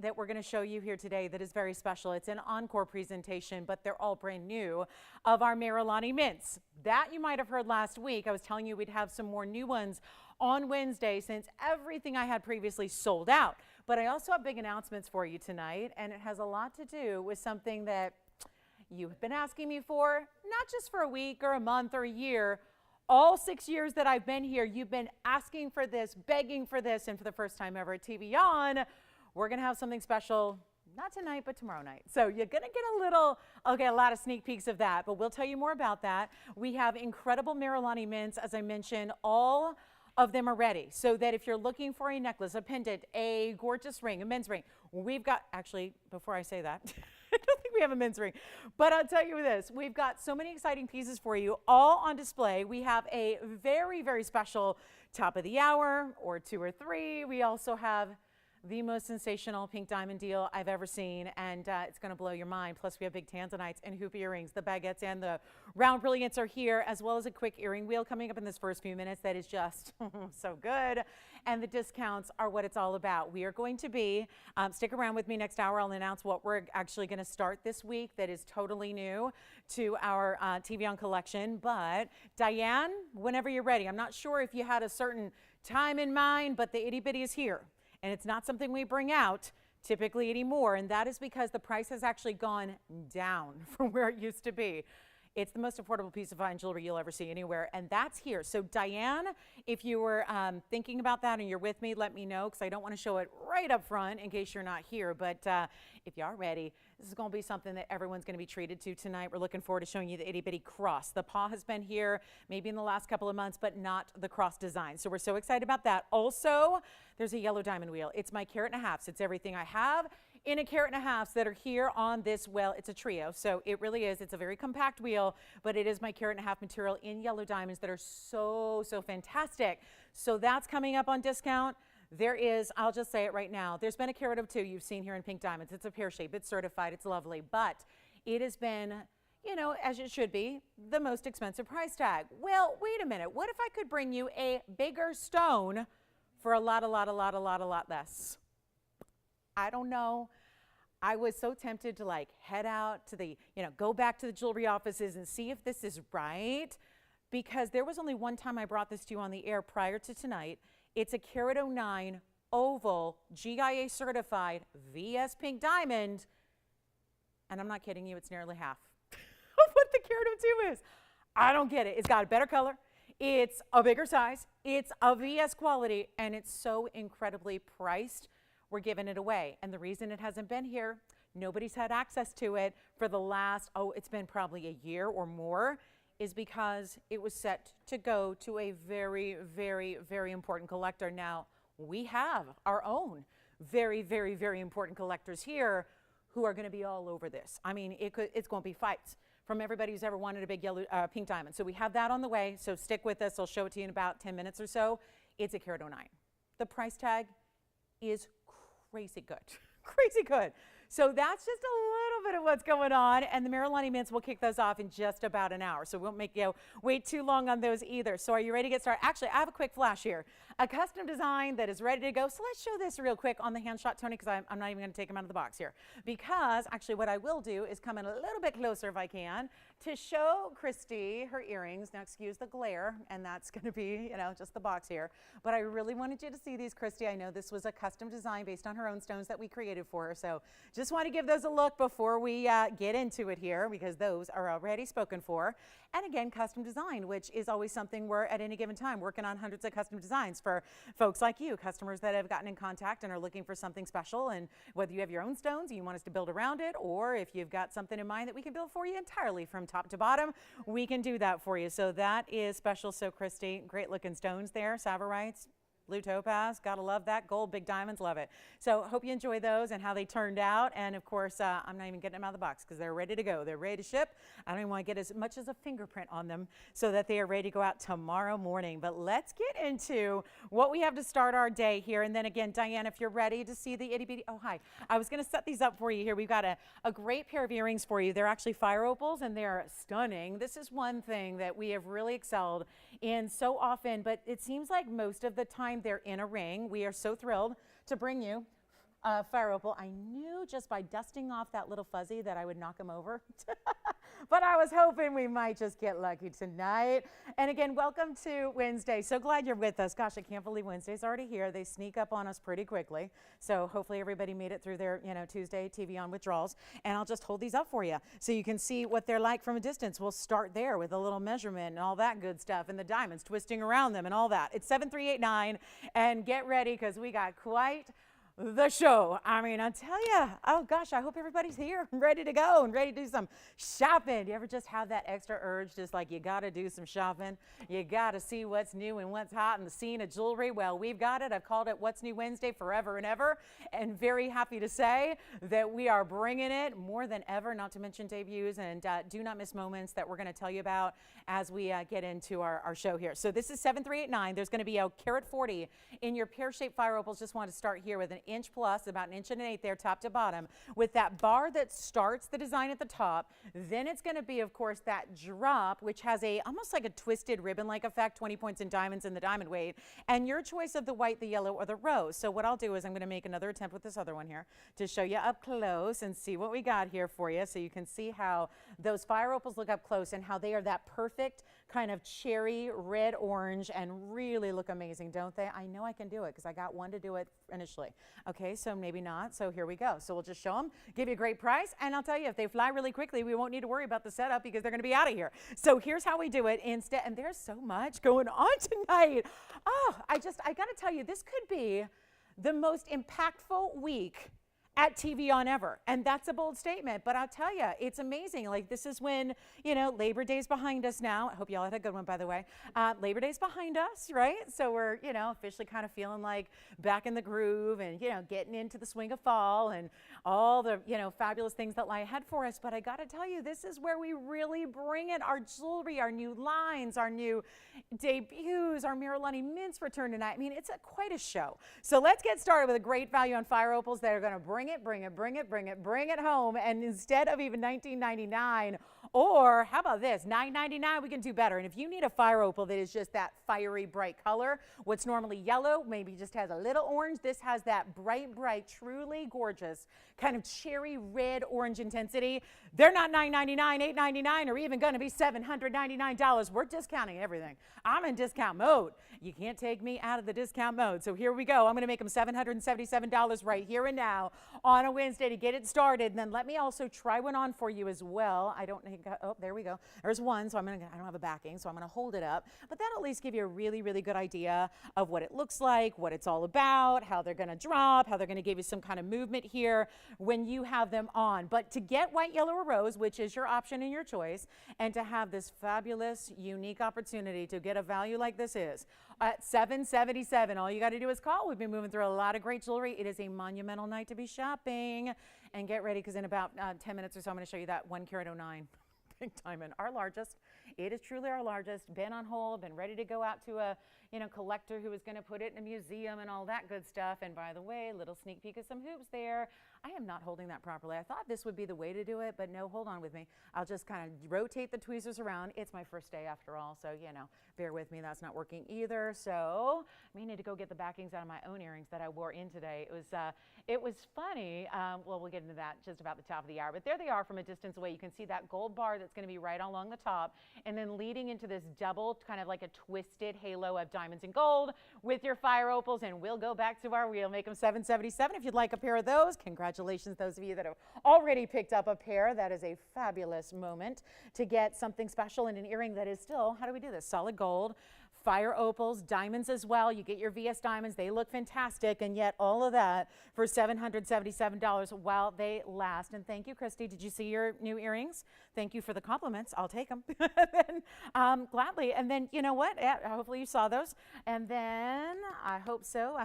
that we're going to show you here today that is very special. It's an encore presentation, but they're all brand new, of our Marilani Mints. That you might have heard last week. I was telling you we'd have some more new ones on Wednesday since everything I had previously sold out. But I also have big announcements for you tonight, and it has a lot to do with something that you've been asking me for, not just for a week or a month or a year. All 6 years that I've been here, you've been asking for this, begging for this, and for the first time ever at TVON, we're going to have something special, not tonight, but tomorrow night. So you're going to get a lot of sneak peeks of that, but we'll tell you more about that. We have incredible Marilani Mints, as I mentioned. All of them are ready, so that if you're looking for a necklace, a pendant, a gorgeous ring, a men's ring, we've got, actually, before I say that, I don't think we have a men's ring, but I'll tell you this, we've got so many exciting pieces for you, all on display. We have a very, very special top of the hour, or 2 or 3. We also have the most sensational pink diamond deal I've ever seen, and it's going to blow your mind. Plus, we have big tanzanites and hoop earrings. The baguettes and the round brilliants are here, as well as a quick earring wheel coming up in this first few minutes that is just so good. And the discounts are what it's all about. We are going to be, stick around with me next hour. I'll announce what we're actually going to start this week that is totally new to our TVON collection. But Diane, whenever you're ready, I'm not sure if you had a certain time in mind, but the itty bitty is here. And it's not something we bring out typically anymore, and that is because the price has actually gone down from where it used to be. It's the most affordable piece of fine jewelry you'll ever see anywhere, and that's here. So Diane, if you were thinking about that and you're with me, let me know, because I don't want to show it right up front in case you're not here. But if you are ready, this is going to be something that everyone's going to be treated to tonight. We're looking forward to showing you the itty bitty cross. The paw has been here maybe in the last couple of months, but not the cross design. So we're so excited about that. Also, there's a yellow diamond wheel. It's my carat and a half. It's everything I have in a carat and a half that are here on this. Well, it's a trio, so it really is. It's a very compact wheel, but it is my carat and a half material in yellow diamonds that are so fantastic. So that's coming up on discount. There is, I'll just say it right now, there's been a carat of 2 you've seen here in pink diamonds. It's a pear shape, it's certified, it's lovely, but it has been, you know, as it should be, the most expensive price tag. Well, wait a minute, what if I could bring you a bigger stone for a lot less? I don't know. I was so tempted to like head out to the, go back to the jewelry offices and see if this is right, because there was only one time I brought this to you on the air prior to tonight. It's a carat 09 oval GIA certified VS pink diamond, and I'm not kidding you, it's nearly half of what the carat 02 is. I don't get it. It's got a better color, it's a bigger size, it's a VS quality, and it's so incredibly priced. We're giving it away. And the reason it hasn't been here, nobody's had access to it for the last, it's been probably a year or more, is because it was set to go to a very, very, very important collector. Now, we have our own very, very, very important collectors here who are going to be all over this. I mean, it's going to be fights from everybody who's ever wanted a big yellow pink diamond. So we have that on the way, so stick with us. I'll show it to you in about 10 minutes or so. It's a carat 09. The price tag is crazy good, crazy good. So that's just a little bit of what's going on, and the Marilani Mints will kick those off in just about an hour, so we won't make you wait too long on those either. So are you ready to get started? Actually, I have a quick flash here, a custom design that is ready to go. So let's show this real quick on the hand shot, Tony, because I'm not even going to take them out of the box here, because actually what I will do is come in a little bit closer if I can to show Christy her earrings. Now excuse the glare, and that's going to be, just the box here, but I really wanted you to see these, Christy. I know this was a custom design based on her own stones that we created for her, so just want to give those a look before we get into it here, because those are already spoken for. And again, custom design, which is always something we're at any given time working on hundreds of custom designs for folks like you, customers that have gotten in contact and are looking for something special. And whether you have your own stones and you want us to build around it, or if you've got something in mind that we can build for you entirely from top to bottom, we can do that for you. So that is special. So Christy, great looking stones there, Savorites, blue topaz, gotta love that. Gold, big diamonds, love it. So hope you enjoy those and how they turned out. And of course, I'm not even getting them out of the box because they're ready to go. They're ready to ship. I don't even want to get as much as a fingerprint on them so that they are ready to go out tomorrow morning. But let's get into what we have to start our day here. And then again, Diane, if you're ready to see the itty bitty, oh, hi. I was gonna set these up for you here. We've got a great pair of earrings for you. They're actually fire opals and they're stunning. This is one thing that we have really excelled in so often, but it seems like most of the time they're in a ring. We are so thrilled to bring you fire opal. I knew just by dusting off that little fuzzy that I would knock him over. But I was hoping we might just get lucky tonight. And again, welcome to Wednesday. So glad you're with us. Gosh, I can't believe Wednesday's already here. They sneak up on us pretty quickly. So hopefully everybody made it through their, Tuesday TVON withdrawals. And I'll just hold these up for you so you can see what they're like from a distance. We'll start there with a little measurement and all that good stuff and the diamonds twisting around them and all that. It's 7389 and get ready because we got quite the show. I mean, I tell you, oh gosh, I hope everybody's here and ready to go and ready to do some shopping. Do you ever just have that extra urge, just like you got to do some shopping? You got to see what's new and what's hot in the scene of jewelry. Well, we've got it. I've called it What's New Wednesday forever and ever, and very happy to say that we are bringing it more than ever, not to mention debuts and do not miss moments that we're going to tell you about as we get into our show here. So this is 7389. There's going to be a carat 40 in your pear-shaped fire opals. Just want to start here with an inch plus, about an inch and an eighth there, top to bottom, with that bar that starts the design at the top. Then it's going to be, of course, that drop, which has a almost like a twisted ribbon-like effect, 20 points in diamonds in the diamond weight, and your choice of the white, the yellow, or the rose. So what I'll do is I'm going to make another attempt with this other one here to show you up close and see what we got here for you, so you can see how those fire opals look up close and how they are that perfect kind of cherry red orange and really look amazing, don't they? I know I can do it because I got one to do it initially. Okay, so maybe not. So here we go. So we'll just show them, give you a great price, and I'll tell you, if they fly really quickly, we won't need to worry about the setup because they're going to be out of here. So here's how we do it instead. And there's so much going on tonight. Oh, I got to tell you, this could be the most impactful week at TVON ever. And that's a bold statement, but I'll tell you, it's amazing. Like, this is when, Labor Day's behind us now. I hope y'all had a good one, by the way. Labor Day's behind us, right? So we're, officially kind of feeling like back in the groove and, getting into the swing of fall and all the, fabulous things that lie ahead for us. But I got to tell you, this is where we really bring it. Our jewelry, our new lines, our new debuts, our Marilani Mints return tonight. I mean, it's quite a show. So let's get started with a great value on fire opals that are going to bring it home. And instead of even $19.99, or how about this, $9.99, we can do better. And if you need a fire opal that is just that fiery bright color, what's normally yellow maybe just has a little orange, this has that bright, truly gorgeous kind of cherry red orange intensity. They're not $9.99, $8.99, or even going to be $799. We're discounting everything. I'm in discount mode. You can't take me out of the discount mode. So here we go. I'm going to make them $777 right here and now on a Wednesday to get it started. And then let me also try one on for you as well. I don't think, oh, there we go. There's one. So I don't have a backing, so I'm going to hold it up. But that'll at least give you a really, really good idea of what it looks like, what it's all about, how they're going to drop, how they're going to give you some kind of movement here when you have them on. But to get white, yellow, or rose, which is your option and your choice, and to have this fabulous, unique opportunity to get a value like this is at $777. All you got to do is call. We've been moving through a lot of great jewelry. It is a monumental night to be shopping. And get ready, because in about 10 minutes or so, I'm going to show you that 1 carat 09 pink diamond, our largest. It is truly our largest. Been on hold, been ready to go out to a collector who was going to put it in a museum and all that good stuff. And by the way, little sneak peek of some hoops there. I am not holding that properly. I thought this would be the way to do it, but no, hold on with me. I'll just kind of rotate the tweezers around. It's my first day after all, so bear with me. That's not working either. So I may need to go get the backings out of my own earrings that I wore in today. It was funny. Well, we'll get into that just about the top of the hour, but there they are from a distance away. You can see that gold bar that's going to be right along the top, and then leading into this double, kind of like a twisted halo of diamonds and gold with your fire opals. And we'll go back to our wheel, make them $777. If you'd like a pair of those, congratulations, those of you that have already picked up a pair. That is a fabulous moment to get something special in an earring that is still, how do we do this? Solid gold, fire opals, diamonds as well. You get your VS diamonds. They look fantastic, and yet all of that for $777 while they last. And thank you, Christy. Did you see your new earrings? Thank you for the compliments. I'll take them. Gladly. And then, you know what? Hopefully you saw those. And then I hope so.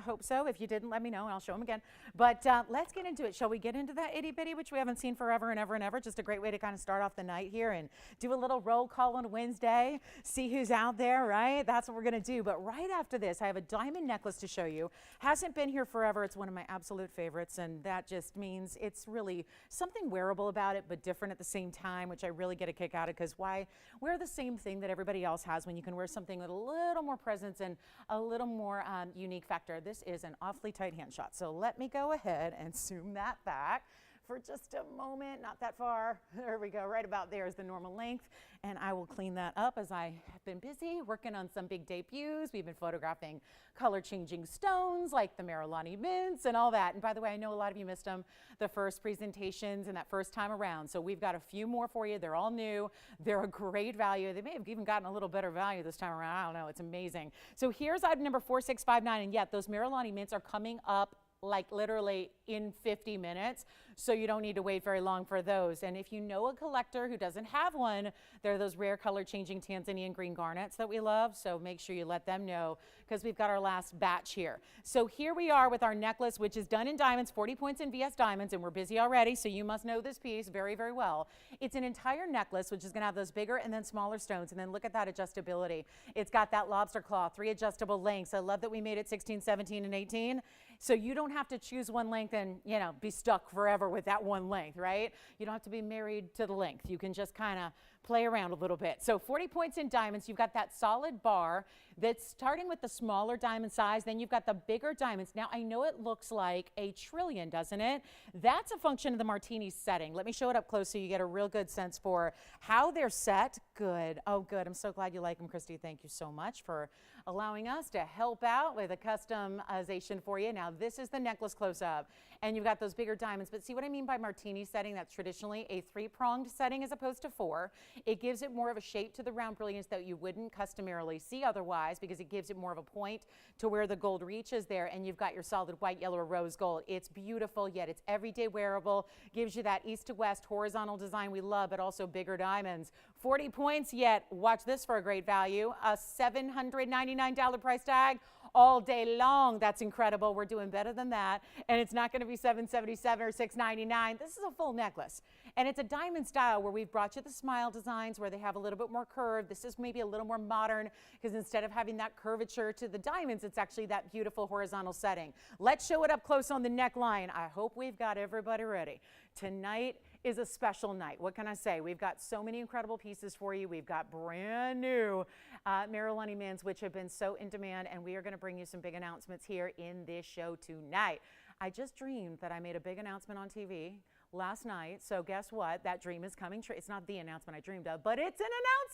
If you didn't, let me know, and I'll show them again. But let's get into it. Shall we get into that itty bitty, which we haven't seen forever and ever and ever? Just a great way to kind of start off the night here and do a little roll call on Wednesday. See who's out there, right? That's what we're going to do. But right after this, I have a diamond necklace to show you. Hasn't been here forever. It's one of my absolute favorites, and that just means it's really something wearable about it, but different at the same time, which I really get a kick out of, because why wear the same thing that everybody else has when you can wear something with a little more presence and a little more unique factor. This is an awfully tight hand shot. So let me go ahead and zoom that back for just a moment, not that far. There we go, right about there is the normal length. And I will clean that up as I have been busy working on some big debuts. We've been photographing color changing stones like the Marilani Mints and all that. And by the way, I know a lot of you missed them, the first presentations and that first time around. So we've got a few more for you. They're all new. They're a great value. They may have even gotten a little better value this time around. I don't know, it's amazing. So here's item number 4659. And yet those Marilani Mints are coming up like literally in 50 minutes. So you don't need to wait very long for those. And if you know a collector who doesn't have one, there are those rare color changing Tanzanian green garnets that we love. So make sure you let them know, because we've got our last batch here. So here we are with our necklace, which is done in diamonds, 40 points in VS diamonds, and we're busy already. So you must know this piece very, very well. It's an entire necklace, which is gonna have those bigger and then smaller stones. And then look at that adjustability. It's got that lobster claw, 3 adjustable lengths. I love that we made it 16, 17, and 18. So you don't have to choose one length and, you know, be stuck forever with that one length, right? You don't have to be married to the length. You can just kind of play around a little bit. So 40 points in diamonds. You've got that solid bar that's starting with the smaller diamond size. Then you've got the bigger diamonds. Now, I know it looks like a trillion, doesn't it? That's a function of the martini setting. Let me show it up close so you get a real good sense for how they're set. Good. Oh, good. I'm so glad you like them, Christy. Thank you so much for allowing us to help out with a customization for you. Now, this is the necklace close-up, and you've got those bigger diamonds. But see what I mean by martini setting? That's traditionally a 3-pronged setting as opposed to 4. It gives it more of a shape to the round brilliance that you wouldn't customarily see otherwise, because it gives it more of a point to where the gold reaches there, and you've got your solid white, yellow, or rose gold. It's beautiful, yet it's everyday wearable, gives you that east to west horizontal design we love, but also bigger diamonds. 40 points, yet watch this for a great value, a $799 price tag. All day long. That's incredible. We're doing better than that. And it's not going to be $777 or $699. This is a full necklace. And it's a diamond style where we've brought you the smile designs where they have a little bit more curve. This is maybe a little more modern, because instead of having that curvature to the diamonds, it's actually that beautiful horizontal setting. Let's show it up close on the neckline. I hope we've got everybody ready. Tonight is a special night. What can I say? We've got so many incredible pieces for you. We've got brand new Marilani Mints, which have been so in demand, and we are going to bring you some big announcements here in this show tonight. I just dreamed that I made a big announcement on TV last night. So guess what? That dream is coming true. It's not the announcement I dreamed of, but it's an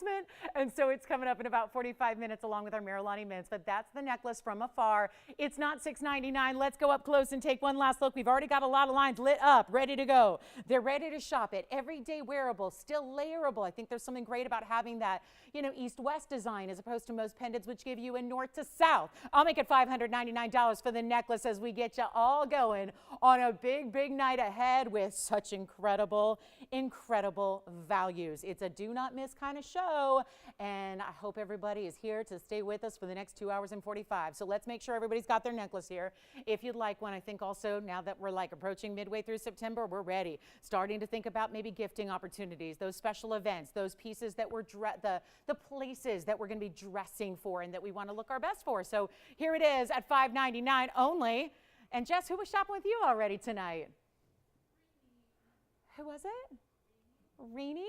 announcement. And so it's coming up in about 45 minutes along with our Marilani Mints. But that's the necklace from afar. It's not $699. Let's go up close and take one last look. We've already got a lot of lines lit up, ready to go. They're ready to shop it. Everyday wearable, still layerable. I think there's something great about having that, you know, east-west design as opposed to most pendants, which give you a north to south. I'll make it $599 for the necklace as we get you all going on a big, big night ahead with such incredible, incredible values. It's a do not miss kind of show, and I hope everybody is here to stay with us for the next 2 hours and 45. So let's make sure everybody's got their necklace here. If you'd like one, I think also now that we're like approaching midway through September, we're ready. Starting to think about maybe gifting opportunities, those special events, those pieces that we're the places that we're going to be dressing for and that we want to look our best for. So here it is at $599 only. And Jess, who was shopping with you already tonight? Who was it? Rini?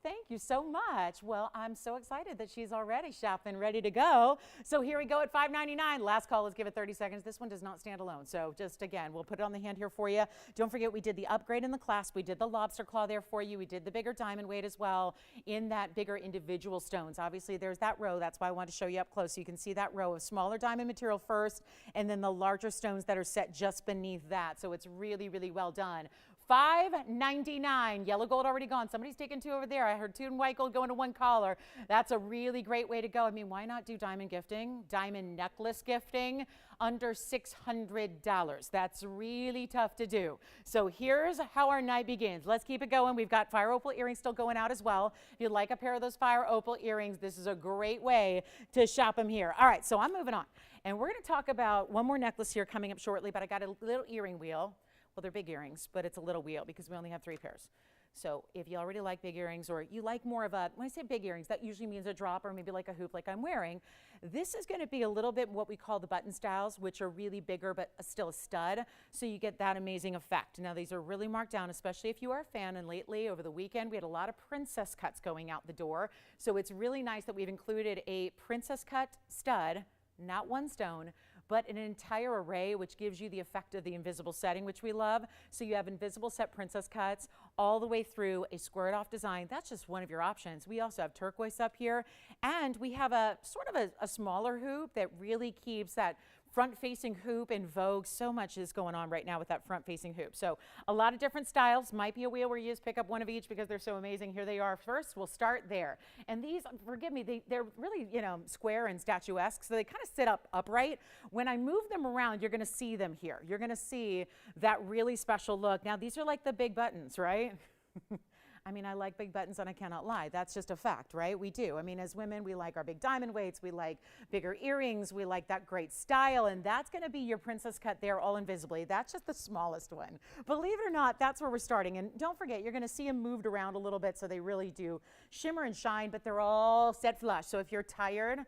Thank you so much. Well, I'm so excited that she's already shopping, ready to go. So here we go at $599. Last call, let's give it 30 seconds. This one does not stand alone. So just again, we'll put it on the hand here for you. Don't forget, we did the upgrade in the clasp. We did the lobster claw there for you. We did the bigger diamond weight as well in that bigger individual stones. Obviously, there's that row. That's why I wanted to show you up close. So you can see that row of smaller diamond material first, and then the larger stones that are set just beneath that. So it's really, really well done. $599. Yellow gold already gone. Somebody's taking 2 over there. I heard 2 in white gold going to 1 collar. That's a really great way to go. I mean, why not do diamond gifting, diamond necklace gifting under $600? That's really tough to do. So here's how our night begins. Let's keep it going. We've got fire opal earrings still going out as well. If you'd like a pair of those fire opal earrings, this is a great way to shop them here. All right, so I'm moving on. And we're going to talk about one more necklace here coming up shortly, but I got a little earring wheel. Well, they're big earrings, but it's a little wheel because we only have 3 pairs. So if you already like big earrings, or you like more of a, when I say big earrings, that usually means a drop or maybe like a hoop like I'm wearing. This is going to be a little bit what we call the button styles, which are really bigger but still a stud. So you get that amazing effect. Now these are really marked down, especially if you are a fan. And lately over the weekend, we had a lot of princess cuts going out the door. So it's really nice that we've included a princess cut stud, not one stone, but an entire array, which gives you the effect of the invisible setting, which we love. So you have invisible set princess cuts all the way through a squared off design. That's just one of your options. We also have turquoise up here, and we have a sort of a smaller hoop that really keeps that front-facing hoop in vogue. So much is going on right now with that front-facing hoop. So a lot of different styles. Might be a wheel where you just pick up one of each because they're so amazing. Here they are. First, we'll start there. And these, forgive me, they're really, square and statuesque, so they kind of sit up upright. When I move them around, you're going to see them here. You're going to see that really special look. Now, these are like the big buttons, right? I mean, I like big buttons and I cannot lie. That's just a fact, right? We do. I mean, as women, we like our big diamond weights. We like bigger earrings. We like that great style. And that's going to be your princess cut there all invisibly. That's just the smallest one. Believe it or not, that's where we're starting. And don't forget, you're going to see them moved around a little bit so they really do shimmer and shine, but they're all set flush. So if you're tired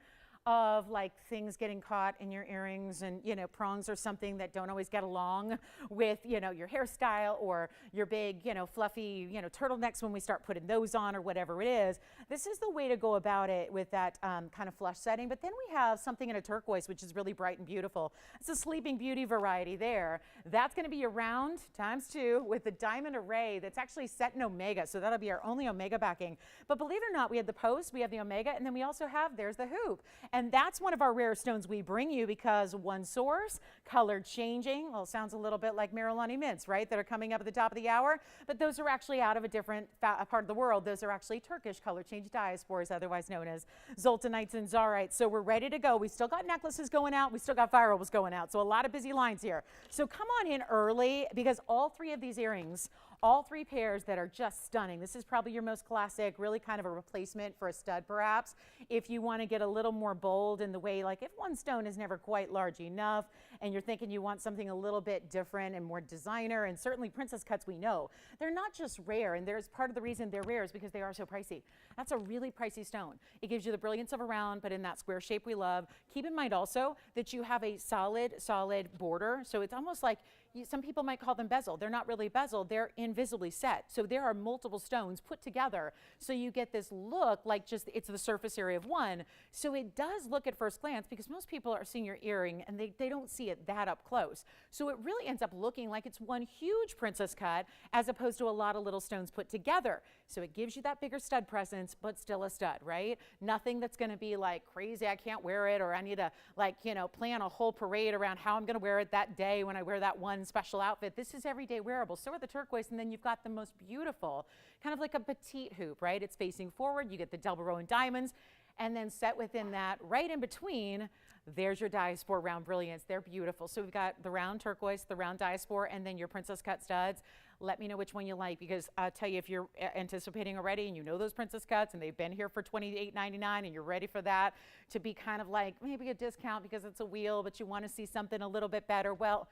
of like things getting caught in your earrings and prongs or something that don't always get along with your hairstyle or your big fluffy turtlenecks when we start putting those on or whatever it is, this is the way to go about it with that kind of flush setting. But then we have something in a turquoise, which is really bright and beautiful. It's a Sleeping Beauty variety there. That's going to be a round ×2 with the diamond array that's actually set in omega, so that'll be our only omega backing. But believe it or not, we have the post, we have the omega, and then we also have, there's the hoop. And that's one of our rare stones we bring you because one source, color changing. Well, it sounds a little bit like Marilani Mints, right? That are coming up at the top of the hour. But those are actually out of a different part of the world. Those are actually Turkish color change diasporas, otherwise known as zoltanites and zarites. So we're ready to go. We still got necklaces going out. We still got virals going out. So a lot of busy lines here. So come on in early because all three of these earrings, all three pairs that are just stunning. This is probably your most classic, really kind of a replacement for a stud perhaps. If you want to get a little more bold in the way, like if one stone is never quite large enough and you're thinking you want something a little bit different and more designer, and certainly princess cuts, we know they're not just rare, and there's part of the reason they're rare is because they are so pricey. That's a really pricey stone. It gives you the brilliance of a round, but in that square shape we love. Keep in mind also that you have a solid border, so it's almost like some people might call them bezel. They're not really bezel, they're invisibly set. So there are multiple stones put together. So you get this look like just it's the surface area of one. So it does look at first glance, because most people are seeing your earring and they don't see it that up close. So it really ends up looking like it's one huge princess cut as opposed to a lot of little stones put together. So it gives you that bigger stud presence, but still a stud, right? Nothing that's gonna be like crazy, I can't wear it, or I need to plan a whole parade around how I'm gonna wear it that day when I wear that one special outfit. This is everyday wearable. So are the turquoise, and then you've got the most beautiful, kind of like a petite hoop, right? It's facing forward, you get the double row in diamonds, and then set within that, right in between, there's your Diaspora round brilliance. They're beautiful. So we've got the round turquoise, the round Diaspora, and then your princess cut studs. Let me know which one you like, because I'll tell you, if you're anticipating already and you know those princess cuts and they've been here for $28.99 and you're ready for that to be kind of like maybe a discount because it's a wheel, but you want to see something a little bit better, well,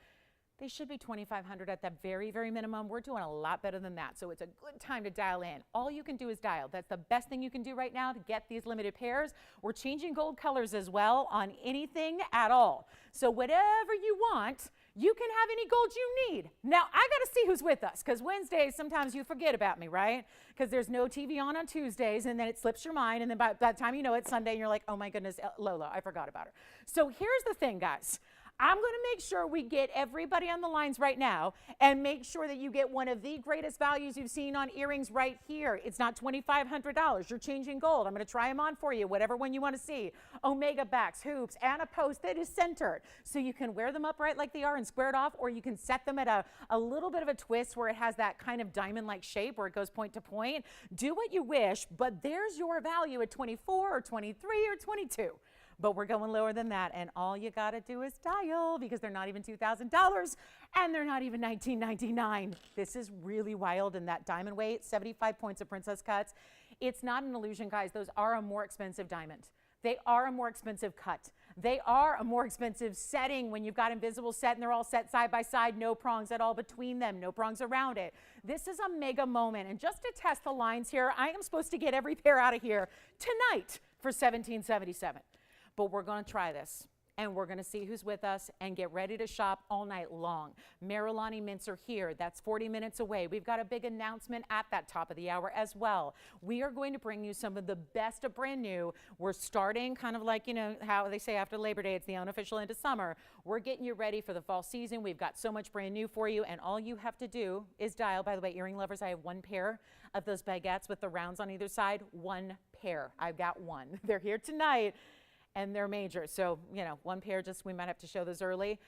they should be $2,500 at the very, very minimum. We're doing a lot better than that. So it's a good time to dial in. All you can do is dial. That's the best thing you can do right now to get these limited pairs. We're changing gold colors as well on anything at all. So whatever you want, you can have any gold you need. Now, I got to see who's with us, because Wednesdays, sometimes you forget about me, right? Because there's no TVON on Tuesdays, and then it slips your mind, and then by the time you know it's Sunday, and you're like, oh my goodness, Lola, I forgot about her. So here's the thing, guys. I'm going to make sure we get everybody on the lines right now and make sure that you get one of the greatest values you've seen on earrings right here. It's not $2,500. You're changing gold. I'm going to try them on for you, whatever one you want to see. Omega backs, hoops, and a post that is centered. So you can wear them upright like they are and squared off, or you can set them at a little bit of a twist where it has that kind of diamond-like shape where it goes point to point. Do what you wish, but there's your value at 24 or 23 or 22. But we're going lower than that, and all you gotta do is dial, because they're not even $2,000 and they're not even $19.99. This is really wild. In that diamond weight, 75 points of princess cuts. It's not an illusion, guys. Those are a more expensive diamond. They are a more expensive cut. They are a more expensive setting when you've got invisible set and they're all set side by side, no prongs at all between them, no prongs around it. This is a mega moment. And just to test the lines here, I am supposed to get every pair out of here tonight for $17.77. But we're going to try this. And we're going to see who's with us and get ready to shop all night long. Marilani Mints are here. That's 40 minutes away. We've got a big announcement at that top of the hour as well. We are going to bring you some of the best of brand new. We're starting kind of like, you know, how they say after Labor Day, it's the unofficial end of summer. We're getting you ready for the fall season. We've got so much brand new for you. And all you have to do is dial. By the way, earring lovers, I have one pair of those baguettes with the rounds on either side. One pair. I've got one. They're here tonight. And they're major. So, you know, one pair, just we might have to show those early.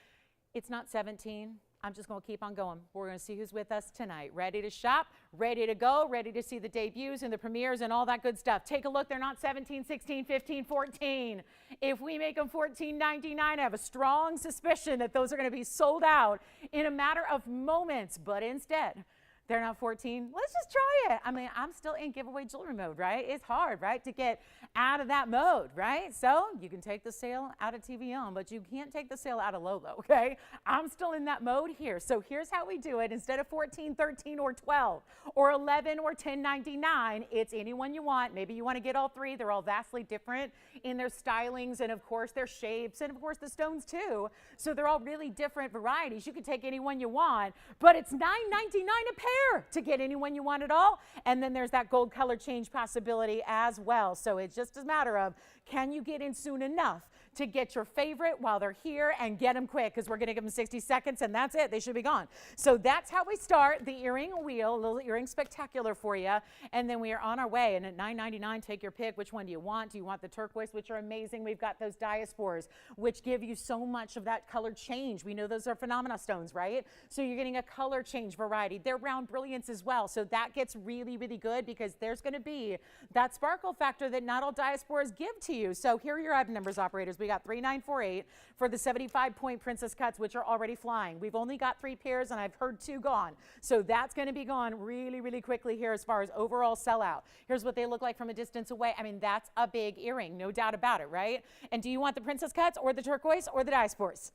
It's not 17. I'm just going to keep on going. We're going to see who's with us tonight. Ready to shop, ready to go, ready to see the debuts and the premieres and all that good stuff. Take a look. They're not 17, 16, 15, 14. If we make them $14.99, I have a strong suspicion that those are going to be sold out in a matter of moments. But instead, they're not 14. Let's just try it. I mean, I'm still in giveaway jewelry mode, right? It's hard, right, to get out of that mode, right? So you can take the sale out of TVON, but you can't take the sale out of Lolo, okay? I'm still in that mode here. So here's how we do it. Instead of 14, 13, or 12, or 11, or 10.99, it's any one you want. Maybe you want to get all three. They're all vastly different in their stylings and, of course, their shapes and, of course, the stones, too. So they're all really different varieties. You can take any one you want, but it's $9.99 a pair to get anyone you want at all. And then there's that gold color change possibility as well. So it's just a matter of, can you get in soon enough to get your favorite while they're here and get them quick, because we're going to give them 60 seconds and that's it. They should be gone. So that's how we start the earring wheel, a little earring spectacular for you. And then we are on our way. And at $9.99, take your pick. Which one do you want? Do you want the turquoise, which are amazing? We've got those diasporas, which give you so much of that color change. We know those are phenomena stones, right? So you're getting a color change variety. They're round brilliance as well. So that gets really, really good because there's going to be that sparkle factor that not all diasporas give to you. So here are your item numbers, operators. We got 3948 for the 75-point princess cuts, which are already flying. We've only got 3 pairs, and I've heard 2 gone. So that's going to be gone really, really quickly here as far as overall sellout. Here's what they look like from a distance away. I mean, that's a big earring, no doubt about it, right? And do you want the princess cuts or the turquoise or the diasporas?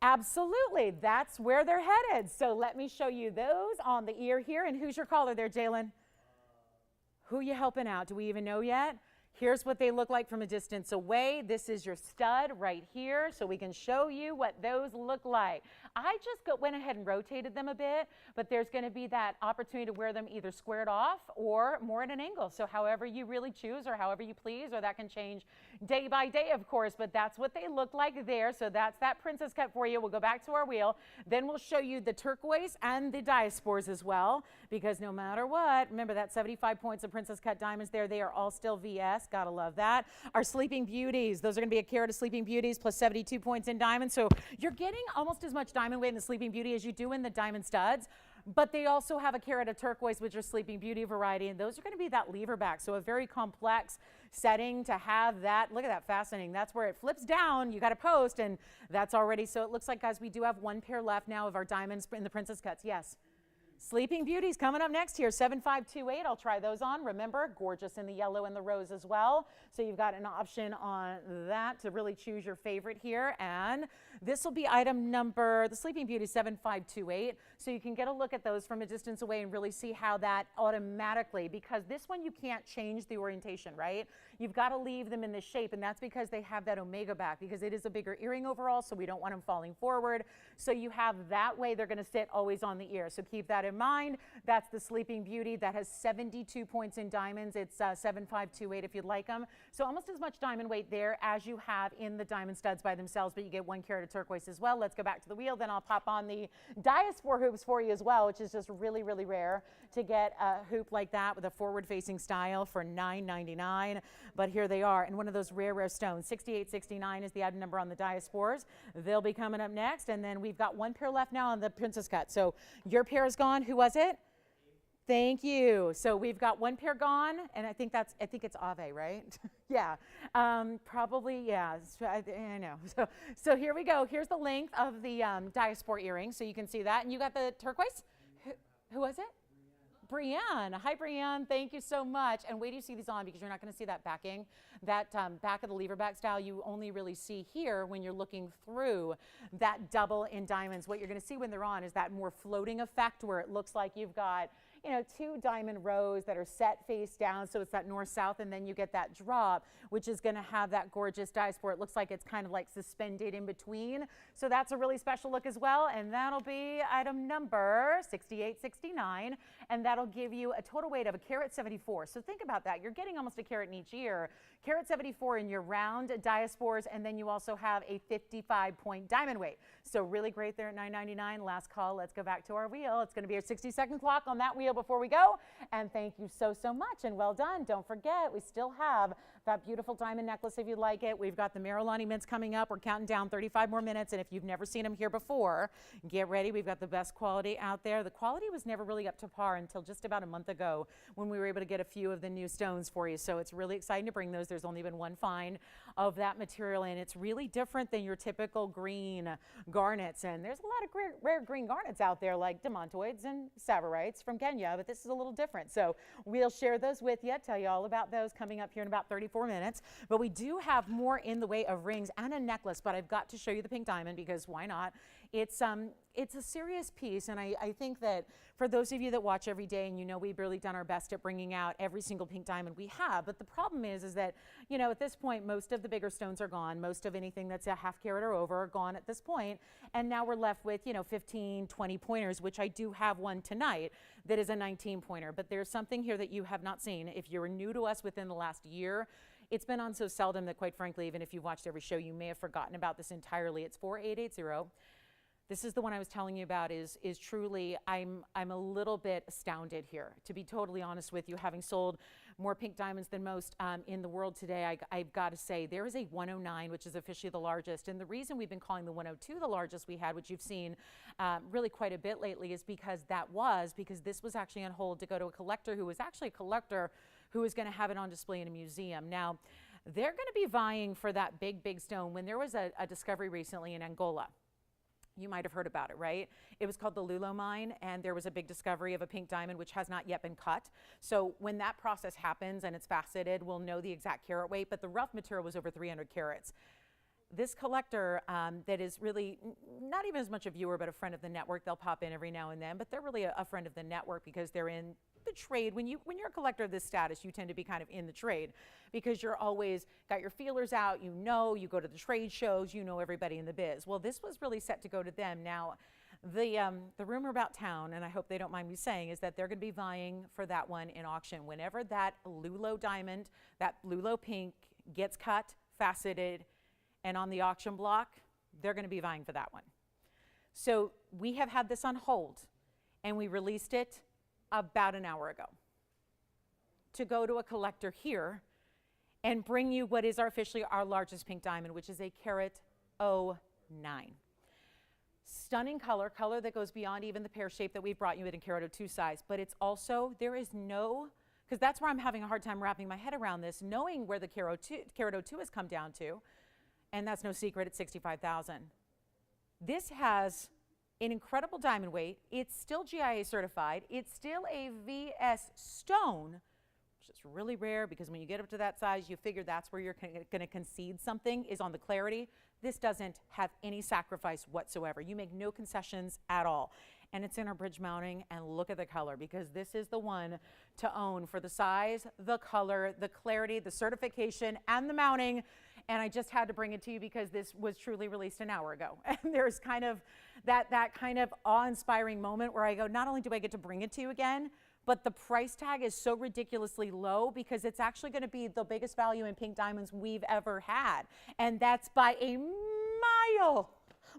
Absolutely. That's where they're headed. So let me show you those on the ear here. And who's your caller there, Jalen? Who you helping out? Do we even know yet? Here's what they look like from a distance away. This is your stud right here, so we can show you what those look like. I just went ahead and rotated them a bit, but there's going to be that opportunity to wear them either squared off or more at an angle. So however you really choose or however you please, or that can change day by day, of course, but that's what they look like there. So that's that princess cut for you. We'll go back to our wheel. Then we'll show you the turquoise and the diasporas as well, because no matter what, remember that 75 points of princess cut diamonds there, they are all still VS. Gotta love that. Our Sleeping Beauties, those are going to be a carat of Sleeping Beauties plus 72 points in diamonds. So you're getting almost as much diamond weight in the Sleeping Beauty as you do in the diamond studs. But they also have a carat of turquoise, which are Sleeping Beauty variety, and those are going to be that lever back. So a very complex setting to have that. Look at that, fascinating. That's where it flips down. You got to post, and that's already. So it looks like, guys, we do have 1 pair left now of our diamonds in the princess cuts. Yes. Sleeping Beauties coming up next here, 7528. I'll try those on. Remember, gorgeous in the yellow and the rose as well. So you've got an option on that to really choose your favorite here. And this will be item number, the Sleeping Beauty 7528. So you can get a look at those from a distance away and really see how that automatically, because this one you can't change the orientation, right? You've got to leave them in this shape, and that's because they have that omega back, because it is a bigger earring overall, so we don't want them falling forward. So you have that way they're going to sit always on the ear. So keep that in mind. That's the Sleeping Beauty that has 72 points in diamonds. It's 7528 if you'd like them. So almost as much diamond weight there as you have in the diamond studs by themselves, but you get 1 carat of turquoise as well. Let's go back to the wheel. Then I'll pop on the Diaspora hoops for you as well, which is just really, really rare to get a hoop like that with a forward-facing style for $9.99. But here they are, and one of those rare, rare stones. 6869 is the item number on the Diasporas. They'll be coming up next, and then we've got 1 pair left now on the princess cut. So your pair is gone. Who was it? Thank you. So we've got 1 pair gone, and I think it's Ave, right? Yeah, probably, yeah, I know. So here we go. Here's the length of the Diaspora earring, so you can see that. And you got the turquoise? Who was it? Brianne. Hi, Brianne. Thank you so much. And wait till you see these on, because you're not going to see that backing. That back of the lever back style you only really see here when you're looking through that double in diamonds. What you're going to see when they're on is that more floating effect where it looks like you've got, you know, 2 diamond rows that are set face down, so it's that north-south, and then you get that drop, which is going to have that gorgeous diaspora. It looks like it's kind of like suspended in between, so that's a really special look as well, and that'll be item number 6869, and that'll give you a total weight of a carat 74. So think about that. You're getting almost a carat in each ear. Carat 74 in your round diasporas, and then you also have a 55-point diamond weight. So really great there at $9.99. Last call. Let's go back to our wheel. It's going to be a 60-second clock on that wheel before we go. And thank you so much, and well done. Don't forget, we still have that beautiful diamond necklace if you like it. We've got the Marilani Mints coming up. We're counting down 35 more minutes, and if you've never seen them here before, get ready. We've got the best quality out there. The quality was never really up to par until just about a month ago when we were able to get a few of the new stones for you. So it's really exciting to bring those. There's only been one find of that material, and it's really different than your typical green garnets. And there's a lot of rare green garnets out there, like demontoids and savorites from Kenya, but this is a little different. So we'll share those with you, tell you all about those coming up here in about 34 minutes. But we do have more in the way of rings and a necklace, but I've got to show you the pink diamond, because why not? It's a serious piece, and I think that for those of you that watch every day, and you know we've really done our best at bringing out every single pink diamond we have, but the problem is that, you know, at this point, most of the bigger stones are gone. Most of anything that's a half carat or over are gone at this point, and now we're left with, you know, 15, 20 pointers, which I do have one tonight that is a 19 pointer, but there's something here that you have not seen. If you're new to us within the last year, it's been on so seldom that, quite frankly, even if you've watched every show, you may have forgotten about this entirely. It's 4880. This is the one I was telling you about. Is truly, I'm a little bit astounded here, to be totally honest with you, having sold more pink diamonds than most in the world today. I've got to say, there is a 109, which is officially the largest, and the reason we've been calling the 102 the largest we had, which you've seen really quite a bit lately, is because this was actually on hold to go to a collector who was actually a collector who was going to have it on display in a museum. Now, they're going to be vying for that big stone. When there was a discovery recently in Angola, you might have heard about it, right? It was called the Lulo mine, and there was a big discovery of a pink diamond which has not yet been cut. So when that process happens and it's faceted, we'll know the exact carat weight, but the rough material was over 300 carats. This collector that is really not even as much a viewer, but a friend of the network, they'll pop in every now and then, but they're really a friend of the network because they're in the trade. When you're a collector of this status, you tend to be kind of in the trade because you're always got your feelers out, you go to the trade shows, you know everybody in the biz. Well, this was really set to go to them. Now, the rumor about town, and I hope they don't mind me saying, is that they're going to be vying for that one in auction. Whenever that Lulo diamond, that Lulo pink gets cut, faceted, and on the auction block, they're going to be vying for that one. So we have had this on hold, and we released it about an hour ago to go to a collector here and bring you what is officially our largest pink diamond, which is a carat 09. Stunning color that goes beyond even the pear shape that we've brought you in carat 02 size, but it's also, there is no, because that's where I'm having a hard time wrapping my head around this, knowing where the carat 02 has come down to, and that's no secret, it's 65,000. This has an incredible diamond weight. It's still GIA certified. It's still a VS stone, which is really rare because when you get up to that size, you figure that's where you're going to concede something, is on the clarity. This doesn't have any sacrifice whatsoever. You make no concessions at all. And it's in our bridge mounting, and look at the color, because this is the one to own for the size, the color, the clarity, the certification, and the mounting. And I just had to bring it to you because this was truly released an hour ago. And there's kind of that kind of awe-inspiring moment where I go, not only do I get to bring it to you again, but the price tag is so ridiculously low because it's actually going to be the biggest value in pink diamonds we've ever had. And that's by a mile,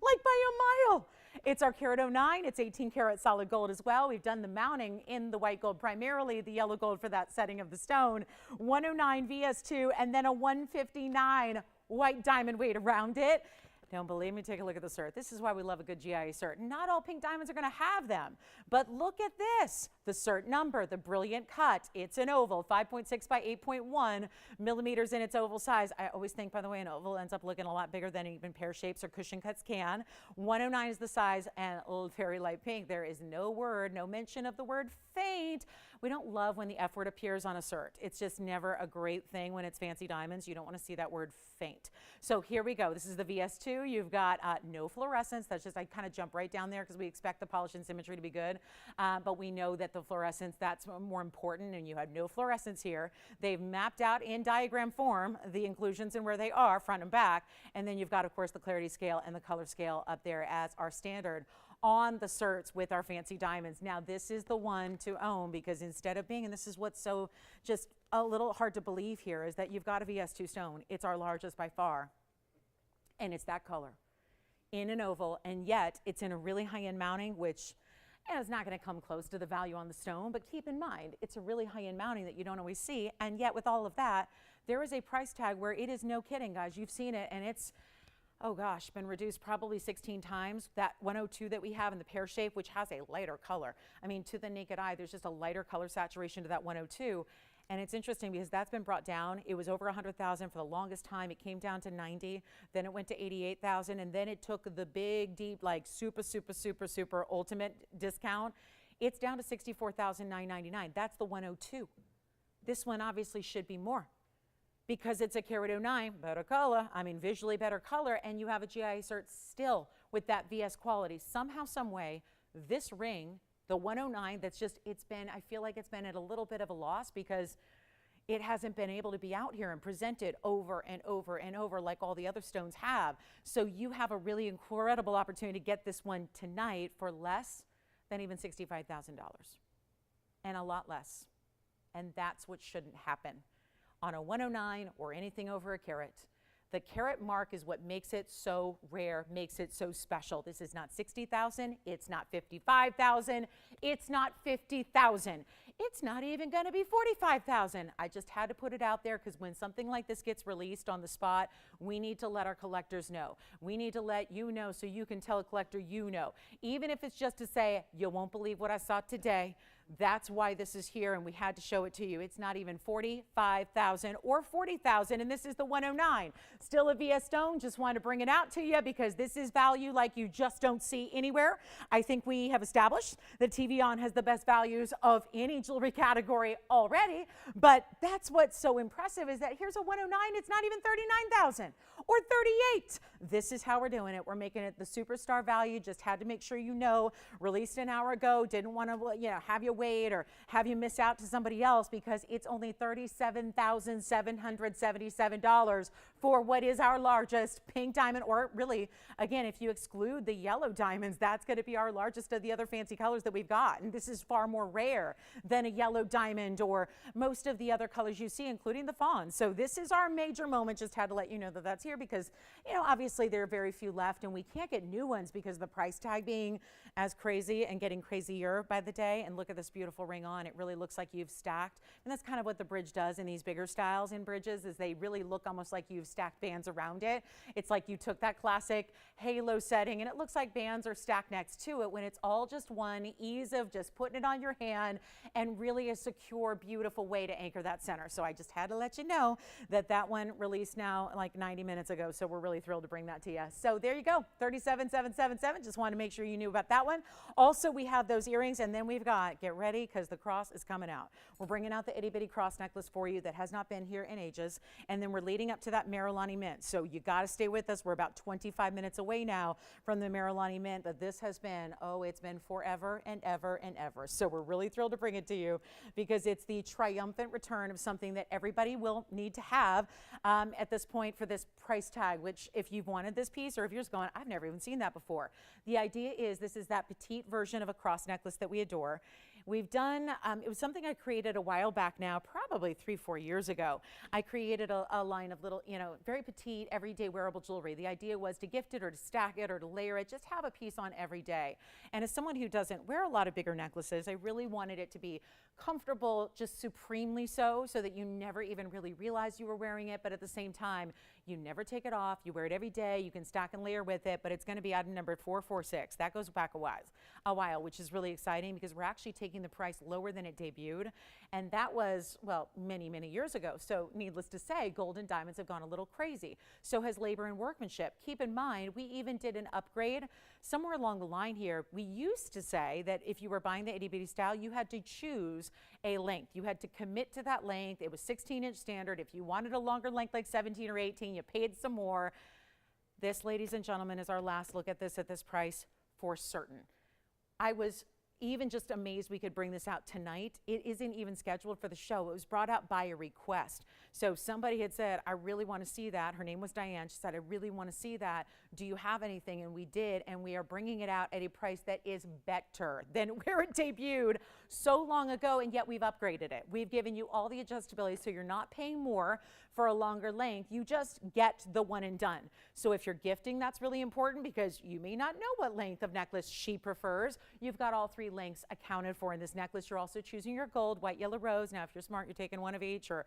like by a mile. It's our carat 09. It's 18 karat solid gold as well. We've done the mounting in the white gold, primarily the yellow gold for that setting of the stone. 109 VS2 and then a 159 white diamond weight around it. Don't believe me? Take a look at the cert. This is why we love a good GIA cert. Not all pink diamonds are going to have them, but look at this. The cert number, the brilliant cut, it's an oval, 5.6 by 8.1 millimeters in its oval size. I always think, by the way, an oval ends up looking a lot bigger than even pear shapes or cushion cuts can. 109 is the size, and very light pink. There is no word, no mention of the word faint. We don't love when the F word appears on a cert. It's just never a great thing when it's fancy diamonds. You don't want to see that word faint. So here we go. This is the VS2. You've got no fluorescence. That's just, I kind of jump right down there because we expect the polish and symmetry to be good. But we know that the fluorescence, that's more important, and you have no fluorescence here. They've mapped out in diagram form the inclusions and where they are, front and back. And then you've got, of course, the clarity scale and the color scale up there as our standard on the certs with our fancy diamonds. Now, this is the one to own, because instead of being, and this is what's so just a little hard to believe here, is that you've got a VS2 stone. It's our largest by far, and it's that color in an oval, and yet it's in a really high-end mounting, which is not going to come close to the value on the stone, but keep in mind, it's a really high-end mounting that you don't always see, and yet with all of that, there is a price tag where it is no kidding, guys. You've seen it, and it's, oh gosh, been reduced probably 16 times. That 102 that we have in the pear shape, which has a lighter color. I mean, to the naked eye, there's just a lighter color saturation to that 102. And it's interesting because that's been brought down. It was over 100,000 for the longest time. It came down to 90, then it went to 88,000, and then it took the big, deep, like super ultimate discount. It's down to 64,999. That's the 102. This one obviously should be more, because it's a carat 09, better color, I mean visually better color, and you have a GIA cert still with that VS quality. Somehow, some way, this ring, the 109, that's just, it's been, I feel like it's been at a little bit of a loss because it hasn't been able to be out here and presented over and over and over like all the other stones have. So you have a really incredible opportunity to get this one tonight for less than even $65,000, and a lot less. And that's what shouldn't happen on a 109 or anything over a carat. The carat mark is what makes it so rare, makes it so special. This is not 60,000, it's not 55,000, it's not 50,000. It's not even going to be 45,000. I just had to put it out there because when something like this gets released on the spot, we need to let our collectors know. We need to let you know so you can tell a collector you know. Even if it's just to say, you won't believe what I saw today. That's why this is here, and we had to show it to you. It's not even 45,000 or 40,000, and this is the 109. Still a VS stone. Just wanted to bring it out to you because this is value like you just don't see anywhere. I think we have established that TVON has the best values of any jewelry category already, but that's what's so impressive is that here's a 109. It's not even 39,000 or 38. This is how we're doing it. We're making it the superstar value. Just had to make sure you know. Released an hour ago. Didn't want to, have you wait or have you miss out to somebody else because it's only $37,777 for what is our largest pink diamond, or really, again, if you exclude the yellow diamonds, that's going to be our largest of the other fancy colors that we've got. And this is far more rare than a yellow diamond or most of the other colors you see, including the fawn. So this is our major moment. Just had to let you know that that's here because, obviously there are very few left and we can't get new ones because of the price tag being as crazy and getting crazier by the day. And look at this beautiful ring on. It really looks like you've stacked. And that's kind of what the bridge does in these bigger styles in bridges, is they really look almost like you've stacked bands around it. It's like you took that classic halo setting and it looks like bands are stacked next to it when it's all just one, ease of just putting it on your hand and really a secure, beautiful way to anchor that center. So I just had to let you know that that one released now like 90 minutes ago. So we're really thrilled to bring that to you. So there you go, 37,777. Just wanted to make sure you knew about that one. Also, we have those earrings, and then we've got, get ready because the cross is coming out. We're bringing out the itty bitty cross necklace for you that has not been here in ages, and then we're leading up to that Marilani Mint. So you got to stay with us. We're about 25 minutes away now from the Marilani Mint, but this has been, it's been forever and ever and ever. So we're really thrilled to bring it to you because it's the triumphant return of something that everybody will need to have at this point for this price tag, which if you've wanted this piece or if you're just going, I've never even seen that before. The idea is this is that petite version of a cross necklace that we adore. We've done, it was something I created a while back now, probably 3-4 years ago. I created a line of little, very petite, everyday wearable jewelry. The idea was to gift it or to stack it or to layer it, just have a piece on every day. And as someone who doesn't wear a lot of bigger necklaces, I really wanted it to be comfortable, just supremely so that you never even really realized you were wearing it, but at the same time, You never take it off. You wear it every day. You can stack and layer with it, but it's going to be item number 446. That goes back a while, which is really exciting because we're actually taking the price lower than it debuted. And that was, well, many, many years ago. So needless to say, gold and diamonds have gone a little crazy. So has labor and workmanship. Keep in mind, we even did an upgrade somewhere along the line here. We used to say that if you were buying the itty bitty style, you had to choose a length. You had to commit to that length. It was 16-inch standard. If you wanted a longer length like 17 or 18, you paid some more. This, ladies and gentlemen, is our last look at this price for certain. I was even just amazed we could bring this out tonight. It isn't even scheduled for the show. It was brought out by a request. So somebody had said, I really want to see that. Her name was Diane. She said, I really want to see that. Do you have anything? And we did, and we are bringing it out at a price that is better than where it debuted so long ago, and yet we've upgraded it. We've given you all the adjustability, so you're not paying more for a longer length. You just get the one and done. So if you're gifting, that's really important because you may not know what length of necklace she prefers. You've got all three lengths accounted for in this necklace. You're also choosing your gold, white, yellow, rose. Now, if you're smart, you're taking one of each, or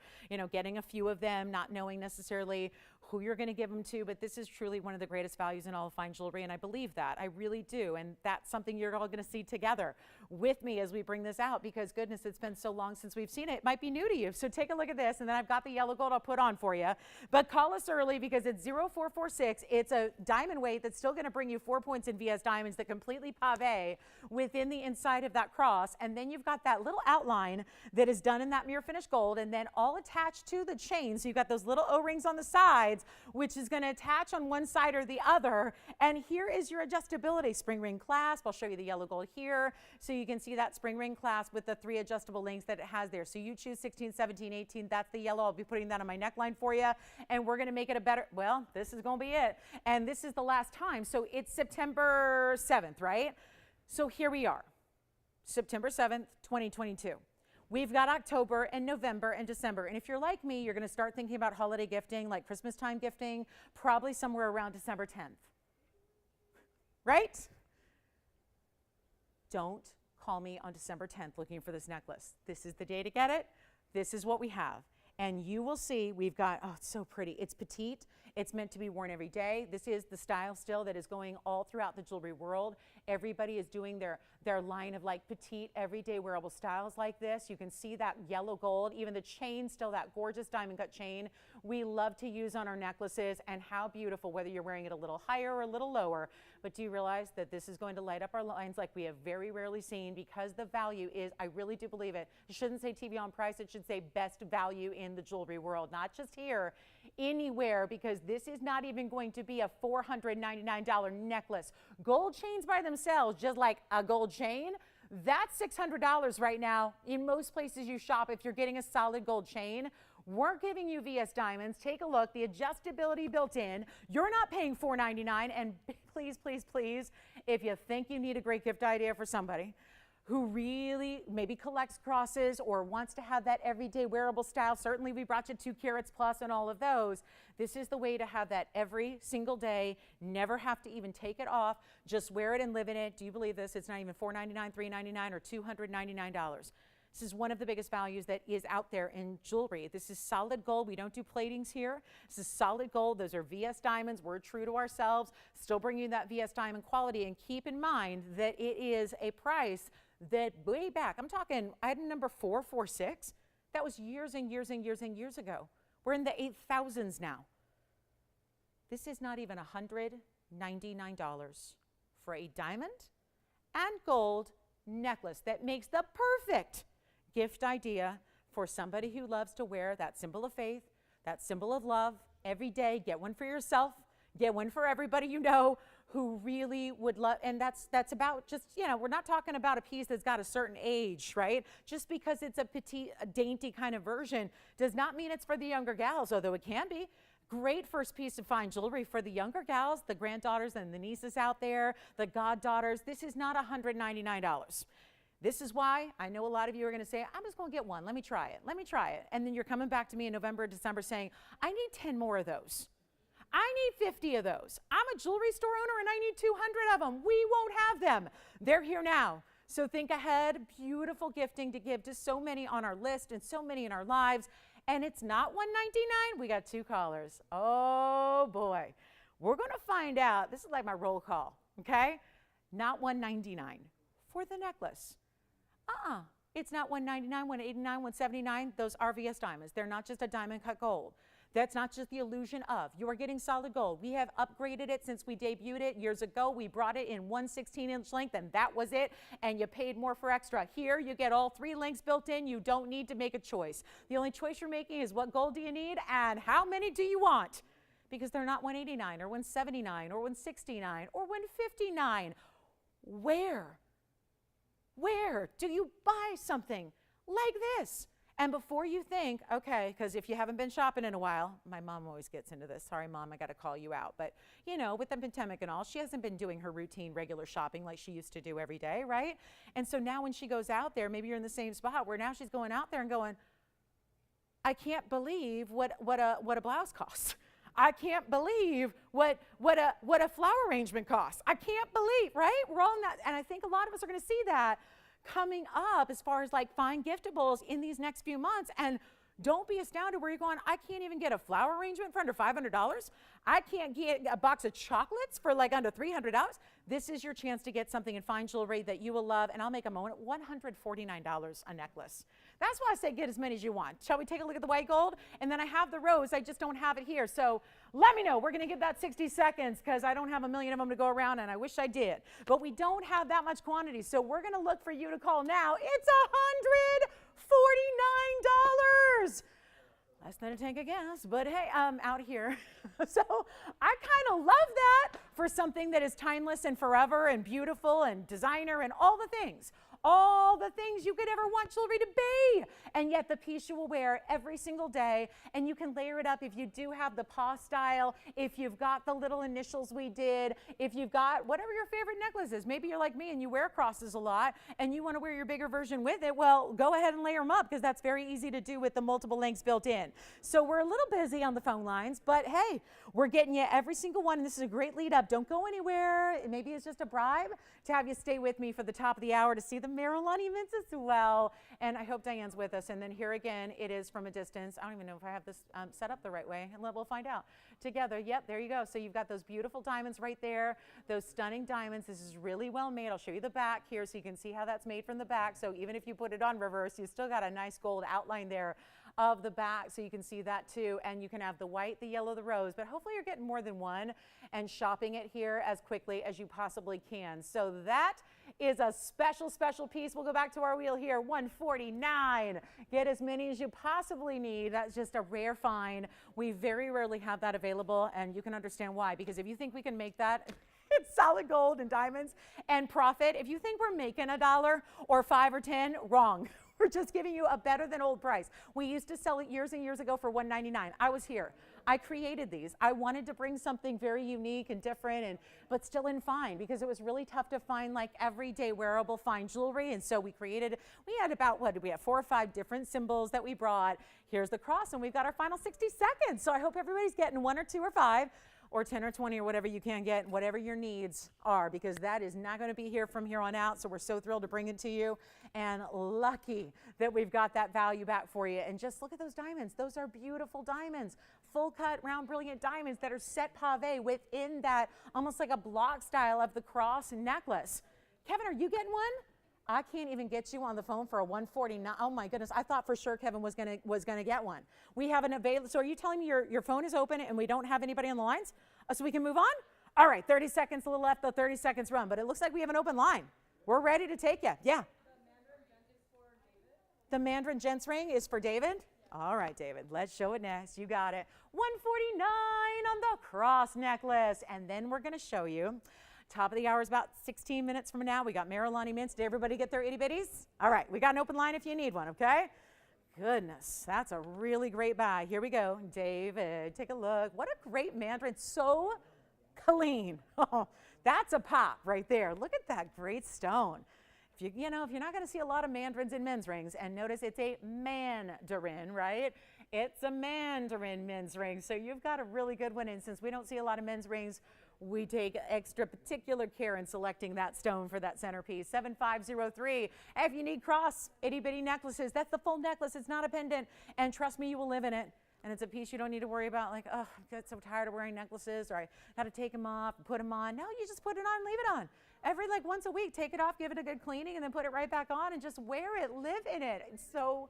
getting a few of them, not knowing necessarily who you're going to give them to. But this is truly one of the greatest values in all of fine jewelry, and I believe that. I really do, and that's something you're all going to see together with me as we bring this out because, goodness, it's been so long since we've seen it. It might be new to you, so take a look at this, and then I've got the yellow gold I'll put on for you. But call us early because it's 0446. It's a diamond weight that's still going to bring you 4 points in VS diamonds that completely pave within the inside of that cross, and then you've got that little outline that is done in that mirror finish gold, and then all attached to the chain. So you've got those little O-rings on the sides, which is going to attach on one side or the other. And here is your adjustability spring ring clasp. I'll show you the yellow gold here, so you can see that spring ring clasp with the 3 adjustable links that it has there. So you choose 16, 17, 18. That's the yellow. I'll be putting that on my neckline for you, and we're going to make it a better, well, this is going to be it. And this is the last time. So it's September 7th, right? So here we are, September 7th, 2022. We've got October and November and December. And if you're like me, you're going to start thinking about holiday gifting, like Christmas time gifting, probably somewhere around December 10th. Right? Don't call me on December 10th looking for this necklace. This is the day to get it. This is what we have. And you will see we've got, oh, it's so pretty. It's petite. It's meant to be worn every day. This is the style still that is going all throughout the jewelry world. Everybody is doing their line of like petite, everyday wearable styles like this. You can see that yellow gold, even the chain, still that gorgeous diamond cut chain we love to use on our necklaces. And how beautiful, whether you're wearing it a little higher or a little lower. But do you realize that this is going to light up our lines like we have very rarely seen because the value is, I really do believe it. It shouldn't say TVON price, it should say best value in the jewelry world, not just here, anywhere, because this is not even going to be a $499 necklace. Gold chains by themselves, just like a gold chain, that's $600 right now in most places you shop if you're getting a solid gold chain. We're giving you VS diamonds. Take a look, the adjustability built in. You're not paying $499. And please, please, please, if you think you need a great gift idea for somebody who really maybe collects crosses or wants to have that everyday wearable style, certainly we brought you 2 carats plus and all of those. This is the way to have that every single day, never have to even take it off, just wear it and live in it. Do you believe this? It's not even $499, $399, or $299. This is one of the biggest values that is out there in jewelry. This is solid gold. We don't do platings here. This is solid gold. Those are VS diamonds. We're true to ourselves, still bringing you that VS diamond quality. And keep in mind that it is a price that way back, I'm talking item number 446. That was years and years and years and years ago. We're in the 8,000s now. This is not even $199 for a diamond and gold necklace that makes the perfect gift idea for somebody who loves to wear that symbol of faith, that symbol of love every day. Get one for yourself, get one for everybody you know who really would love, and that's about just, we're not talking about a piece that's got a certain age, right? Just because it's a petite, a dainty kind of version does not mean it's for the younger gals, although it can be. Great first piece of fine jewelry for the younger gals, the granddaughters and the nieces out there, the goddaughters. This is not $199. This is why I know a lot of you are going to say, I'm just going to get one. Let me try it. Let me try it. And then you're coming back to me in November, December saying, I need 10 more of those. I need 50 of those. I'm a jewelry store owner and I need 200 of them. We won't have them. They're here now. So think ahead. Beautiful gifting to give to so many on our list and so many in our lives. And it's not $199. We got 2 callers. Oh boy. We're going to find out. This is like my roll call, okay? Not $199 for the necklace. It's not $199, $189, $179. Those RVS diamonds. They're not just a diamond cut gold. That's not just the illusion of. You are getting solid gold. We have upgraded it since we debuted it years ago. We brought it in 1 16-inch length, and that was it, and you paid more for extra. Here, you get all 3 lengths built in. You don't need to make a choice. The only choice you're making is what gold do you need and how many do you want? Because they're not $189 or $179 or $169 or $159. Where do you buy something like this? And before you think, okay, because if you haven't been shopping in a while, my mom always gets into this. Sorry, Mom, I got to call you out. But, you know, with the pandemic and all, she hasn't been doing her routine regular shopping like she used to do every day, right? And so now when she goes out there, maybe you're in the same spot where now she's going out there and going, I can't believe what a blouse costs. I can't believe what a flower arrangement costs. I can't believe, right? We're all in that, and I think a lot of us are going to see that coming up as far as like fine giftables in these next few months. And don't be astounded where you're going, I can't even get a flower arrangement for under $500. I can't get a box of chocolates for like under $300. This is your chance to get something in fine jewelry that you will love, and I'll make a moment, $149 a necklace. That's why I say get as many as you want. Shall we take a look at the white gold? And then I have the rose, I just don't have it here. So let me know, we're gonna give that 60 seconds because I don't have a million of them to go around, and I wish I did. But we don't have that much quantity, so we're gonna look for you to call now. It's $149. Less than a tank of gas, but hey, out here. So I kind of love that for something that is timeless and forever and beautiful and designer and all the things you could ever want jewelry to be. And yet the piece you will wear every single day, and you can layer it up if you do have the paw style, if you've got the little initials we did, if you've got whatever your favorite necklace is. Maybe you're like me and you wear crosses a lot and you want to wear your bigger version with it. Well, go ahead and layer them up because that's very easy to do with the multiple lengths built in. So we're a little busy on the phone lines, but hey, we're getting you every single one, and this is a great lead up. Don't go anywhere. Maybe it's just a bribe to have you stay with me for the top of the hour to see the Marilani Mints as well. And I hope Diane's with us. And then here again, it is from a distance. I don't even know if I have this set up the right way, and we'll find out together. Yep, there you go. So you've got those beautiful diamonds right there, those stunning diamonds. This is really well made. I'll show you the back here so you can see how that's made from the back. So even if you put it on reverse, you still got a nice gold outline there of the back, so you can see that too. And you can have the white, the yellow, the rose, but hopefully you're getting more than one and shopping it here as quickly as you possibly can. So that is a special, special piece. We'll go back to our wheel here, $149. Get as many as you possibly need. That's just a rare find. We very rarely have that available, and you can understand why, because if you think we can make that it's solid gold and diamonds and profit, if you think we're making $1 or $5 or $10, wrong. We're just giving you a better than old price. We used to sell it years and years ago for $199. I was here. I created these. I wanted to bring something very unique and different, but still in fine, because it was really tough to find like everyday wearable fine jewelry. And so we had about, what did we have, 4 or 5 different symbols that we brought. Here's the cross, and we've got our final 60 seconds. So I hope everybody's getting 1 or 2 or 5. Or 10 or 20 or whatever you can get, whatever your needs are, because that is not going to be here from here on out. So we're so thrilled to bring it to you, and lucky that we've got that value back for you. And just look at those diamonds. Those are beautiful diamonds, full cut, round, brilliant diamonds that are set pave within that, almost like a block style of the cross necklace. Kevin, are you getting one? I can't even get you on the phone for a $149. Oh my goodness, I thought for sure Kevin was gonna get one. We have an available, so are you telling me your phone is open and we don't have anybody on the lines? So we can move on? All right, 30 seconds, a little left, the 30 seconds run, but it looks like we have an open line. We're ready to take you, yeah. The Mandarin Gents ring is for David? All right, David, let's show it next. You got it. $149 on the cross necklace, and then we're gonna show you. Top of the hour is about 16 minutes from now. We got Marilani Mints. Did everybody get their itty bitties? All right, we got an open line if you need one, okay? Goodness, that's a really great buy. Here we go. David, take a look. What a great Mandarin. So clean. Oh, that's a pop right there. Look at that great stone. If you're not going to see a lot of Mandarins in men's rings, and notice it's a Mandarin, right? It's a Mandarin men's ring. So you've got a really good one, and since we don't see a lot of men's rings we take extra particular care in selecting that stone for that centerpiece. 7503. If you need cross, itty bitty necklaces, that's the full necklace. It's not a pendant. And trust me, you will live in it. And it's a piece you don't need to worry about, like, oh, I get so tired of wearing necklaces, or I got to take them off, put them on. No, you just put it on, leave it on. Every, like, once a week, take it off, give it a good cleaning, and then put it right back on and just wear it, live in it. It's so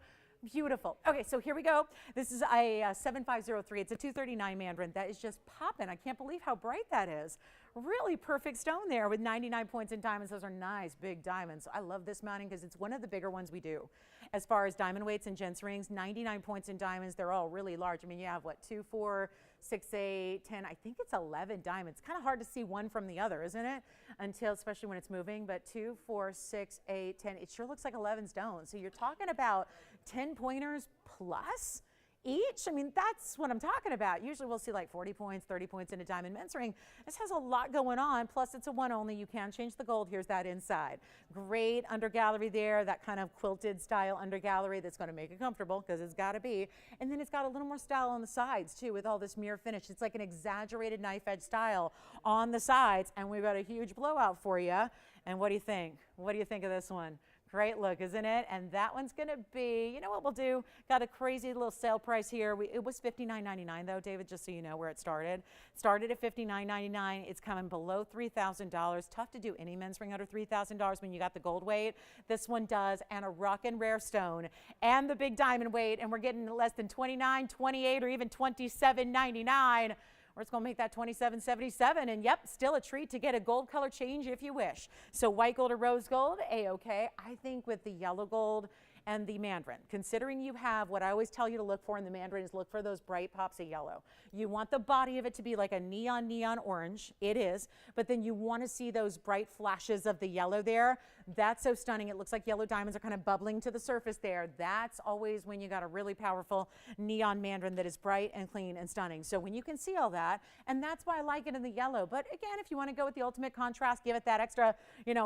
beautiful. Okay, so here we go. This is a 7503. It's a 239 Mandarin. That is just popping. I can't believe how bright that is. Really perfect stone there with 99 points in diamonds. Those are nice big diamonds. I love this mounting because it's one of the bigger ones we do. As far as diamond weights and gents rings, 99 points in diamonds. They're all really large. I mean, you have what, 2, 4, 6, 8, 10. I think it's 11 diamonds. Kind of hard to see one from the other, isn't it? Until, especially when it's moving. But 2, 4, 6, 8, 10. It sure looks like 11 stones. So you're talking about 10 pointers plus each. I mean, that's what I'm talking about. Usually we'll see like 40 points, 30 points in a diamond Mints ring. This has a lot going on. Plus it's a one only. You can change the gold. Here's that inside. Great under gallery there. That kind of quilted style under gallery that's going to make it comfortable because it's got to be. And then it's got a little more style on the sides too with all this mirror finish. It's like an exaggerated knife edge style on the sides. And we've got a huge blowout for you. And what do you think? What do you think of this one? Great look, isn't it? And that one's going to be, you know what we'll do? Got a crazy little sale price here. It was $59.99 though, David, just so you know where it started. Started at $59.99. It's coming below $3,000. Tough to do any men's ring under $3,000 when you got the gold weight. This one does, and a rockin' rare stone, and the big diamond weight, and we're getting less than $29, $28, or even $27.99. Or it's going to make that $27.77, and yep, still a treat to get a gold color change if you wish. So white gold or rose gold, A-okay. I think with the yellow gold and the Mandarin, considering you have what I always tell you to look for in the Mandarin is look for those bright pops of yellow. You want the body of it to be like a neon orange. It is, but then you want to see those bright flashes of the yellow there. That's so stunning. It looks like yellow diamonds are kind of bubbling to the surface there. That's always when you got a really powerful neon Mandarin that is bright and clean and stunning. So when you can see all that, and that's why I like it in the yellow. But again, if you want to go with the ultimate contrast, give it that extra,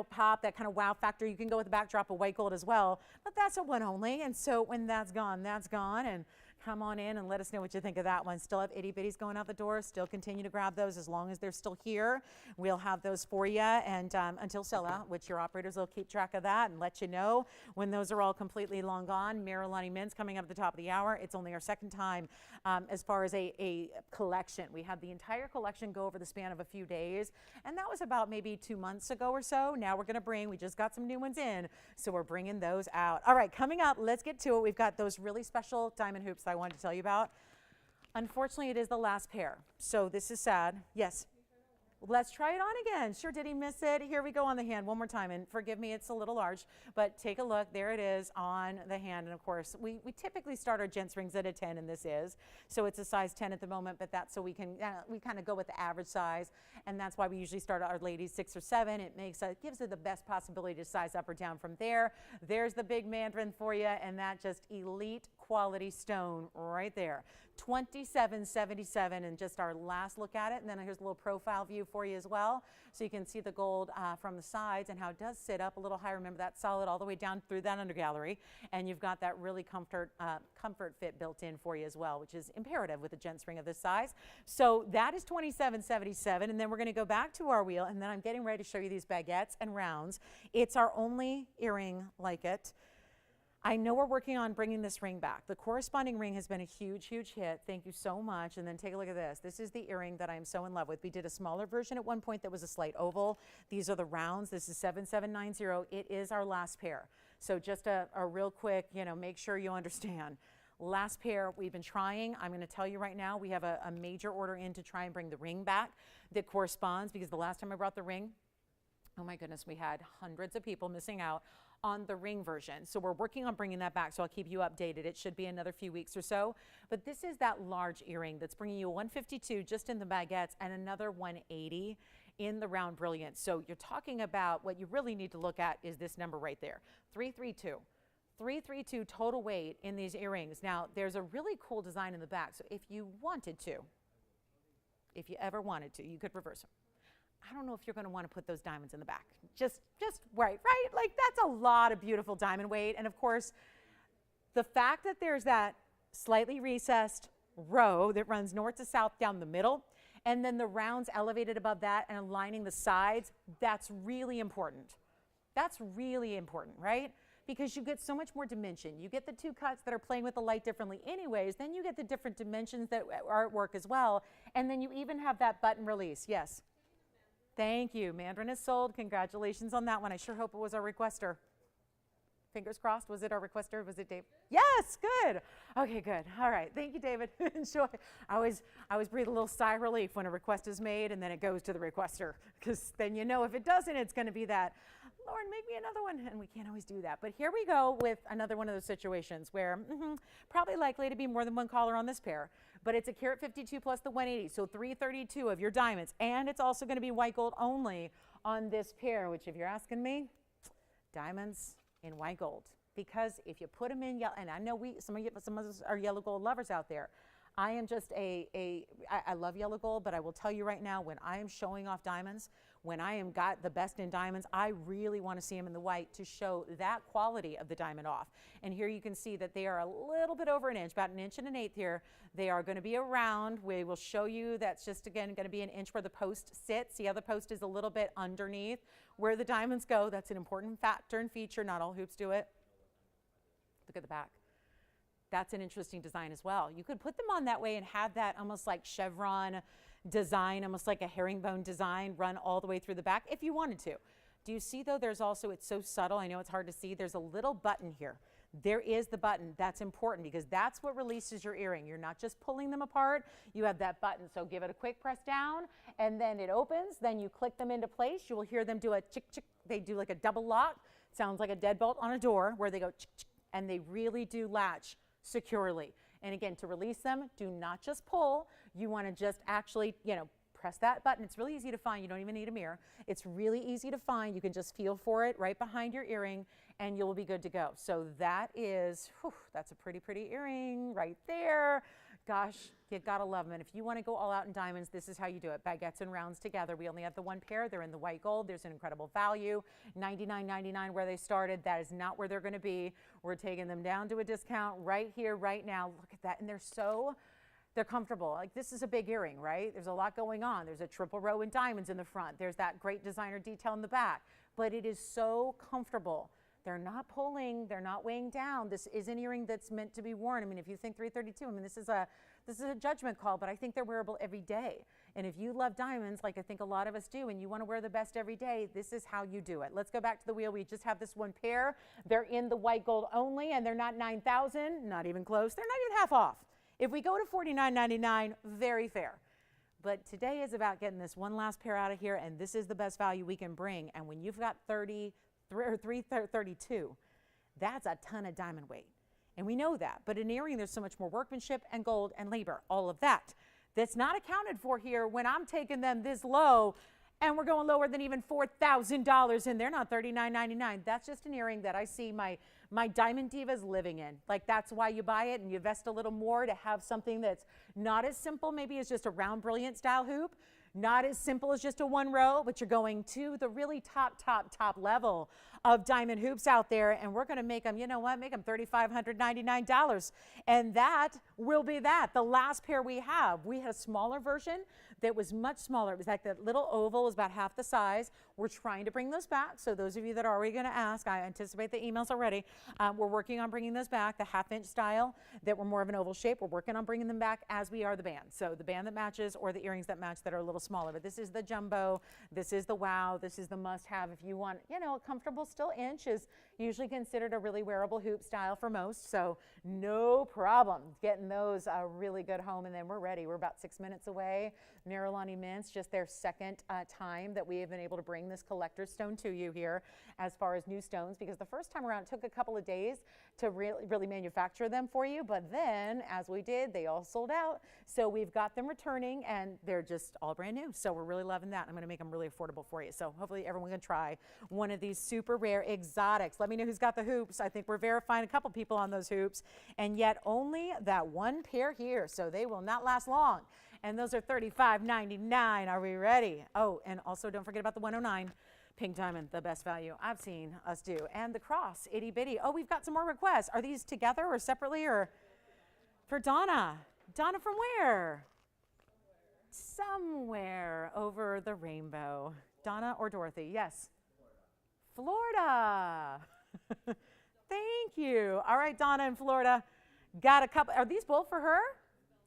pop, that kind of wow factor, you can go with the backdrop of white gold as well. But that's a one only. And so when that's gone, and come on in and let us know what you think of that one. Still have itty bitties going out the door. Still continue to grab those as long as they're still here. We'll have those for you and until sellout, which your operators will keep track of that and let you know when those are all completely long gone. Marilani Mints coming up at the top of the hour. It's only our second time as far as a collection. We had the entire collection go over the span of a few days, and that was about maybe 2 months ago or so. Now we're going to we just got some new ones in, so we're bringing those out. All right, coming up, let's get to it. We've got those really special diamond hoops I wanted to tell you about. Unfortunately, it is the last pair, so this is sad. Yes. Let's try it on again. Sure, did he miss it? Here we go on the hand one more time, and forgive me, it's a little large, but take a look. There it is on the hand, and of course, we typically start our gents rings at a 10, and this is. So it's a size 10 at the moment, but that's so we can, we kind of go with the average size, and that's why we usually start our ladies 6 or 7. It gives it the best possibility to size up or down from there. There's the big Mandarin for you, and that just elite quality stone right there. $27.77, and just our last look at it, and then here's a little profile view for you as well, so you can see the gold from the sides and how it does sit up a little high. Remember, that's solid all the way down through that under gallery, and you've got that really comfort fit built in for you as well, which is imperative with a gents ring of this size. So that is $27.77, and then we're going to go back to our wheel, and then I'm getting ready to show you these baguettes and rounds. It's our only earring like it. I know we're working on bringing this ring back. The corresponding ring has been a huge, huge hit. Thank you so much. And then take a look at this. This is the earring that I'm so in love with. We did a smaller version at one point that was a slight oval. These are the rounds. This is 7790. It is our last pair. So just a real quick, make sure you understand. Last pair, we've been trying. I'm going to tell you right now, we have a major order in to try and bring the ring back that corresponds, because the last time I brought the ring, oh my goodness, we had hundreds of people missing out on the ring version. So we're working on bringing that back, so I'll keep you updated. It should be another few weeks or so. But this is that large earring that's bringing you a 152 just in the baguettes and another 180 in the round brilliance. So you're talking about what you really need to look at is this number right there, 332. 332 total weight in these earrings. Now, there's a really cool design in the back. So if you wanted to, if you ever wanted to, you could reverse them. I don't know if you're going to want to put those diamonds in the back. Just right? Like, that's a lot of beautiful diamond weight. And of course, the fact that there's that slightly recessed row that runs north to south down the middle, and then the rounds elevated above that and aligning the sides, that's really important. That's really important, right? Because you get so much more dimension. You get the two cuts that are playing with the light differently anyways, then you get the different dimensions that are at work as well, and then you even have that button release. Yes? Thank you. Mandarin is sold. Congratulations on that one. I sure hope it was our requester. Fingers crossed. Was it our requester? Was it Dave? Yes, good. Okay, good. All right. Thank you, David. Enjoy. I always breathe a little sigh of relief when a request is made and then it goes to the requester, because then you know if it doesn't, it's going to be that, Lauren, make me another one. And we can't always do that. But here we go with another one of those situations where probably likely to be more than one caller on this pair. But it's a carat 52 plus the 180, so 332 of your diamonds. And it's also going to be white gold only on this pair, which if you're asking me, diamonds in white gold. Because if you put them in yellow, and I know some of us are yellow gold lovers out there. I am just I love yellow gold, but I will tell you right now, when I am showing off diamonds, when I am got the best in diamonds, I really want to see them in the white to show that quality of the diamond off. And here you can see that they are a little bit over an inch, about an inch and an eighth here. They are going to be around. We will show you that's just, again, going to be an inch where the post sits. The other post is a little bit underneath where the diamonds go. That's an important factor and feature. Not all hoops do it. Look at the back. That's an interesting design as well. You could put them on that way and have that almost like chevron design, almost like a herringbone design run all the way through the back if you wanted to. Do you see though, there's also, it's so subtle, I know it's hard to see, there's a little button here. There is the button. That's important because that's what releases your earring. You're not just pulling them apart, you have that button. So give it a quick press down and then it opens, then you click them into place. You will hear them do a chick chick. They do like a double lock. Sounds like a deadbolt on a door where they go chick chick, and they really do latch securely. And again, to release them, do not just pull. You want to just actually, press that button. It's really easy to find. You don't even need a mirror. It's really easy to find. You can just feel for it right behind your earring and you'll be good to go. So that is, that's a pretty, pretty earring right there. Gosh, you gotta love them. And if you want to go all out in diamonds, this is how you do it. Baguettes and rounds together. We only have the one pair. They're in the white gold. There's an incredible value. $99.99 where they started. That is not where they're going to be. We're taking them down to a discount right here, right now. Look at that. And they're comfortable. Like, this is a big earring, right? There's a lot going on. There's a triple row in diamonds in the front. There's that great designer detail in the back. But it is so comfortable. They're not pulling, they're not weighing down. This is an earring that's meant to be worn. I mean, if you think 332, I mean, this is a judgment call, but I think they're wearable every day. And if you love diamonds, like I think a lot of us do, and you want to wear the best every day, this is how you do it. Let's go back to the wheel. We just have this one pair. They're in the white gold only, and they're not $9,000, not even close. They're not even half off. If we go to $49.99, very fair. But today is about getting this one last pair out of here, and this is the best value we can bring. And when you've got 332, that's a ton of diamond weight. And we know that. But in earring, there's so much more workmanship and gold and labor, all of that. That's not accounted for here when I'm taking them this low and we're going lower than even $4,000 and they're not $39.99. That's just an earring that I see my diamond divas living in. Like, that's why you buy it and you invest a little more to have something that's not as simple maybe as just a round brilliant style hoop, not as simple as just a one row, but you're going to the really top level of diamond hoops out there, and we're going to make them, you know what, make them $3,599, and that will be that. The last pair we had a smaller version that was much smaller. It was like that little oval, was about half the size. We're trying to bring those back, so those of you that are already going to ask, I anticipate the emails already. We're working on bringing those back, the half-inch style that were more of an oval shape. We're working on bringing them back as we are the band. So the band that matches or the earrings that match that are a little smaller. But this is the jumbo. This is the wow. This is the must-have if you want, a comfortable still inch is usually considered a really wearable hoop style for most. So no problem getting those really good home. And then we're ready. We're about 6 minutes away. Marilani Mints, just their second time that we have been able to bring this collector's stone to you here as far as new stones, because the first time around it took a couple of days to really manufacture them for you, but then as we did, they all sold out. So we've got them returning and they're just all brand new. So we're really loving that. I'm going to make them really affordable for you. So hopefully everyone can try one of these super rare exotics. Let me know who's got the hoops. I think we're verifying a couple people on those hoops, and yet only that one pair here. So they will not last long. And those are $35.99. Are we ready? Oh, and also don't forget about the 109 pink diamond, the best value I've seen us do. And the cross, itty bitty. Oh, we've got some more requests. Are these together or separately, or for Donna? Donna from where? Somewhere over the rainbow. Donna or Dorothy? Yes. Florida. Thank you. All right, Donna in Florida. Got a couple. Are these both for her?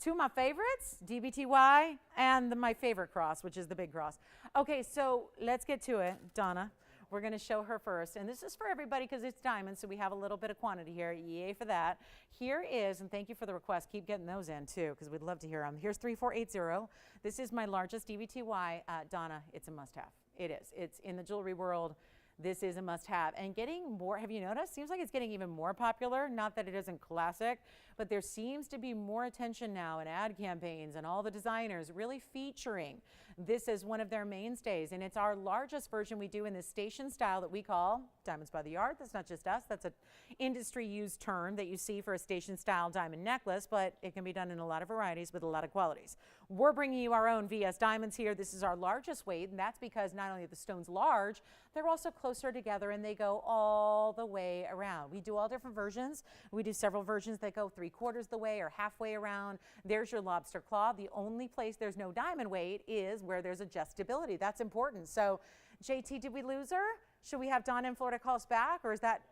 Two of my favorites, DBTY and my favorite cross, which is the big cross. Okay, so let's get to it, Donna. We're going to show her first. And this is for everybody because it's diamonds, so we have a little bit of quantity here. Yay for that. Here is, and thank you for the request. Keep getting those in, too, because we'd love to hear them. Here's 3480. This is my largest DBTY. Donna, it's a must-have. It is. It's in the jewelry world. This is a must-have. And getting more, have you noticed? Seems like it's getting even more popular. Not that it isn't classic, but there seems to be more attention now in ad campaigns and all the designers really featuring this as one of their mainstays. And it's our largest version we do in this station style that we call Diamonds by the Yard. That's not just us. That's an industry-used term that you see for a station style diamond necklace, but it can be done in a lot of varieties with a lot of qualities. We're bringing you our own VS diamonds here. This is our largest weight, and that's because not only are the stones large, they're also closer together and they go all the way around. We do all different versions. We do several versions that go 3/4 the way or halfway around. There's your lobster claw. The only place there's no diamond weight is where there's adjustability. That's important. So JT, did we lose her? Should we have Donna in Florida call us back, or is that,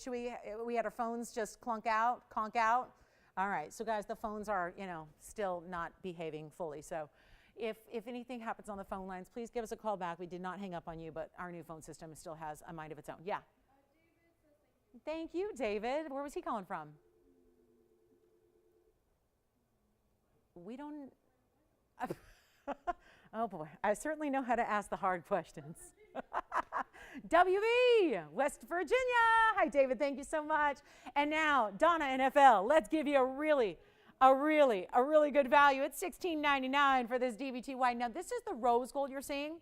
should we had our phones just conk out? All right, so guys, the phones are, still not behaving fully. So if anything happens on the phone lines, please give us a call back. We did not hang up on you, but our new phone system still has a mind of its own. Yeah. Thank you, David. Where was he calling from? We don't. Oh boy, I certainly know how to ask the hard questions. WV, West Virginia. Hi, David. Thank you so much. And now, Donna NFL. Let's give you a really good value. It's $16.99 for this DBTY. Now, this is the rose gold you're seeing.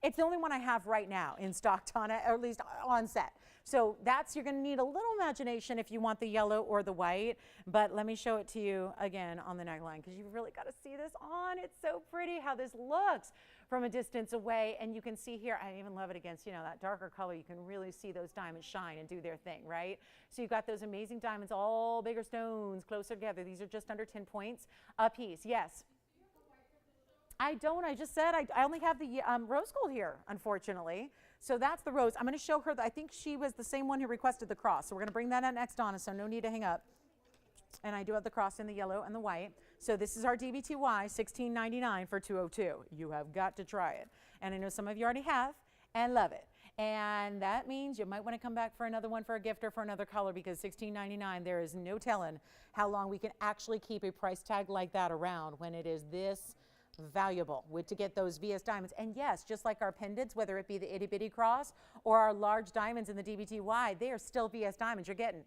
It's the only one I have right now in stock, Donna, or at least on set. So you're going to need a little imagination if you want the yellow or the white. But let me show it to you again on the neckline because you've really got to see this on. It's so pretty how this looks from a distance away. And you can see here, I even love it against, that darker color. You can really see those diamonds shine and do their thing, right? So you've got those amazing diamonds, all bigger stones closer together. These are just under 10 points a piece. Yes. I don't. I just said I only have the rose gold here, unfortunately. So that's the rose. I'm going to show her. I think she was the same one who requested the cross. So we're going to bring that up next, Donna, so no need to hang up. And I do have the cross in the yellow and the white. So this is our DBTY, $16.99 for 202. You have got to try it. And I know some of you already have and love it. And that means you might want to come back for another one for a gift or for another color because $16.99, there is no telling how long we can actually keep a price tag like that around when it is this valuable to get those VS diamonds. And yes, just like our pendants, whether it be the itty bitty cross or our large diamonds in the DBTY, they are still VS diamonds you're getting.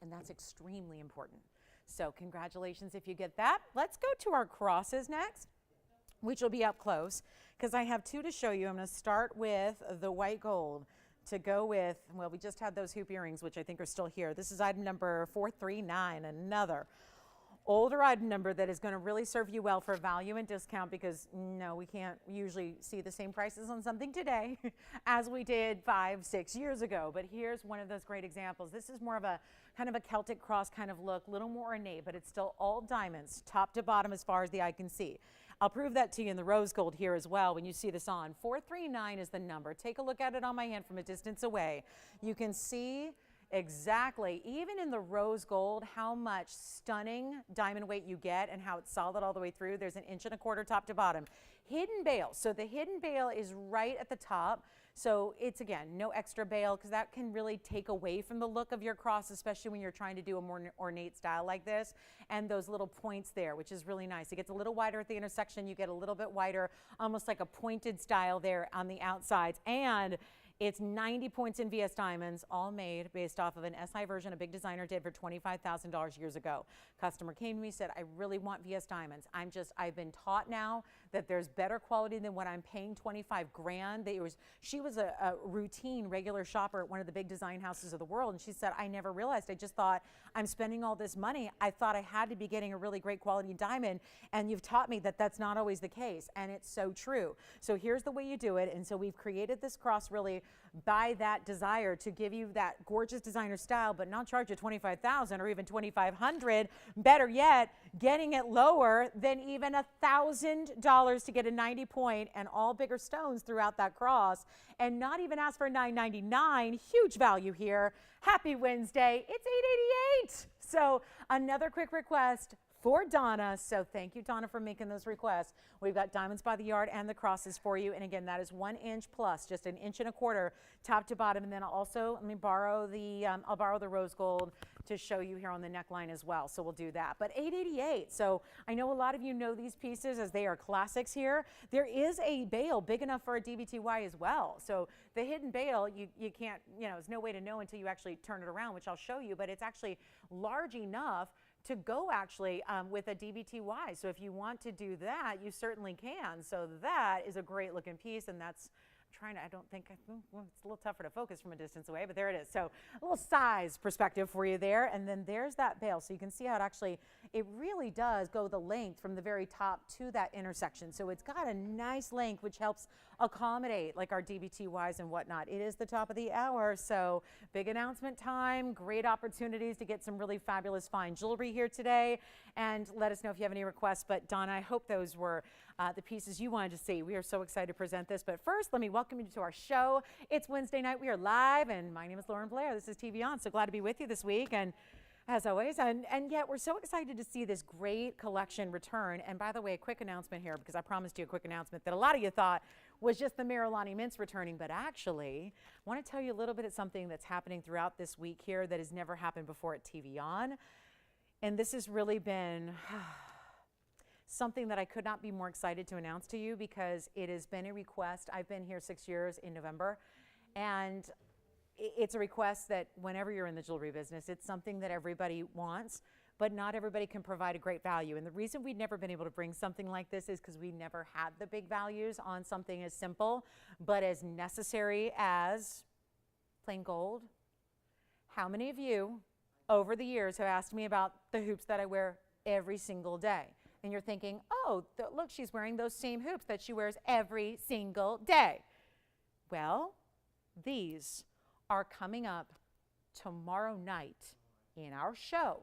And that's extremely important. So congratulations if you get that. Let's go to our crosses next, which will be up close because I have two to show you. I'm going to start with the white gold to go with, well, we just had those hoop earrings, which I think are still here. This is item number 439, another older item number that is going to really serve you well for value and discount because, no, we can't usually see the same prices on something today as we did 5-6 years ago. But here's one of those great examples. This is more of a kind of a Celtic Cross kind of look, a little more ornate, but it's still all diamonds, top to bottom as far as the eye can see. I'll prove that to you in the rose gold here as well when you see this on. 439 is the number. Take a look at it on my hand from a distance away. You can see exactly, even in the rose gold, how much stunning diamond weight you get and how it's solid all the way through. There's an 1.25 inches top to bottom. Hidden bail. So the hidden bail is right at the top. So it's, again, no extra bail because that can really take away from the look of your cross, especially when you're trying to do a more ornate style like this. And those little points there, which is really nice. It gets a little wider at the intersection. You get a little bit wider, almost like a pointed style there on the outsides. And it's 90 points in VS diamonds, all made based off of an SI version a big designer did for $25,000 years ago. Customer came to me, said, I really want VS diamonds. I've been taught now that there's better quality than what I'm paying 25 grand. She was a routine regular shopper at one of the big design houses of the world. And she said, I never realized. I just thought I'm spending all this money. I thought I had to be getting a really great quality diamond. And you've taught me that that's not always the case. And it's so true. So here's the way you do it. And so we've created this cross really by that desire to give you that gorgeous designer style, but not charge you $25,000 or even $2,500. Better yet, getting it lower than even $1,000 to get a 90 point and all bigger stones throughout that cross, and not even ask for $9.99. Huge value here. Happy Wednesday. It's $8.88. So another quick request for Donna. So thank you, Donna, for making those requests. We've got diamonds by the yard and the crosses for you. And again, that is 1 inch plus, just 1.25 inches top to bottom. And then let me borrow I'll borrow the rose gold to show you here on the neckline as well. So we'll do that. But $8.88. So I know a lot of you know these pieces as they are classics here. There is a bail big enough for a DBTY as well. So the hidden bail, you can't, there's no way to know until you actually turn it around, which I'll show you, but it's actually large enough to go actually with a DBTY. So if you want to do that, you certainly can. So that is a great looking piece, and that's it's a little tougher to focus from a distance away, but there it is. So a little size perspective for you there. And then there's that bail. So you can see how it really does go the length from the very top to that intersection. So it's got a nice length, which helps accommodate like our DBTYs and whatnot. It is the top of the hour. So big announcement time, great opportunities to get some really fabulous fine jewelry here today. And let us know if you have any requests. But Donna, I hope those were the pieces you wanted to see. We are so excited to present this. But first, let me welcome you to our show. It's Wednesday night. We are live, and my name is Lauren Blair. This is TVON. So glad to be with you this week. And as always, and yet we're so excited to see this great collection return. And by the way, a quick announcement here, because I promised you a quick announcement that a lot of you thought was just the Marilani Mints returning. But actually, I want to tell you a little bit of something that's happening throughout this week here that has never happened before at TVON. And this has really been something that I could not be more excited to announce to you, because it has been a request. I've been here 6 years in November, and it's a request that whenever you're in the jewelry business, it's something that everybody wants, but not everybody can provide a great value. And the reason we've never been able to bring something like this is because we never had the big values on something as simple but as necessary as plain gold. How many of you over the years have asked me about the hoops that I wear every single day? And you're thinking, oh, look, she's wearing those same hoops that she wears every single day. Well, these are coming up tomorrow night in our show.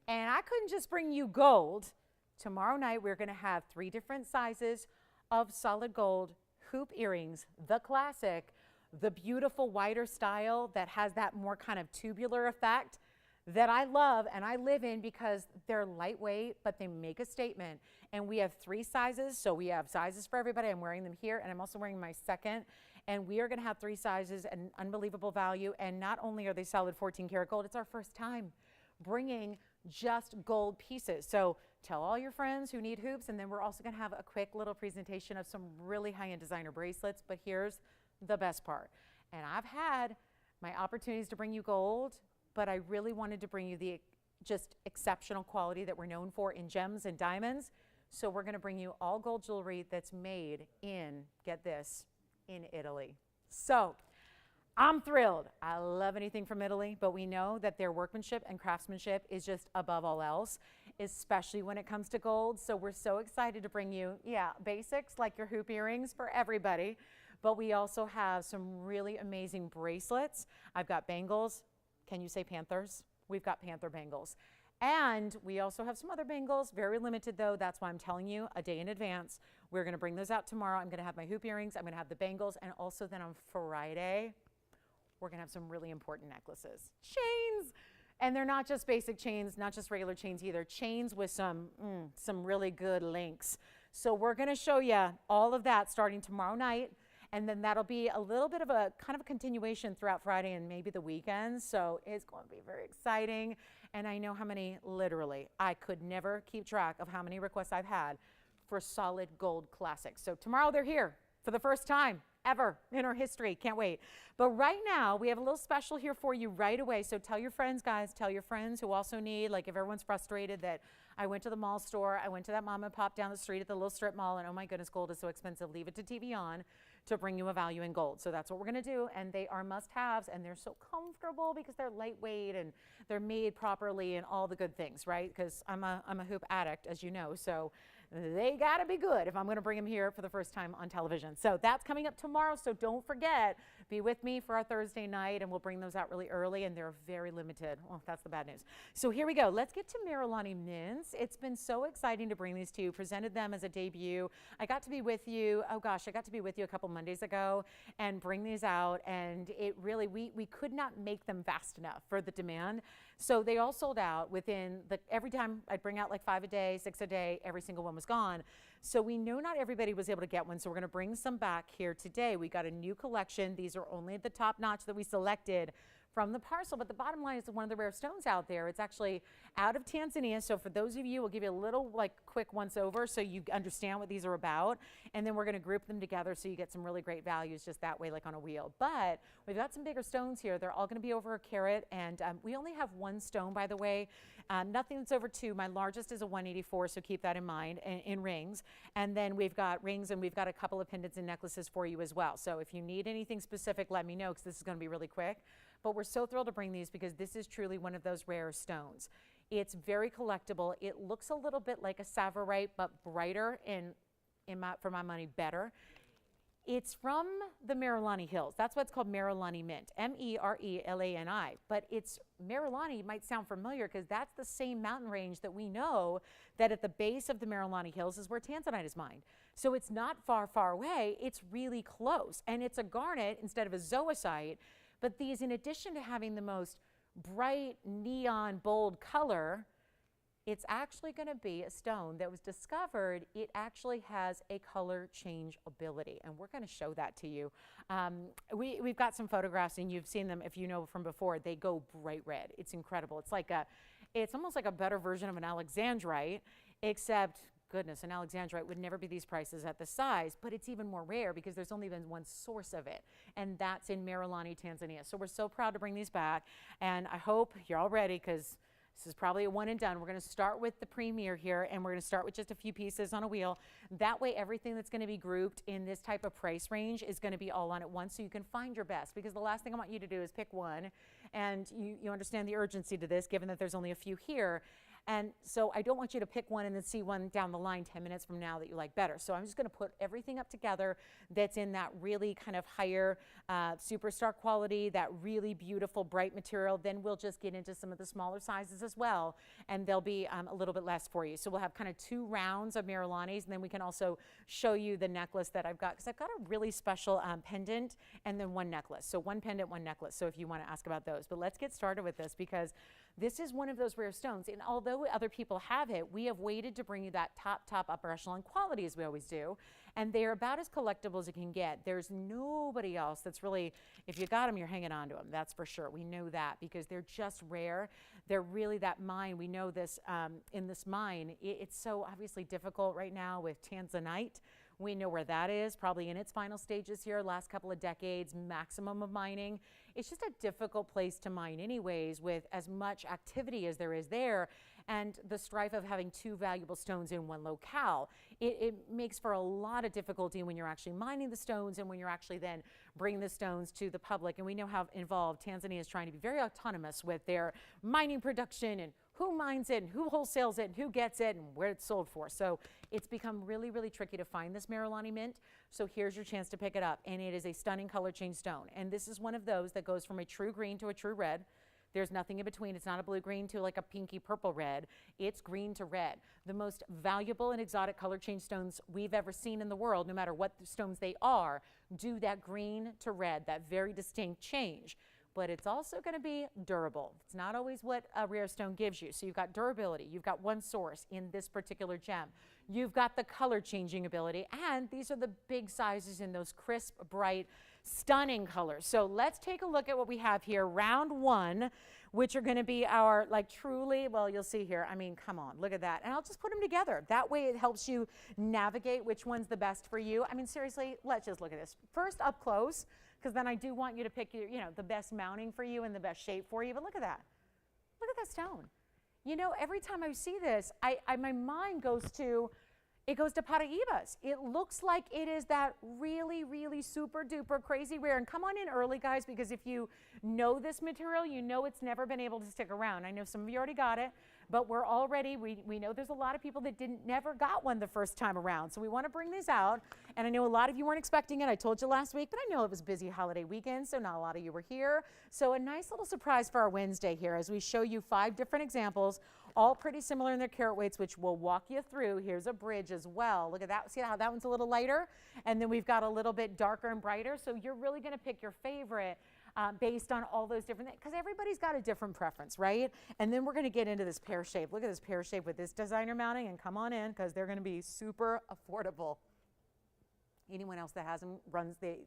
And I couldn't just bring you gold. Tomorrow night, we're going to have 3 different sizes of solid gold hoop earrings, the classic, the beautiful wider style that has that more kind of tubular effect that I love and I live in, because they're lightweight, but they make a statement. And we have 3 sizes, so we have sizes for everybody. I'm wearing them here, and I'm also wearing my second. And we are gonna have 3 sizes and unbelievable value. And not only are they solid 14 karat gold, it's our first time bringing just gold pieces. So tell all your friends who need hoops, and then we're also gonna have a quick little presentation of some really high-end designer bracelets. But here's the best part. And I've had my opportunities to bring you gold, but I really wanted to bring you the just exceptional quality that we're known for in gems and diamonds. So we're gonna bring you all gold jewelry that's made in, get this, in Italy. So I'm thrilled. I love anything from Italy, but we know that their workmanship and craftsmanship is just above all else, especially when it comes to gold. So we're so excited to bring you, basics like your hoop earrings for everybody, but we also have some really amazing bracelets. I've got bangles. Can you say panthers? We've got panther bangles. And we also have some other bangles, very limited though. That's why I'm telling you a day in advance. We're gonna bring those out tomorrow. I'm gonna have my hoop earrings, I'm gonna have the bangles, and also then on Friday, we're gonna have some really important necklaces. Chains! And they're not just basic chains, not just regular chains either. Chains with some really good links. So we're gonna show you all of that starting tomorrow night. And then that'll be a little bit of a kind of a continuation throughout Friday and maybe the weekends. So it's going to be very exciting. And I know how many, literally, I could never keep track of how many requests I've had for solid gold classics. So tomorrow they're here for the first time ever in our history. Can't wait. But right now we have a little special here for you right away. So tell your friends, guys, tell your friends who also need, like if everyone's frustrated that I went to the mall store, I went to that mom and pop down the street at the little strip mall, and oh my goodness, gold is so expensive. Leave it to TVON to bring you a value in gold. So that's what we're gonna do, and they are must-haves, and they're so comfortable because they're lightweight and they're made properly and all the good things, right? Because I'm a hoop addict, as you know, so they gotta be good if I'm gonna bring them here for the first time on television. So that's coming up tomorrow, so don't forget, be with me for our Thursday night, and we'll bring those out really early, and they're very limited. Well, that's the bad news. So here we go. Let's get to Marilani Mints. It's been so exciting to bring these to you. Presented them as a debut. I got to be with you, oh gosh, I got to be with you a couple Mondays ago and bring these out, and it really, we could not make them fast enough for the demand. So they all sold out within every time I'd bring out like 5 a day, 6 a day, every single one was gone. So we know not everybody was able to get one, so we're gonna bring some back here today. We got a new collection. These are only the top notch that we selected from the parcel, but the bottom line is one of the rare stones out there. It's actually out of Tanzania, so for those of you, we'll give you a little like quick once over so you understand what these are about, and then we're gonna group them together so you get some really great values just that way, like on a wheel. But we've got some bigger stones here. They're all gonna be over a carat, and we only have one stone, by the way. Nothing that's over 2. My largest is a 184, so keep that in mind, in rings. And then we've got rings, and we've got a couple of pendants and necklaces for you as well. So if you need anything specific, let me know, because this is gonna be really quick. But we're so thrilled to bring these because this is truly one of those rare stones. It's very collectible. It looks a little bit like a Savarite, but brighter and, for my money, better. It's from the Marilani Hills. That's why it's called Marilani Mint, M-E-R-E-L-A-N-I. But it's Marilani might sound familiar because that's the same mountain range that we know that at the base of the Marilani Hills is where tanzanite is mined. So it's not far, far away. It's really close. And it's a garnet instead of a zoisite. But these, in addition to having the most bright, neon, bold color, it's actually going to be a stone that was discovered. It actually has a color change ability, and we're going to show that to you. We've got some photographs, and you've seen them if you know from before. They go bright red. It's incredible. It's like it's almost like a better version of an alexandrite, except goodness, an alexandrite would never be these prices at the size, but it's even more rare because there's only been one source of it, and that's in Marilani, Tanzania. So we're so proud to bring these back, and I hope you're all ready because this is probably a one and done. We're going to start with the premiere here, and we're going to start with just a few pieces on a wheel. That way, everything that's going to be grouped in this type of price range is going to be all on at once, so you can find your best, because the last thing I want you to do is pick one, and you understand the urgency to this, given that there's only a few here. And so I don't want you to pick one and then see one down the line 10 minutes from now that you like better. So I'm just going to put everything up together that's in that really kind of higher superstar quality, that really beautiful bright material. Then we'll just get into some of the smaller sizes as well, and they'll be a little bit less for you. So we'll have kind of 2 rounds of Marilanis, and then we can also show you the necklace that I've got, because I've got a really special pendant and then 1 necklace. So 1 pendant, 1 necklace, so if you want to ask about those. But let's get started with this, because this is one of those rare stones, and although other people have it, we have waited to bring you that top upper echelon quality, as we always do, and they're about as collectible as it can get. There's nobody else that's really, if you got them, you're hanging on to them, that's for sure. We know that because they're just rare. They're really that mine. We know this in this mine. It's so obviously difficult right now with tanzanite. We know where that is, probably in its final stages here, last couple of decades, maximum of mining. It's just a difficult place to mine anyways, with as much activity as there is there, and the strife of having 2 valuable stones in one locale. It makes for a lot of difficulty when you're actually mining the stones and when you're actually then bringing the stones to the public. And we know how involved Tanzania is trying to be very autonomous with their mining production and who mines it and who wholesales it and who gets it and where it's sold for. So it's become really, really tricky to find this Marilani Mint. So here's your chance to pick it up. And it is a stunning color change stone. And this is one of those that goes from a true green to a true red. There's nothing in between. It's not a blue-green to like a pinky purple red. It's green to red. The most valuable and exotic color change stones we've ever seen in the world, no matter what stones they are, do that green to red, that very distinct change. But it's also going to be durable. It's not always what a rare stone gives you. So you've got durability. You've got one source in this particular gem. You've got the color changing ability. And these are the big sizes in those crisp, bright, stunning colors. So let's take a look at what we have here. Round 1, which are going to be our, like, truly, well, you'll see here. I mean, come on, look at that. And I'll just put them together. That way it helps you navigate which one's the best for you. I mean, seriously, let's just look at this. First, up close, because then I do want you to pick your, the best mounting for you and the best shape for you. But look at that. Look at that stone. You know, every time I see this, my mind goes to, it goes to Paraibas. It looks like it is that really, really super duper crazy rare. And come on in early, guys, because if you know this material, you know it's never been able to stick around. I know some of you already got it, but we're already, we know there's a lot of people that never got one the first time around. So we want to bring these out. And I know a lot of you weren't expecting it. I told you last week, but I know it was a busy holiday weekend, so not a lot of you were here. So a nice little surprise for our Wednesday here as we show you 5 different examples, all pretty similar in their carat weights, which we'll walk you through. Here's a bridge as well. Look at that. See how that one's a little lighter? And then we've got a little bit darker and brighter. So you're really going to pick your favorite based on all those different things, because everybody's got a different preference, right? And then we're going to get into this pear shape. Look at this pear shape with this designer mounting, and come on in because they're going to be super affordable. Anyone else that has them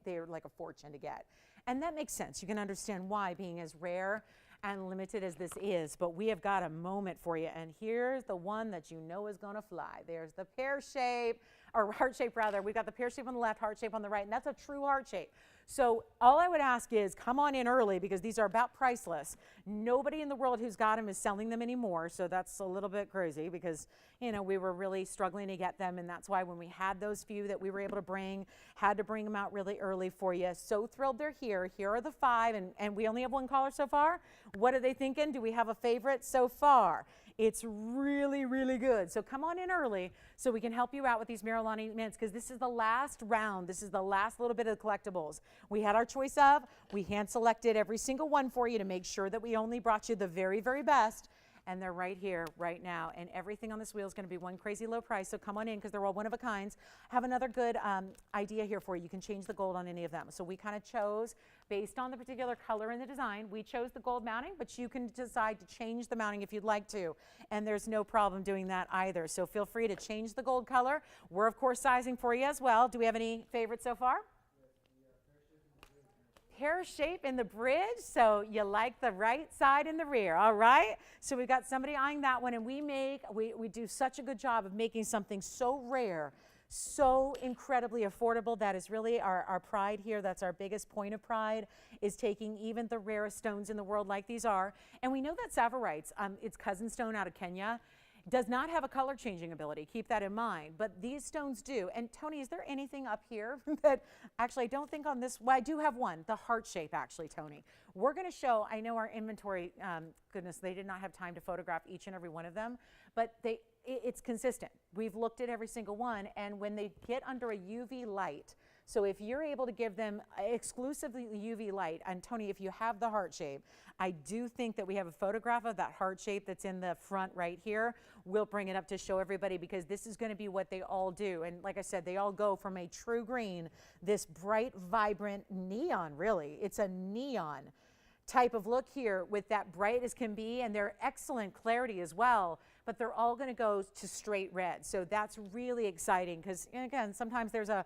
they're like a fortune to get. And that makes sense. You can understand why, being as rare and limited as this is, but we have got a moment for you. And here's the one that you know is going to fly. There's the pear shape, or heart shape rather. We've got the pear shape on the left, heart shape on the right, and that's a true heart shape. So all I would ask is come on in early because these are about priceless. Nobody in the world who's got them is selling them anymore. So that's a little bit crazy because, you know, we were really struggling to get them. And that's why when we had those few that we were able to bring, had to bring them out really early for you. So thrilled they're here. Here are the 5, and we only have 1 caller so far. What are they thinking? Do we have a favorite so far? It's really, really good. So come on in early so we can help you out with these Marilani Mints because this is the last round. This is the last little bit of the collectibles. We had our choice of. We hand selected every single one for you to make sure that we only brought you the very, very best. And they're right here, right now. And everything on this wheel is going to be one crazy low price. So come on in because they're all one of a kinds. Have another good idea here for you. You can change the gold on any of them. So we kind of chose, based on the particular color and the design, we chose the gold mounting, but you can decide to change the mounting if you'd like to. And there's no problem doing that either. So feel free to change the gold color. We're, of course, sizing for you as well. Do we have any favorites so far? Pear shape in the bridge, so you like the right side and the rear, all right? So we've got somebody eyeing that one, and we do such a good job of making something so rare, so incredibly affordable. That is really our pride here. That's our biggest point of pride, is taking even the rarest stones in the world like these are. And we know that Savorites, it's cousin stone out of Kenya, does not have a color changing ability. Keep that in mind. But these stones do. And Tony, is there anything up here that actually I don't think on this? Well, I do have one, the heart shape actually, Tony. We're going to show, I know our inventory, goodness, they did not have time to photograph each and every one of them, but it's consistent. We've looked at every single one, and when they get under a UV light, so if you're able to give them exclusively UV light, and Tony, if you have the heart shape, I do think that we have a photograph of that heart shape that's in the front right here. We'll bring it up to show everybody because this is going to be what they all do. And like I said, they all go from a true green, this bright, vibrant neon, really. It's a neon type of look here with that bright as can be, and they're excellent clarity as well, but they're all going to go to straight red. So that's really exciting because, again, sometimes there's a,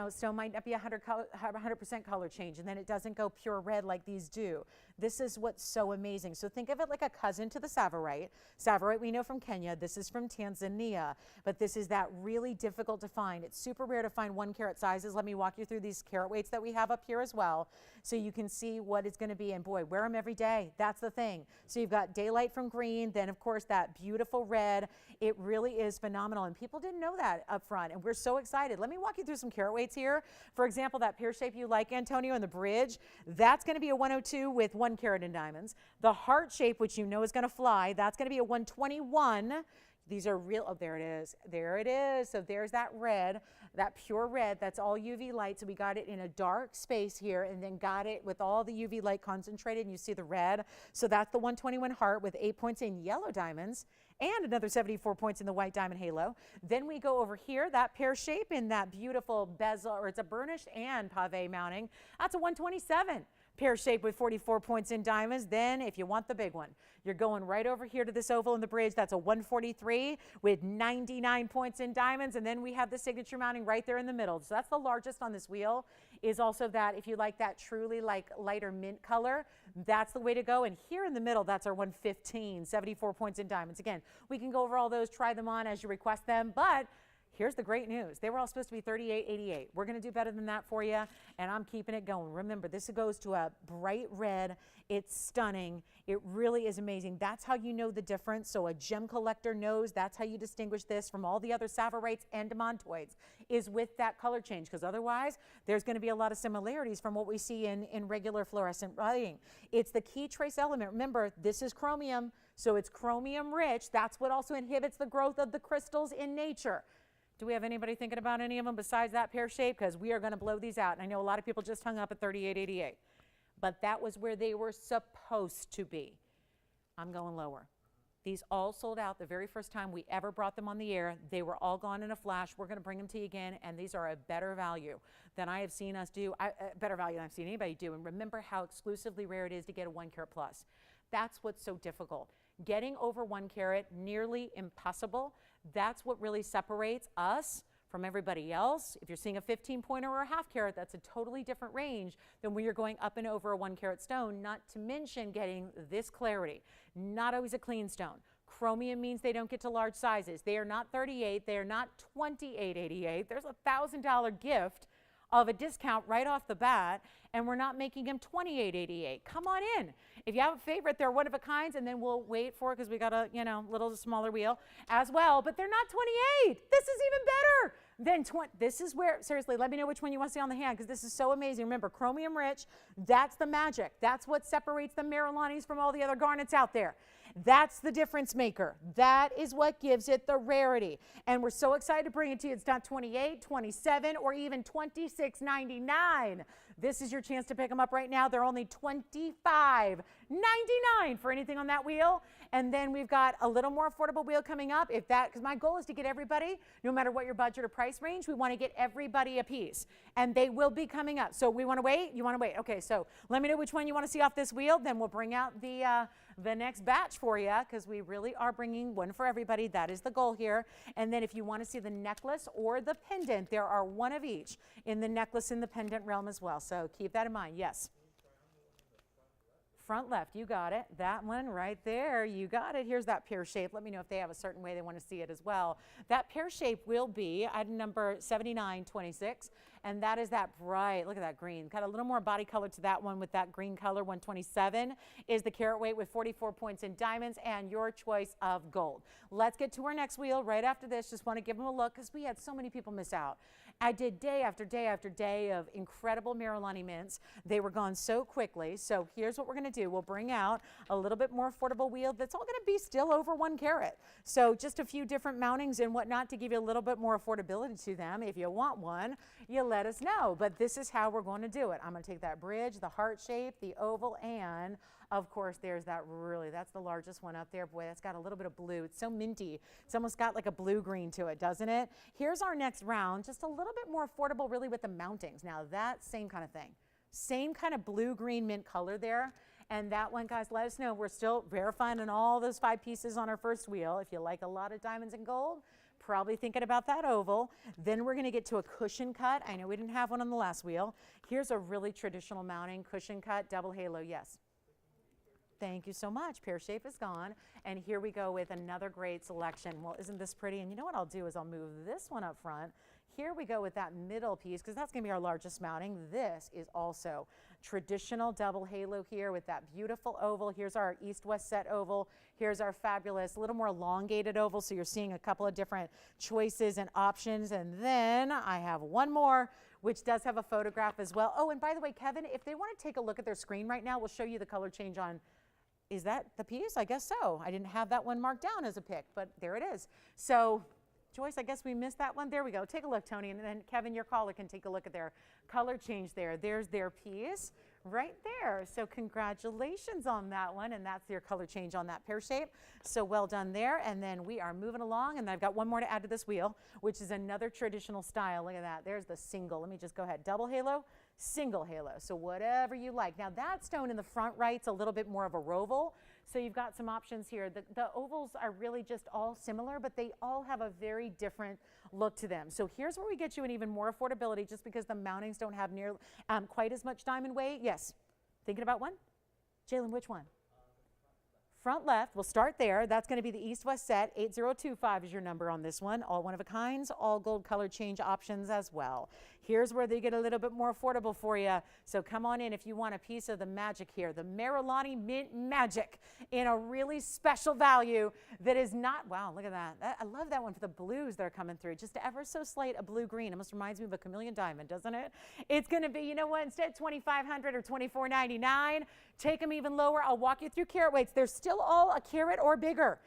stone might not be 100% color change, and then it doesn't go pure red like these do. This is what's so amazing. So think of it like a cousin to the Savorite. Savorite we know from Kenya. This is from Tanzania, but this is that really difficult to find. It's super rare to find 1 carat sizes. Let me walk you through these carat weights that we have up here as well, so you can see what it's going to be. And boy, wear them every day. That's the thing. So you've got daylight from green, then of course that beautiful red. It really is phenomenal, and people didn't know that up front, and we're so excited. Let me walk you through some carat weights here. For example, that pear shape you like, Antonio, in the bridge, that's going to be a 102 with 1 carat in diamonds. The heart shape, which you know is going to fly, that's going to be a 121. These are real, oh, there it is. There it is. So there's that red, that pure red. That's all UV light. So we got it in a dark space here and then got it with all the UV light concentrated, and you see the red. So that's the 121 heart with 8 points in yellow diamonds and another 74 points in the white diamond halo. Then we go over here, that pear shape in that beautiful bezel, or it's a burnished and pave mounting. That's a 127. Pear shape with 44 points in diamonds. Then if you want the big one, you're going right over here to this oval in the bridge. That's a 143 with 99 points in diamonds. And then we have the signature mounting right there in the middle. So that's the largest on this wheel. Is also that if you like that truly like lighter mint color, that's the way to go. And here in the middle, that's our 115, 74 points in diamonds. Again, we can go over all those, try them on as you request them, but Here's the great news. They were all supposed to be $38.88. We're going to do better than that for you, and I'm keeping it going. Remember, this goes to a bright red. It's stunning. It really is amazing. That's how you know the difference. So a gem collector knows that's how you distinguish this from all the other Savorites and demontoids, is with that color change, because otherwise there's going to be a lot of similarities from what we see in regular fluorescent writing. It's the key trace element. Remember, this is chromium, so it's chromium rich. That's what also inhibits the growth of the crystals in nature. Do we have anybody thinking about any of them besides that pear shape? Because we are going to blow these out. And I know a lot of people just hung up at $38.88. But that was where they were supposed to be. I'm going lower. These all sold out the very first time we ever brought them on the air. They were all gone in a flash. We're going to bring them to you again. And these are a better value than I have seen us do. Better value than I've seen anybody do. And remember how exclusively rare it is to get a 1 carat plus. That's what's so difficult. Getting over 1 carat, nearly impossible. That's what really separates us from everybody else. If you're seeing a 15-pointer or a ½ carat, that's a totally different range than when you're going up and over a 1 carat stone, not to mention getting this clarity. Not always a clean stone. Chromium means they don't get to large sizes. They are not 38, they are not $28.88. There's a $1,000 gift of a discount right off the bat, and we're not making them $28.88. Come on in. If you have a favorite, they're one of a kinds, and then we'll wait for it because we got a, little smaller wheel as well, but they're not 28. This is even better than 20. This is where, seriously, let me know which one you want to see on the hand because this is so amazing. Remember, chromium rich, that's the magic. That's what separates the Marilanis from all the other garnets out there. That's the difference maker. That is what gives it the rarity. And we're so excited to bring it to you. It's not 28, 27, or even $26.99. This is your chance to pick them up right now. They're only $25.99 for anything on that wheel. And then we've got a little more affordable wheel coming up. Because my goal is to get everybody, no matter what your budget or price range, we want to get everybody a piece. And they will be coming up. So we want to wait? You want to wait? Okay, so let me know which one you want to see off this wheel. Then we'll bring out the next batch for you because we really are bringing one for everybody. That is the goal here. And then if you want to see the necklace or the pendant, there are one of each in the necklace and the pendant realm as well. So keep that in mind. Yes. Front left, you got it. That one right there, you got it. Here's that pear shape. Let me know if they have a certain way they want to see it as well. That pear shape will be item number 7926, and that is that bright, look at that green. Got a little more body color to that one with that green color. 127 is the carat weight with 44 points in diamonds and your choice of gold. Let's get to our next wheel right after this. Just want to give them a look because we had so many people miss out. I did day after day after day of incredible Marilani Mints. They were gone so quickly. So here's what we're going to do. We'll bring out a little bit more affordable wheel that's all going to be still over 1 carat. So just a few different mountings and whatnot to give you a little bit more affordability to them. If you want one, you let us know. But this is how we're going to do it. I'm going to take that bridge, the heart shape, the oval, and of course, there's that that's the largest one up there. Boy, that's got a little bit of blue. It's so minty. It's almost got like a blue-green to it, doesn't it? Here's our next round, just a little bit more affordable really with the mountings. Now, that same kind of thing. Same kind of blue-green mint color there. And that one, guys, let us know. We're still verifying on all those 5 pieces on our first wheel. If you like a lot of diamonds and gold, probably thinking about that oval. Then we're going to get to a cushion cut. I know we didn't have one on the last wheel. Here's a really traditional mounting, cushion cut, double halo, yes. Thank you so much. Pear shape is gone. And here we go with another great selection. Well, isn't this pretty? And you know what I'll do is I'll move this one up front. Here we go with that middle piece because that's going to be our largest mounting. This is also traditional double halo here with that beautiful oval. Here's our east-west set oval. Here's our fabulous, a little more elongated oval. So you're seeing a couple of different choices and options. And then I have one more, which does have a photograph as well. Oh, and by the way, Kevin, if they want to take a look at their screen right now, we'll show you the color change on. Is that the piece? I guess so. I didn't have that one marked down as a pick, but there it is. So, Joyce, I guess we missed that one. There we go. Take a look, Tony, and then Kevin, your caller, can take a look at their color change there. There's their piece right there. So congratulations on that one, and that's your color change on that pear shape. So well done there, and then we are moving along, and I've got one more to add to this wheel, which is another traditional style. Look at that. There's the single. Let me just go ahead. Double halo. Single halo, so whatever you like. Now that stone in the front right's a little bit more of a roval, so you've got some options here. The ovals are really just all similar, but they all have a very different look to them. So here's where we get you an even more affordability just because the mountings don't have near quite as much diamond weight. Yes, thinking about one? Jalen, which one? front left, we'll start there. That's going to be the East-West set. 8025 is your number on this one. All one-of-a-kinds, all gold color change options as well. Here's where they get a little bit more affordable for you. So come on in if you want a piece of the magic here. The Marilani Mint Magic in a really special value that is not, wow, look at that. I love that one for the blues that are coming through. Just ever so slight a blue-green. It almost reminds me of a chameleon diamond, doesn't it? It's going to be, you know what, instead $2,500 or $2,499. Take them even lower. I'll walk you through carat weights. They're still all a carat or bigger.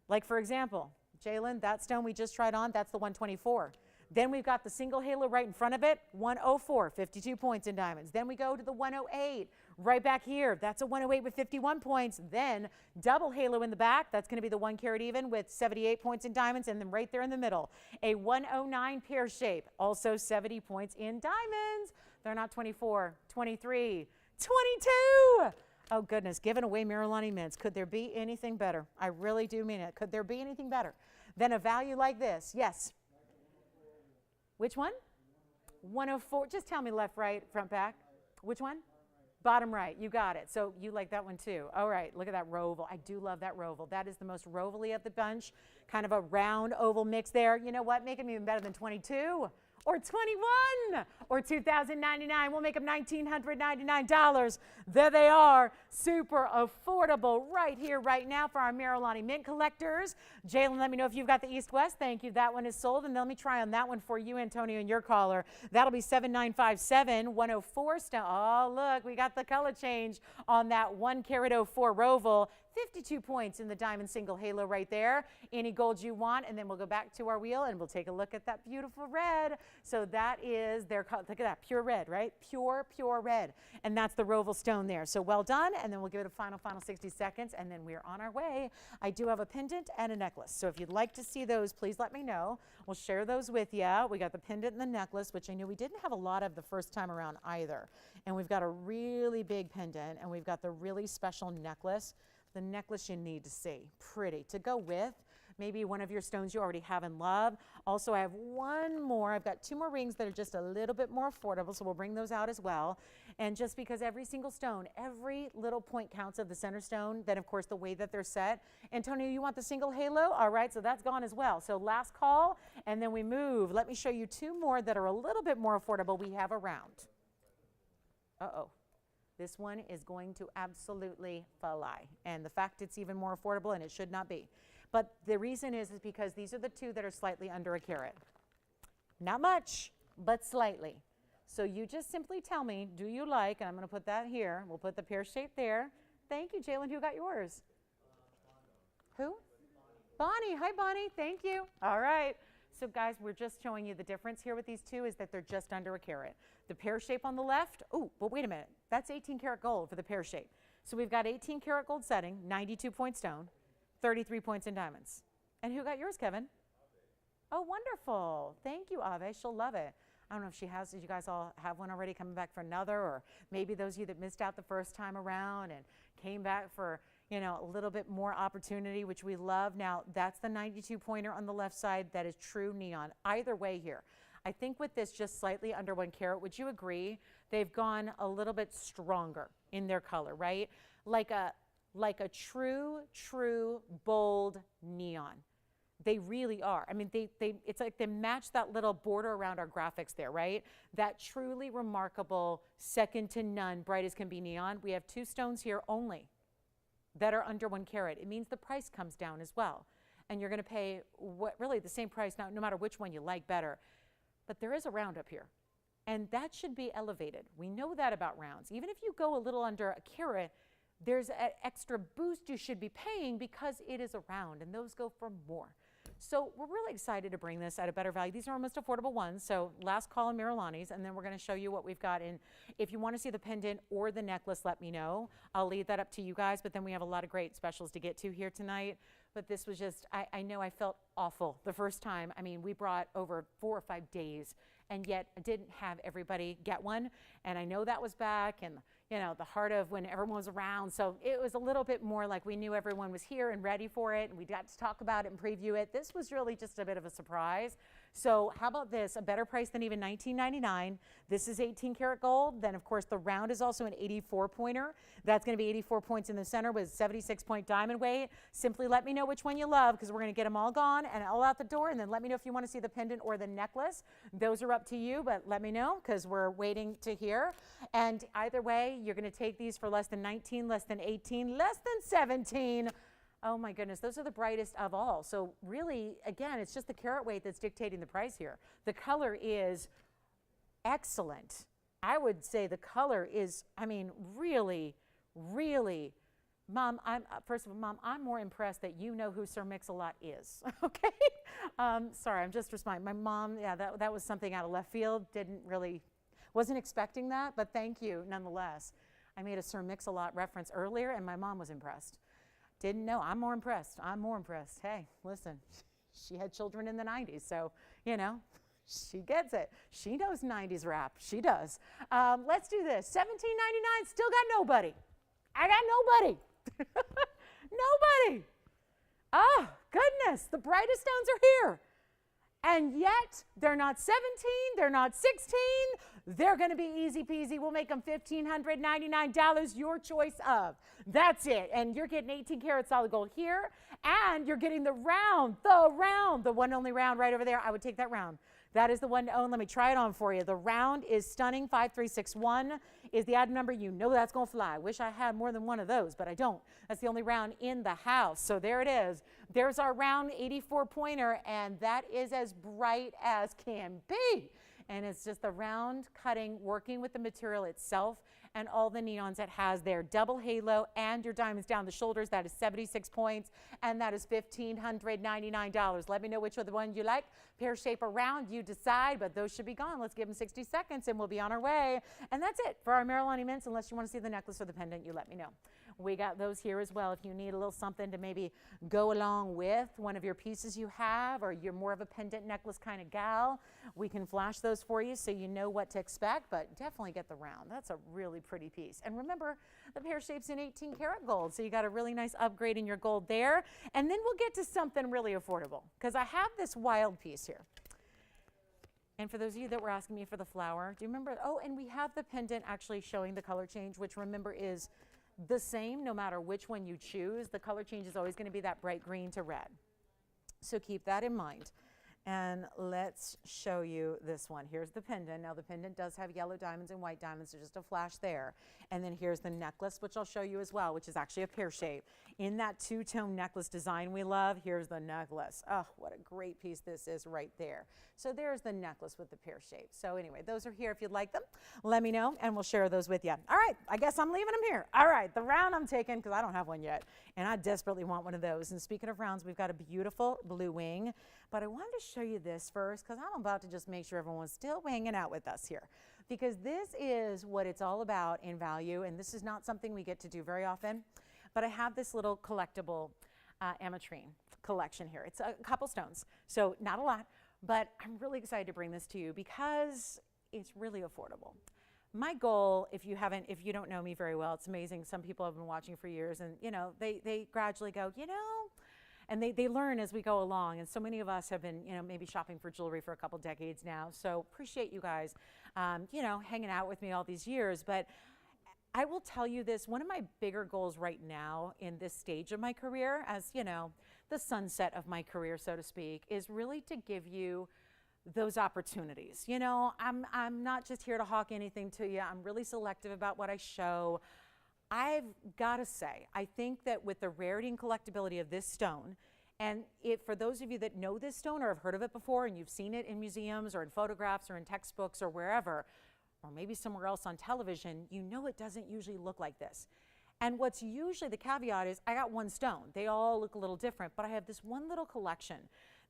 Like, for example, Jalen, that stone we just tried on, that's the 124. Then we've got the single halo right in front of it, 104, 52 points in diamonds. Then we go to the 108, right back here. That's a 108 with 51 points. Then double halo in the back. That's going to be the 1 carat even with 78 points in diamonds. And then right there in the middle, a 109 pear shape, also 70 points in diamonds. They're not 24, 23, 22. Oh, goodness, giving away Marilani Mints. Could there be anything better? I really do mean it. Could there be anything better than a value like this? Yes. Which one? 104. Just tell me left, right, front, back. Which one? Bottom right. You got it. So you like that one too. All right. Look at that roval. I do love that roval. That is the most rovally of the bunch. Kind of a round oval mix there. You know what? Make them even better than 22 or 21 or $2,099. We'll make them $1,999. There they are. Super affordable right here, right now for our Marilani Mint collectors. Jalen, let me know if you've got the East-West. Thank you. That one is sold. And let me try on that one for you, Antonio, and your caller. That'll be 7957, 104 stone. Oh, look, we got the color change on that 1 carat 04 roval. 52 points in the diamond single halo right there. Any gold you want, and then we'll go back to our wheel and we'll take a look at that beautiful red. So that is their, look at that, pure red, right? Pure red. And that's the roval stone there. So well done, and then we'll give it a final 60 seconds, and then we're on our way. I do have a pendant and a necklace. So if you'd like to see those, please let me know. We'll share those with you. We got the pendant and the necklace, which I knew we didn't have a lot of the first time around either. And we've got a really big pendant, and we've got the really special necklace. The necklace you need to see. Pretty. To go with maybe one of your stones you already have and love. Also, I have one more. I've got 2 more rings that are just a little bit more affordable, so we'll bring those out as well. And just because every single stone, every little point counts of the center stone, then of course the way that they're set. Antonio, you want the single halo? All right, so that's gone as well. So last call, and then we move. Let me show you 2 more that are a little bit more affordable we have around. Uh-oh. This one is going to absolutely fly. And the fact it's even more affordable, and it should not be. But the reason is because these are the 2 that are slightly under a carat. Not much, but slightly. So you just simply tell me, do you like, and I'm going to put that here. We'll put the pear shape there. Thank you, Jalen. Who got yours? Who? Bonnie. Hi, Bonnie. Thank you. All right. So guys, we're just showing you the difference here with these 2 is that they're just under a carat. The pear shape on the left, oh, but wait a minute. That's 18 karat gold for the pear shape. So we've got 18 karat gold setting, 92 point stone, 33 points in diamonds. And who got yours, Kevin? Oh, wonderful. Thank you, Ave. She'll love it. I don't know if she has, did you guys all have one already coming back for another, or maybe those of you that missed out the first time around and came back for, you know, a little bit more opportunity, which we love. Now, that's the 92 pointer on the left side. That is true neon. Either way here. I think with this just slightly under 1 carat, would you agree? They've gone a little bit stronger in their color, right? Like a true bold neon. They really are. I mean, it's like they match that little border around our graphics there, right? That truly remarkable, second to none, bright as can be neon. We have 2 stones here only that are under 1 carat. It means the price comes down as well. And you're going to pay really the same price now, no matter which one you like better. But there is a round up here, and that should be elevated. We know that about rounds. Even if you go a little under a carat, there's an extra boost you should be paying because it is a round, and those go for more. So we're really excited to bring this at a better value. These are our most affordable ones. So last call on Marilani's, and then we're going to show you what we've got. And if you want to see the pendant or the necklace, let me know. I'll leave that up to you guys, but then we have a lot of great specials to get to here tonight. But this was just, I know I felt awful the first time. I mean, we brought over 4 or 5 days, and yet I didn't have everybody get one. And I know that was back in, you know, the heart of when everyone was around. So it was a little bit more like we knew everyone was here and ready for it, and we got to talk about it and preview it. This was really just a bit of a surprise. So how about this? A better price than even $19.99. This is 18 karat gold. Then, of course, the round is also an 84 pointer. That's going to be 84 points in the center with 76 point diamond weight. Simply let me know which one you love, because we're going to get them all gone and all out the door. And then let me know if you want to see the pendant or the necklace. Those are up to you, but let me know, because we're waiting to hear. And either way, you're going to take these for less than 19, less than 18, less than 17. Oh my goodness, those are the brightest of all. So really, again, it's just the carat weight that's dictating the price here. The color is excellent. I would say the color is, I mean, really, really, Mom, first of all, Mom, I'm more impressed that you know who Sir Mix-a-Lot is, okay? Sorry, I'm just responding. My mom, yeah, that was something out of left field. Wasn't expecting that, but thank you nonetheless. I made a Sir Mix-a-Lot reference earlier, and my mom was impressed. Didn't know. I'm more impressed. I'm more impressed. Hey, listen, she had children in the 90s, so, you know, she gets it. She knows 90s rap. She does. Let's do this. $17.99, still got nobody. I got nobody. Nobody. Oh, goodness, the brightest stones are here. And yet, they're not 17, they're not 16, they're going to be easy peasy. We'll make them $1,599, your choice of. That's it. And you're getting 18 karat solid gold here, and you're getting the round, the one only round right over there. I would take that round. That is the one to own. Let me try it on for you. The round is stunning. 5361 is the item number. You know that's going to fly. Wish I had more than one of those, but I don't. That's the only round in the house. So there it is. There's our round 84 pointer, and that is as bright as can be. And it's just the round cutting, working with the material itself and all the neons it has there. Double halo and your diamonds down the shoulders. That is 76 points, and that is $1,599. Let me know which one you like. Pear shape around, you decide, but those should be gone. Let's give them 60 seconds, and we'll be on our way. And that's it for our Marilani Mints. Unless you want to see the necklace or the pendant, you let me know. We got those here as well. If you need a little something to maybe go along with one of your pieces you have, or you're more of a pendant necklace kind of gal, we can flash those for you so you know what to expect, but definitely get the round. That's a really pretty piece. And remember, the pear shape's in 18 karat gold, so you got a really nice upgrade in your gold there. And then we'll get to something really affordable, because I have this wild piece here. And for those of you that were asking me for the flower, do you remember? Oh, and we have the pendant actually showing the color change, which remember is the same no matter which one you choose. The color change is always going to be that bright green to red. So keep that in mind. And let's show you this one. Here's the pendant. Now the pendant does have yellow diamonds and white diamonds, so just a flash there. And then here's the necklace, which I'll show you as well, which is actually a pear shape. In that two-tone necklace design we love, here's the necklace. Oh, what a great piece this is right there. So there's the necklace with the pear shape. So anyway, those are here if you'd like them. Let me know, and we'll share those with you. All right, I guess I'm leaving them here. All right, the round I'm taking, because I don't have one yet, and I desperately want one of those. And speaking of rounds, we've got a beautiful blue wing. But I wanted to show you this first, because I'm about to just make sure everyone's still hanging out with us here, because this is what it's all about in value, and this is not something we get to do very often. But I have this little collectible ametrine collection here. It's a couple stones, so not a lot, but I'm really excited to bring this to you because it's really affordable. My goal, if you don't know me very well, it's amazing. Some people have been watching for years, and you know, they gradually go, you know. And they learn as we go along. And so many of us have been, you know, maybe shopping for jewelry for a couple decades now. So appreciate you guys, you know, hanging out with me all these years. But I will tell you this, one of my bigger goals right now in this stage of my career, as, you know, the sunset of my career, so to speak, is really to give you those opportunities. You know, I'm not just here to hawk anything to you. I'm really selective about what I show. I've got to say, I think that with the rarity and collectability of this stone, and for those of you that know this stone or have heard of it before and you've seen it in museums or in photographs or in textbooks or wherever, or maybe somewhere else on television, you know it doesn't usually look like this. And what's usually the caveat is I got one stone. They all look a little different, but I have this one little collection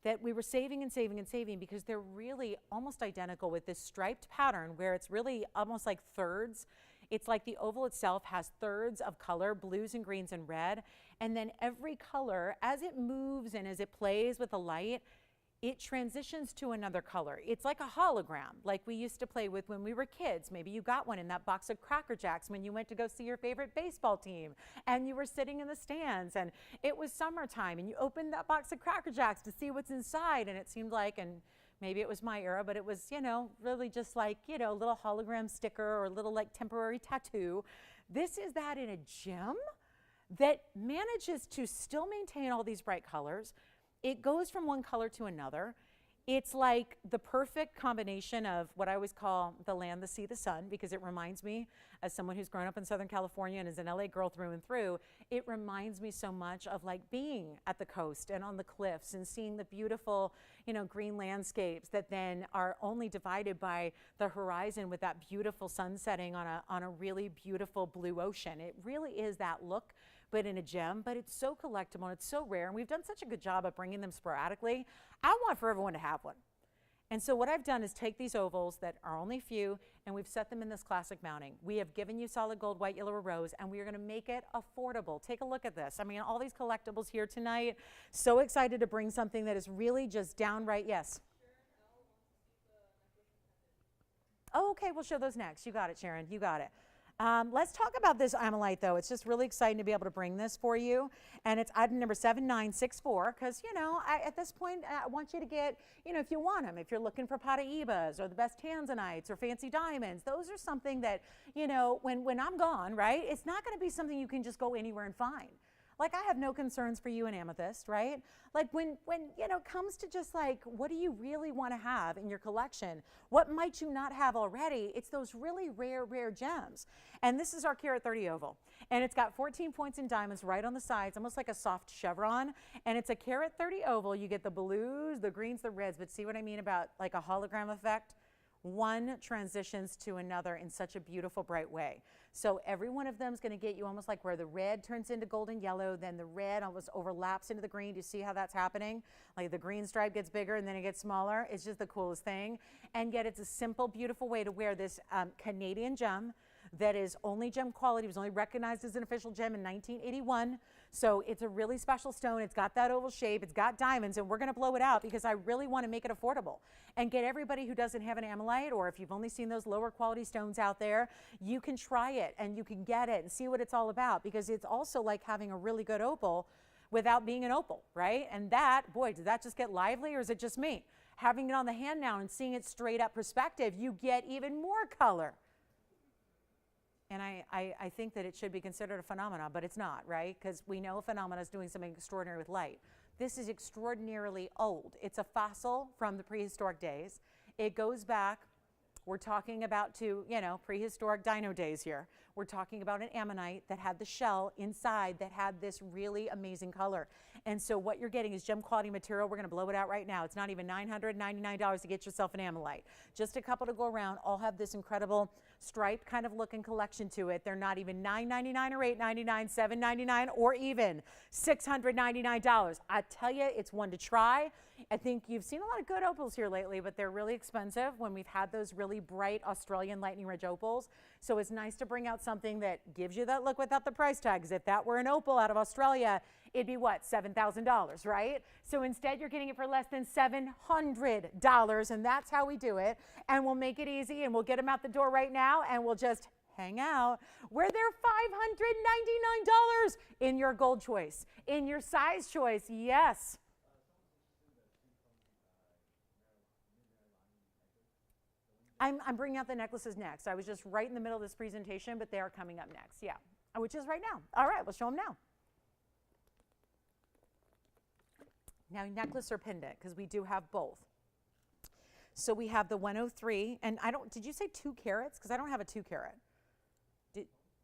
that we were saving and saving and saving because they're really almost identical with this striped pattern where it's really almost like thirds. It's like the oval itself has thirds of color, blues and greens and red. And then every color, as it moves and as it plays with the light, it transitions to another color. It's like a hologram, like we used to play with when we were kids. Maybe you got one in that box of Cracker Jacks when you went to go see your favorite baseball team and you were sitting in the stands and it was summertime and you opened that box of Cracker Jacks to see what's inside and it seemed like, and Maybe it was my era, but it was, you know, really just like, you know, a little hologram sticker or a little like temporary tattoo. This is that in a gem that manages to still maintain all these bright colors. It goes from one color to another. It's like the perfect combination of what I always call the land, the sea, the sun, because it reminds me, as someone who's grown up in Southern California and is an LA girl through and through, it reminds me so much of like being at the coast and on the cliffs and seeing the beautiful, you know, green landscapes that then are only divided by the horizon with that beautiful sun setting on a really beautiful blue ocean. It really is that look, but in a gem, but it's so collectible and it's so rare. And we've done such a good job of bringing them sporadically. I want for everyone to have one. And so what I've done is take these ovals that are only few and we've set them in this classic mounting. We have given you solid gold, white, yellow, or rose, and we are gonna make it affordable. Take a look at this. I mean, all these collectibles here tonight. So excited to bring something that is really just downright, yes. Oh, okay, we'll show those next. You got it, Sharon, you got it. Let's talk about this Amylite, though. It's just really exciting to be able to bring this for you. And it's item number 7964, because, you know, at this point, I want you to get, you know, if you want them, if you're looking for Paraibas or the best tanzanites or fancy diamonds, those are something that, you know, when I'm gone, right, it's not going to be something you can just go anywhere and find. Like, I have no concerns for you in amethyst, right? Like, when you know, comes to just like, what do you really want to have in your collection? What might you not have already? It's those really rare, rare gems. And this is our carat 30 oval. And it's got 14 points in diamonds right on the sides, almost like a soft chevron. And it's a carat 30 oval. You get the blues, the greens, the reds, but see what I mean about like a hologram effect? One transitions to another in such a beautiful, bright way. So every one of them is going to get you almost like where the red turns into golden yellow, then the red almost overlaps into the green. Do you see how that's happening? Like the green stripe gets bigger and then it gets smaller. It's just the coolest thing. And yet it's a simple, beautiful way to wear this Canadian gem that is only gem quality. It was only recognized as an official gem in 1981. So it's a really special stone. It's got that oval shape. It's got diamonds, and we're going to blow it out because I really want to make it affordable and get everybody who doesn't have an Amylite, or if you've only seen those lower quality stones out there, you can try it and you can get it and see what it's all about, because it's also like having a really good opal without being an opal, right? And that, boy, did that just get lively, or is it just me? Having it on the hand now and seeing it straight up perspective, you get even more color. And I think that it should be considered a phenomenon, but it's not, right? Because we know a phenomenon is doing something extraordinary with light. This is extraordinarily old. It's a fossil from the prehistoric days. It goes back, we're talking about to, you know, prehistoric dino days here. We're talking about an ammonite that had the shell inside that had this really amazing color. And so what you're getting is gem quality material. We're going to blow it out right now. It's not even $999 to get yourself an amylite. Just a couple to go around. All have this incredible striped kind of looking collection to it. They're not even $999 or $899, $799, or even $699. I tell you, it's one to try. I think you've seen a lot of good opals here lately, but they're really expensive when we've had those really bright Australian lightning ridge opals. So it's nice to bring out something that gives you that look without the price tag. Because if that were an opal out of Australia, it'd be what, $7,000, right? So instead you're getting it for less than $700, and that's how we do it. And we'll make it easy, and we'll get them out the door right now, and we'll just hang out where they're $599 in your gold choice, in your size choice, yes. I'm bringing out the necklaces next. I was just right in the middle of this presentation, but they are coming up next, yeah, which is right now. All right, we'll show them now. Now, necklace or pendant, because we do have both. So we have the 103, and did you say 2 carats? Because I don't have a 2 carat.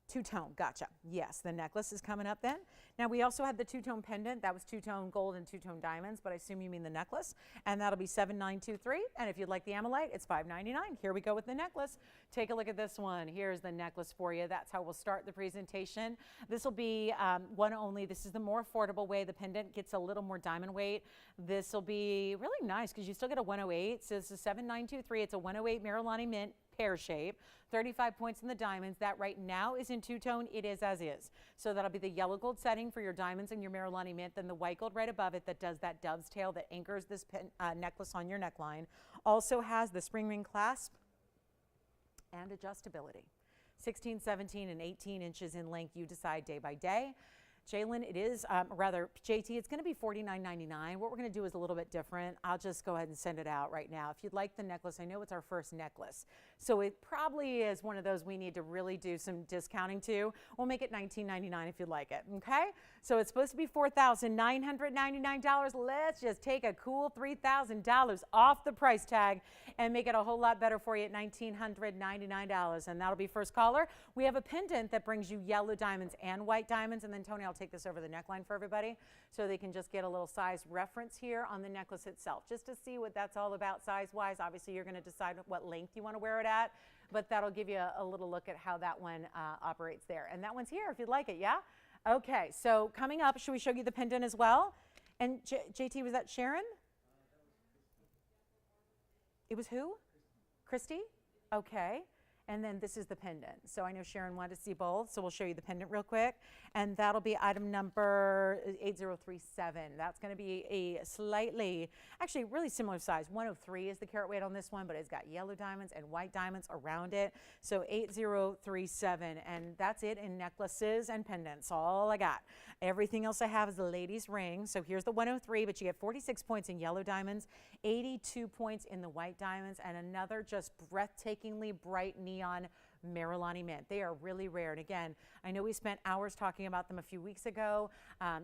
Two-tone, gotcha. Yes, the necklace is coming up then. Now, we also had the two-tone pendant. That was two-tone gold and two-tone diamonds, but I assume you mean the necklace. And that'll be $7,923. And if you'd like the Amylite, it's $599. Here we go with the necklace. Take a look at this one. Here's the necklace for you. That's how we'll start the presentation. This will be one only. This is the more affordable way. The pendant gets a little more diamond weight. This will be really nice because you still get a 108. So this is $7,923. It's a 108 Marilani Mint pear shape, 35 points in the diamonds. That right now is in two-tone. It is as is. So that'll be the yellow gold setting for your diamonds and your Marilani Mint, then the white gold right above it that does that dove's tail that anchors this necklace on your neckline. Also has the spring ring clasp and adjustability. 16, 17, and 18 inches in length. You decide day by day. Jalen, it is, rather, JT, it's going to be $49.99. What we're going to do is a little bit different. I'll just go ahead and send it out right now. If you'd like the necklace, I know it's our first necklace, so it probably is one of those we need to really do some discounting to. We'll make it $19.99 if you'd like it, okay? So it's supposed to be $4,999. Let's just take a cool $3,000 off the price tag and make it a whole lot better for you at $1,999, and that'll be first caller. We have a pendant that brings you yellow diamonds and white diamonds, and then Tony, I'll take this over the neckline for everybody so they can just get a little size reference here on the necklace itself, just to see what that's all about size-wise. Obviously, you're going to decide what length you want to wear it at, but that'll give you a little look at how that one operates there. And that one's here if you'd like it, yeah? Okay, so coming up, should we show you the pendant as well? And JT, was that Sharon? It was who? Christy? Okay. And then this is the pendant. So I know Sharon wanted to see both, so we'll show you the pendant real quick. And that'll be item number 8037. That's going to be a slightly, actually really similar size. 103 is the carat weight on this one, but it's got yellow diamonds and white diamonds around it. So 8037, and that's it in necklaces and pendants, all I got. Everything else I have is the ladies' ring. So here's the 103, but you get 46 points in yellow diamonds, 82 points in the white diamonds, and another just breathtakingly bright neon Marilani Mint. They are really rare. And again, I know we spent hours talking about them a few weeks ago.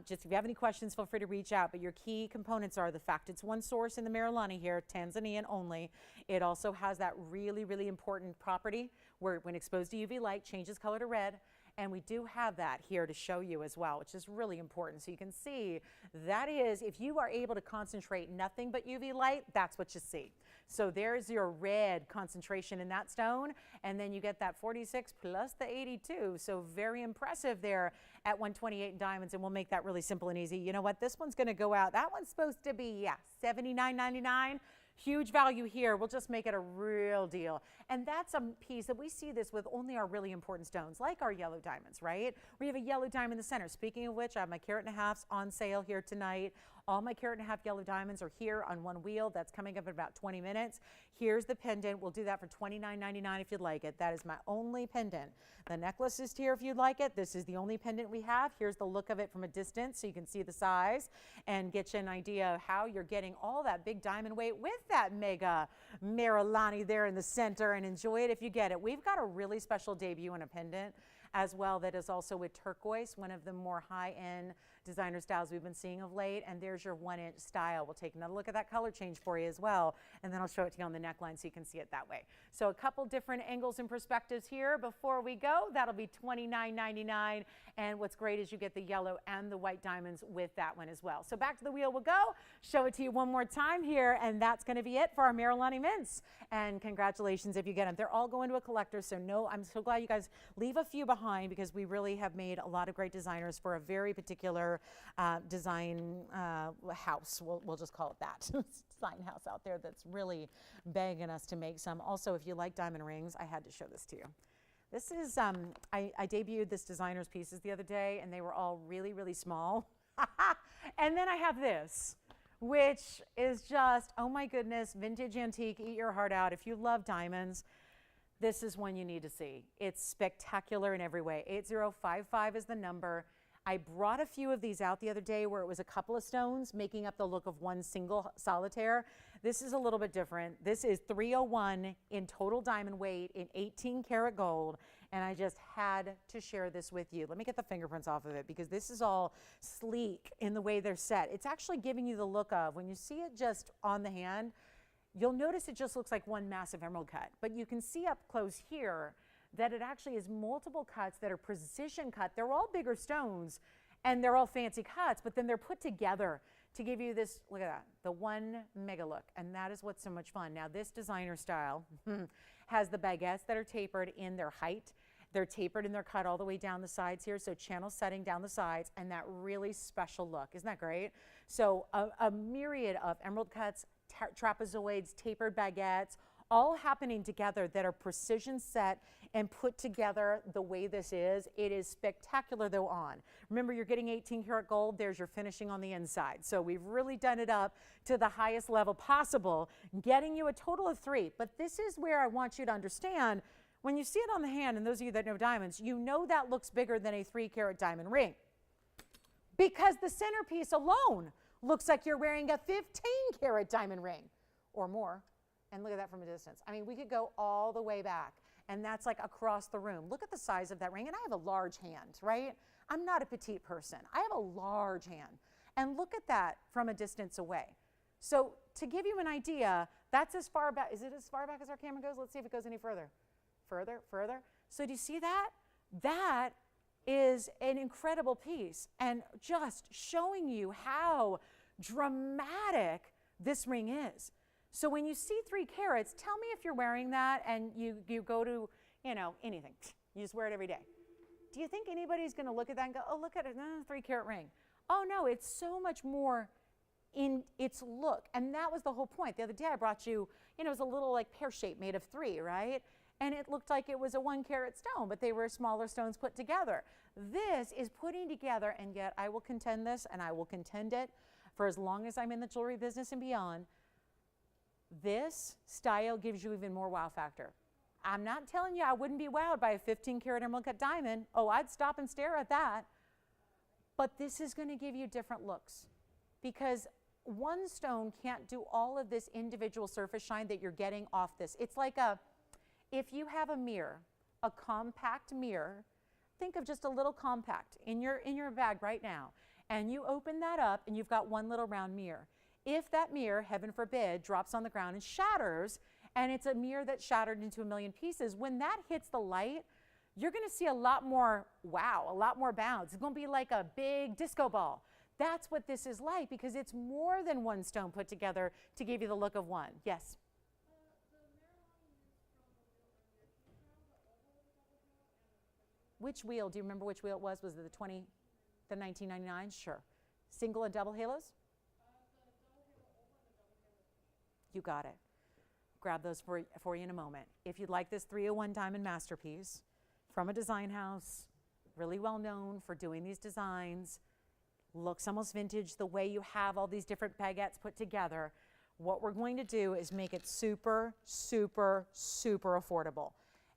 Just if you have any questions, feel free to reach out. But your key components are the fact it's one source in the Marilani here, Tanzanian only. It also has that really, really important property where when exposed to UV light, changes color to red. And we do have that here to show you as well, which is really important. So you can see that is, if you are able to concentrate nothing but UV light, that's what you see. So there's your red concentration in that stone. And then you get that 46 plus the 82. So very impressive there at 128 in diamonds. And we'll make that really simple and easy. You know what? This one's going to go out. That one's supposed to be, yeah, $79.99. Huge value here. We'll just make it a real deal. And that's a piece that we see this with only our really important stones, like our yellow diamonds, right? We have a yellow diamond in the center. Speaking of which, I have my carat and a halves on sale here tonight. All my carat and a half yellow diamonds are here on one wheel. That's coming up in about 20 minutes. Here's the pendant. We'll do that for $29.99 if you'd like it. That is my only pendant. The necklace is here if you'd like it. This is the only pendant we have. Here's the look of it from a distance so you can see the size and get you an idea of how you're getting all that big diamond weight with that mega Marilani there in the center, and enjoy it if you get it. We've got a really special debut in a pendant as well that is also with turquoise, one of the more high-end designer styles we've been seeing of late. And there's your 1-inch style. We'll take another look at that color change for you as well, and then I'll show it to you on the neckline so you can see it that way. So a couple different angles and perspectives here before we go. That'll be $29.99, and what's great is you get the yellow and the white diamonds with that one as well. So back to the wheel we'll go. Show it to you one more time here, and that's going to be it for our Marilani Mints. And congratulations if you get them. They're all going to a collector, so no, I'm so glad you guys leave a few behind, because we really have made a lot of great designers for a very particular design house. We'll just call it that. Design house out there that's really begging us to make some. Also, if you like diamond rings, I had to show this to you. This is, I debuted this designer's pieces the other day, and they were all really, really small. And then I have this, which is just, oh my goodness, vintage antique, eat your heart out. If you love diamonds, this is one you need to see. It's spectacular in every way. 8055 is the number. I brought a few of these out the other day where it was a couple of stones making up the look of one single solitaire. This is a little bit different. This is 301 in total diamond weight in 18 karat gold, and I just had to share this with you. Let me get the fingerprints off of it, because this is all sleek in the way they're set. It's actually giving you the look of, when you see it just on the hand, you'll notice it just looks like one massive emerald cut, but you can see up close here that it actually is multiple cuts that are precision cut. They're all bigger stones and they're all fancy cuts, but then they're put together to give you this, look at that, the one mega look. And that is what's so much fun. Now this designer style has the baguettes that are tapered in their height. They're tapered and they're cut all the way down the sides here. So channel setting down the sides, and that really special look. Isn't that great? So a myriad of emerald cuts, trapezoids, tapered baguettes, all happening together that are precision set and put together the way this is. It is spectacular though on. Remember, you're getting 18 karat gold. There's your finishing on the inside. So we've really done it up to the highest level possible, getting you a total of 3. But this is where I want you to understand, when you see it on the hand, and those of you that know diamonds, you know that looks bigger than a 3 karat diamond ring. because the centerpiece alone looks like you're wearing a 15-carat diamond ring or more. And look at that from a distance. I mean, we could go all the way back, and that's like across the room. Look at the size of that ring, and I have a large hand, right? I'm not a petite person. I have a large hand. And look at that from a distance away. So to give you an idea, that's as far back. Is it as far back as our camera goes? Let's see if it goes any further. Further, further. So do you see that? That is an incredible piece, and just showing you how dramatic this ring is. So when you see 3 carats, tell me if you're wearing that and you go to, you know, anything. You just wear it every day. Do you think anybody's going to look at that and go, oh, look at it, 3-carat ring? Oh, no, it's so much more in its look. And that was the whole point. The other day I brought you, you know, it was a little like pear shape made of 3, right? And it looked like it was a 1-carat stone, but they were smaller stones put together. This is putting together, and yet I will contend this, and I will contend it for as long as I'm in the jewelry business and beyond. This style gives you even more wow factor. I'm not telling you I wouldn't be wowed by a 15-carat emerald cut diamond. Oh, I'd stop and stare at that. But this is going to give you different looks, because one stone can't do all of this individual surface shine that you're getting off this. It's like if you have a mirror, a compact mirror, think of just a little compact in your bag right now, and you open that up and you've got one little round mirror. If that mirror, heaven forbid, drops on the ground and shatters, and it's a mirror that's shattered into a million pieces, when that hits the light, you're going to see a lot more wow, a lot more bounce. It's going to be like a big disco ball. That's what this is like, because it's more than one stone put together to give you the look of one. Yes? Which wheel? Do you remember which wheel it was? Was it the 1999? Sure. Single and double halos? You got it. Grab those for you in a moment. If you'd like this 301 diamond masterpiece from a design house, really well known for doing these designs, looks almost vintage the way you have all these different baguettes put together, what we're going to do is make it super, super, super affordable.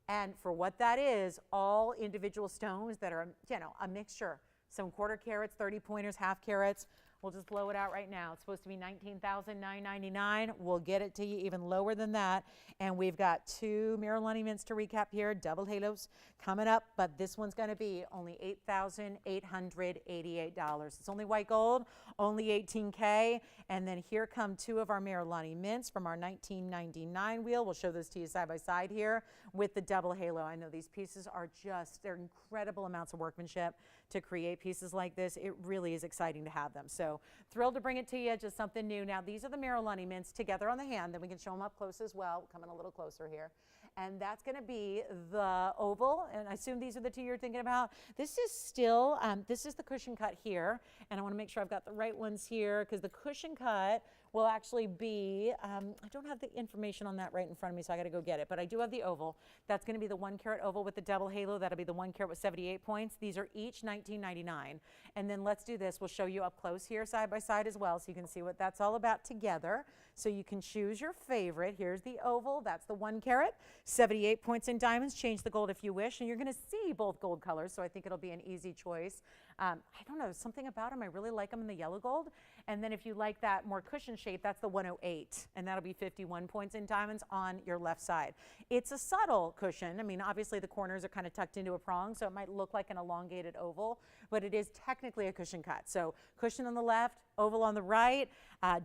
And for what that is, all individual stones that are, you know, a mixture, some 1/4 carats, 30 pointers, 1/2 carats. We'll just blow it out right now. It's supposed to be $19,999. We'll get it to you even lower than that. And we've got 2 Marilani Mints to recap here, double halos coming up, but this one's going to be only $8,888. It's only white gold, only 18K. And then here come 2 of our Marilani Mints from our 1999 wheel. We'll show those to you side by side here with the double halo. I know these pieces are just, they're incredible amounts of workmanship to create pieces like this. It really is exciting to have them. So thrilled to bring it to you, just something new. Now these are the Marilani Mints together on the hand, then we can show them up close as well. Coming a little closer here. And that's going to be the oval, and I assume these are the 2 you're thinking about. This is still, this is the cushion cut here, and I want to make sure I've got the right ones here, because the cushion cut will actually be, I don't have the information on that right in front of me, so I got to go get it, but I do have the oval. That's going to be the 1-carat oval with the double halo. That'll be the 1-carat with 78 points. These are each $19.99. And then let's do this. We'll show you up close here side by side as well, so you can see what that's all about together. So you can choose your favorite. Here's the oval. That's the 1-carat. 78 points in diamonds. Change the gold if you wish, and you're going to see both gold colors, so I think it'll be an easy choice. I don't know, something about them. I really like them in the yellow gold. And then if you like that more cushion shape, that's the 108, and that'll be 51 points in diamonds on your left side. It's a subtle cushion. I mean, obviously the corners are kind of tucked into a prong, so it might look like an elongated oval, but it is technically a cushion cut. So cushion on the left, oval on the right,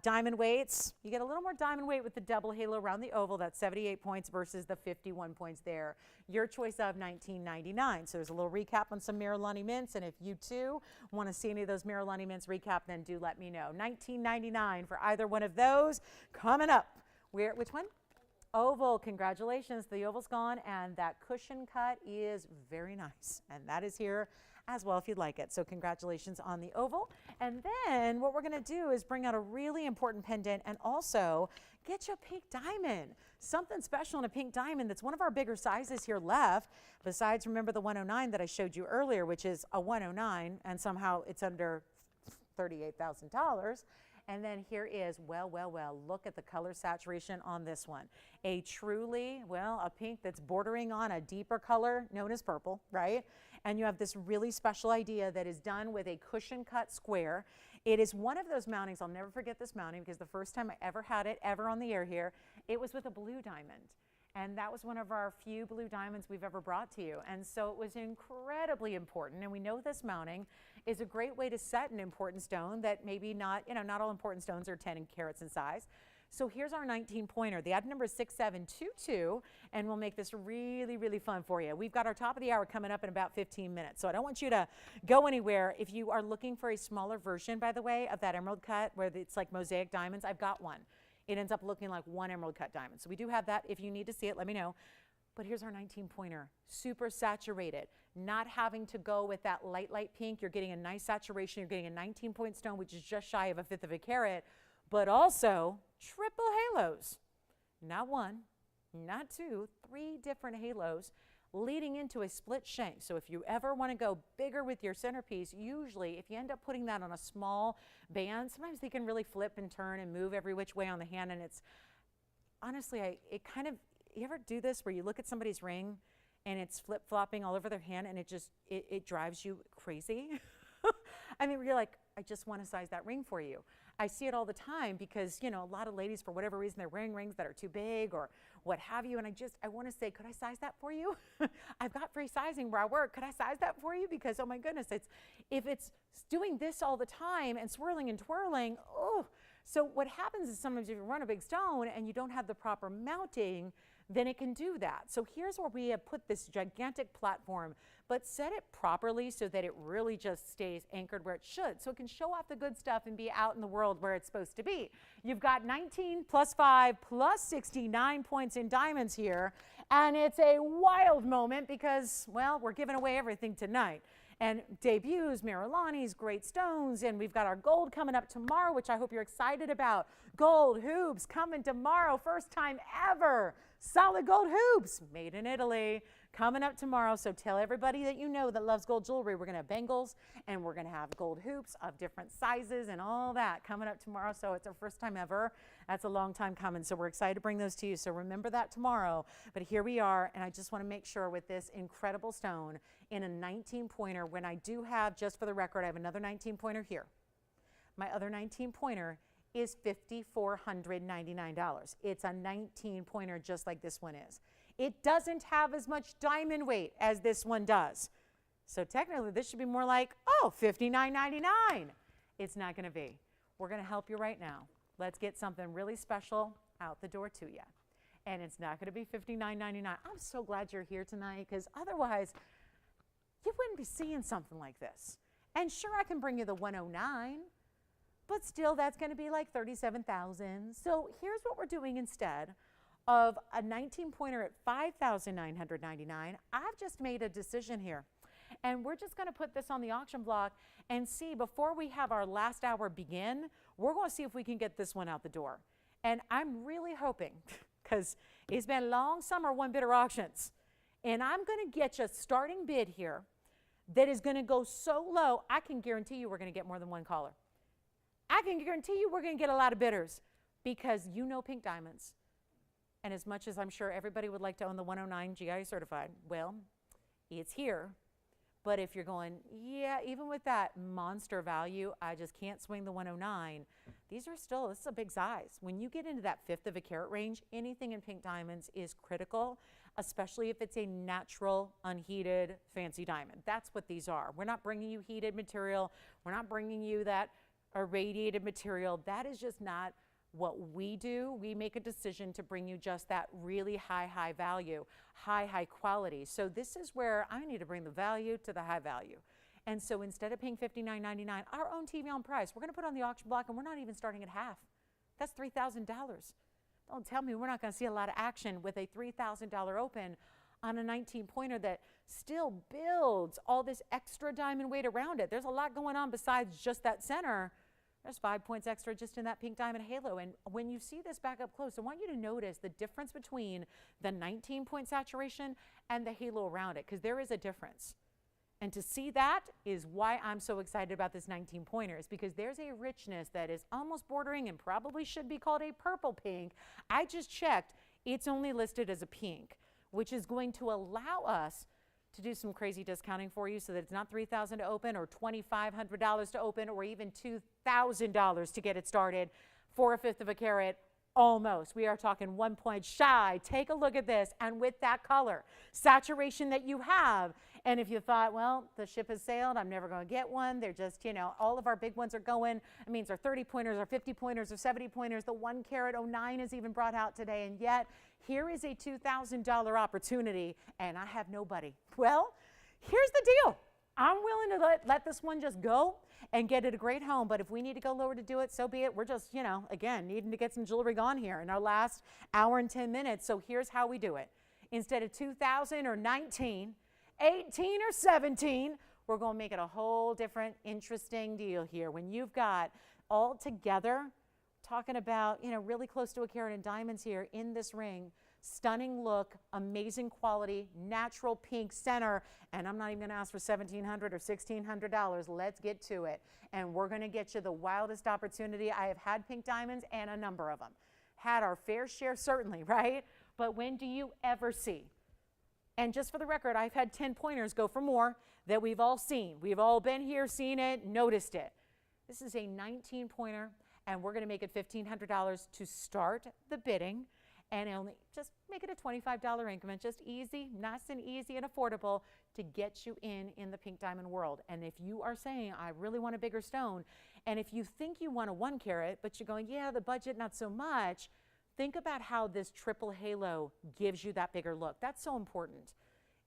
diamond weights. You get a little more diamond weight with the double halo around the oval. That's 78 points versus the 51 points there. Your choice of $19.99. So there's a little recap on some Marilani Mints, and if you too want to see any of those Marilani Mints recap, then do let me know. $19.99 for either one of those. Coming up, which one? Oval. Congratulations, the oval's gone, and that cushion cut is very nice, and that is here as well if you'd like it. So congratulations on the oval. And then what we're going to do is bring out a really important pendant and also get you a pink diamond. Something special in a pink diamond that's one of our bigger sizes here left, besides, remember, the 109 that I showed you earlier, which is a 109, and somehow it's under $38,000. And then here is, well, look at the color saturation on this one. A truly, well, a pink that's bordering on a deeper color known as purple, right? and you have this really special idea that is done with a cushion cut square. It is one of those mountings, I'll never forget this mounting because the first time I ever had it ever on the air here, it was with a blue diamond. And that was one of our few blue diamonds we've ever brought to you. And so it was incredibly important. And we know this mounting is a great way to set an important stone that maybe not, not all important stones are 10 carats in size. So here's our 19 pointer. The item number is 6722, and we'll make this really, really fun for you. We've got our top of the hour coming up in about 15 minutes. So I don't want you to go anywhere. If you are looking for a smaller version, by the way, of that emerald cut where it's like mosaic diamonds, I've got one. It ends up looking like one emerald cut diamond. So we do have that. If you need to see it, let me know. But here's our 19 pointer, super saturated, not having to go with that light pink. You're getting a nice saturation. You're getting a 19 point stone, which is just shy of 1/5 of a carat, but also triple halos. Not one, not two, 3 different halos leading into a split shank. So if you ever want to go bigger with your centerpiece, usually if you end up putting that on a small band, sometimes they can really flip and turn and move every which way on the hand. And it's honestly, you ever do this where you look at somebody's ring and it's flip-flopping all over their hand and it drives you crazy? I mean, you're like, I just want to size that ring for you. I see it all the time because, a lot of ladies, for whatever reason, they're wearing rings that are too big or what have you. And I want to say, could I size that for you? I've got free sizing where I work. Could I size that for you? Because, oh my goodness, if it's doing this all the time and swirling and twirling, oh. So what happens is sometimes if you run a big stone and you don't have the proper mounting, then it can do that. So here's where we have put this gigantic platform, but set it properly so that it really just stays anchored where it should. So it can show off the good stuff and be out in the world where it's supposed to be. You've got 19 plus 5 plus 69 points in diamonds here. And it's a wild moment because, well, we're giving away everything tonight. And debuts, Marilani's, great stones, and we've got our gold coming up tomorrow, which I hope you're excited about. Gold hoops coming tomorrow, first time ever. Solid gold hoops, made in Italy, coming up tomorrow. So tell everybody that you know that loves gold jewelry. We're going to have bangles, and we're going to have gold hoops of different sizes and all that coming up tomorrow. So it's our first time ever. That's a long time coming. So we're excited to bring those to you. So remember that tomorrow. But here we are, and I just want to make sure with this incredible stone in a 19 pointer, when I do have, just for the record, I have another 19 pointer here. My other 19 pointer is $5,499. It's a 19 pointer just like this one is. It doesn't have as much diamond weight as this one does. So technically this should be more like, oh, $59.99. It's not going to be. We're going to help you right now. Let's get something really special out the door to you. And it's not going to be $59.99. I'm so glad you're here tonight because otherwise you wouldn't be seeing something like this. And sure, I can bring you the 109. But still, that's going to be like $37,000. So here's what we're doing instead of a 19 pointer at $5,999. I've just made a decision here. And we're just going to put this on the auction block and see, before we have our last hour begin, we're going to see if we can get this one out the door. And I'm really hoping, because it's been long summer one bidder auctions, and I'm going to get you a starting bid here that is going to go so low, I can guarantee you we're going to get more than one caller. I can guarantee you we're going to get a lot of bidders because you know pink diamonds. And as much as I'm sure everybody would like to own the 109 GI certified, well, it's here. But if you're going, yeah, even with that monster value, I just can't swing the 109. These are still, this is a big size. When you get into that 1/5 of a carat range, anything in pink diamonds is critical, especially if it's a natural, unheated, fancy diamond. That's what these are. We're not bringing you heated material. We're not bringing you that irradiated material. That is just not what we do. We make a decision to bring you just that really high value, high quality. So this is where I need to bring the value to the high value. And so instead of paying $59.99, our own TVON price, we're going to put on the auction block, and we're not even starting at half. That's $3,000. Don't tell me we're not going to see a lot of action with a $3,000 open on a 19 pointer that still builds all this extra diamond weight around it. There's a lot going on besides just that center. There's 5 points extra just in that pink diamond halo. And when you see this back up close, I want you to notice the difference between the 19 point saturation and the halo around it, because there is a difference. And to see that is why I'm so excited about this 19 pointers, because there's a richness that is almost bordering and probably should be called a purple pink. I just checked, it's only listed as a pink, which is going to allow us to do some crazy discounting for you so that it's not $3,000 to open or $2,500 to open or even $2,000 to get it started for 1/5 of a carat. Almost. We are talking 1 point shy. Take a look at this, and with that color saturation that you have, and if you thought, well, the ship has sailed, I'm never going to get one, they're just, you know, all of our big ones are going. I mean, our 30 pointers, our 50 pointers, our 70 pointers, the 1 carat 09 is even brought out today, and yet here is a $2,000 opportunity, and I have nobody. Well, here's the deal. I'm willing to let this one just go and get it a great home, but if we need to go lower to do it, so be it. We're just, you know, again, needing to get some jewelry gone here in our last hour and 10 minutes. So here's how we do it. Instead of 2,000 or 19, 18 or 17, we're going to make it a whole different, interesting deal here. When you've got all together, talking about, you know, really close to a carat in diamonds here in this ring, stunning look, amazing quality, natural pink center, and I'm not even going to ask for $1,700 or $1,600. Let's get to it, and we're going to get you the wildest opportunity. I have had pink diamonds, and a number of them. Had our fair share, certainly, right? But when do you ever see? And just for the record, I've had 10 pointers go for more that we've all seen. We've all been here, seen it, noticed it. This is a 19 pointer, and we're going to make it $1,500 to start the bidding. And only just make it a $25 increment, just easy, nice and easy and affordable to get you in the pink diamond world. And if you are saying, I really want a bigger stone, and if you think you want a 1 carat, but you're going, yeah, the budget, not so much, think about how this triple halo gives you that bigger look. That's so important.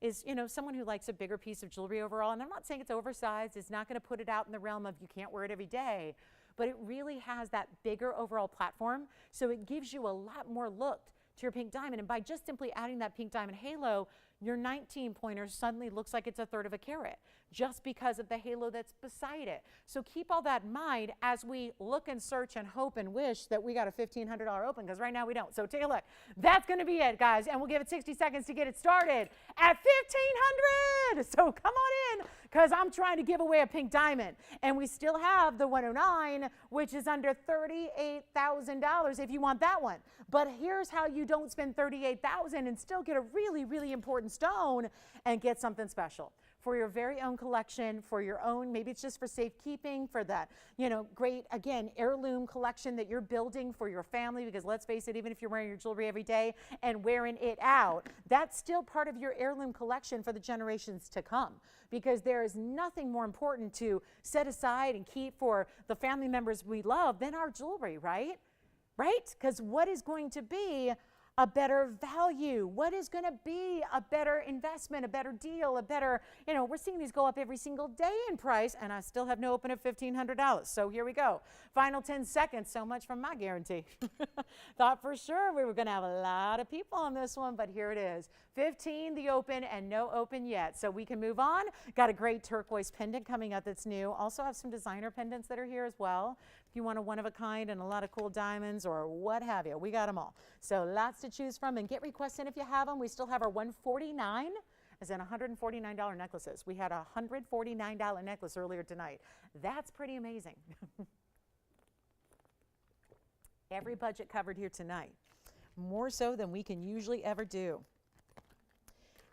Is, you know, someone who likes a bigger piece of jewelry overall, and I'm not saying it's oversized, it's not going to put it out in the realm of you can't wear it every day, but it really has that bigger overall platform, so it gives you a lot more look to your pink diamond. And by just simply adding that pink diamond halo, your 19 pointer suddenly looks like it's 1/3 of a carat just because of the halo that's beside it. So keep all that in mind as we look and search and hope and wish that we got a $1,500 open, because right now we don't. So take a look. That's going to be it, guys, and we'll give it 60 seconds to get it started at $1,500. So come on in, because I'm trying to give away a pink diamond, and we still have the 109, which is under $38,000 if you want that one. But here's how you don't spend $38,000 and still get a really, really important stone and get something special for your very own collection, for your own, maybe it's just for safekeeping, for that, you know, great, again, heirloom collection that you're building for your family, because let's face it, even if you're wearing your jewelry every day and wearing it out, that's still part of your heirloom collection for the generations to come, because there is nothing more important to set aside and keep for the family members we love than our jewelry, right? Right? Because what is going to be a better value? What is going to be a better investment, a better deal, a better, you know, we're seeing these go up every single day in price, and I still have no open at $1,500. So here we go. Final 10 seconds. So much from my guarantee. Thought for sure we were going to have a lot of people on this one, but here it is. 15, the open, and no open yet. So we can move on. Got a great turquoise pendant coming up that's new. Also have some designer pendants that are here as well. If you want a one-of-a-kind and a lot of cool diamonds or what have you, we got them all. So lots to choose from, and get requests in if you have them. We still have our $149, as in $149 necklaces. We had a $149 necklace earlier tonight. That's pretty amazing. Every budget covered here tonight, more so than we can usually ever do.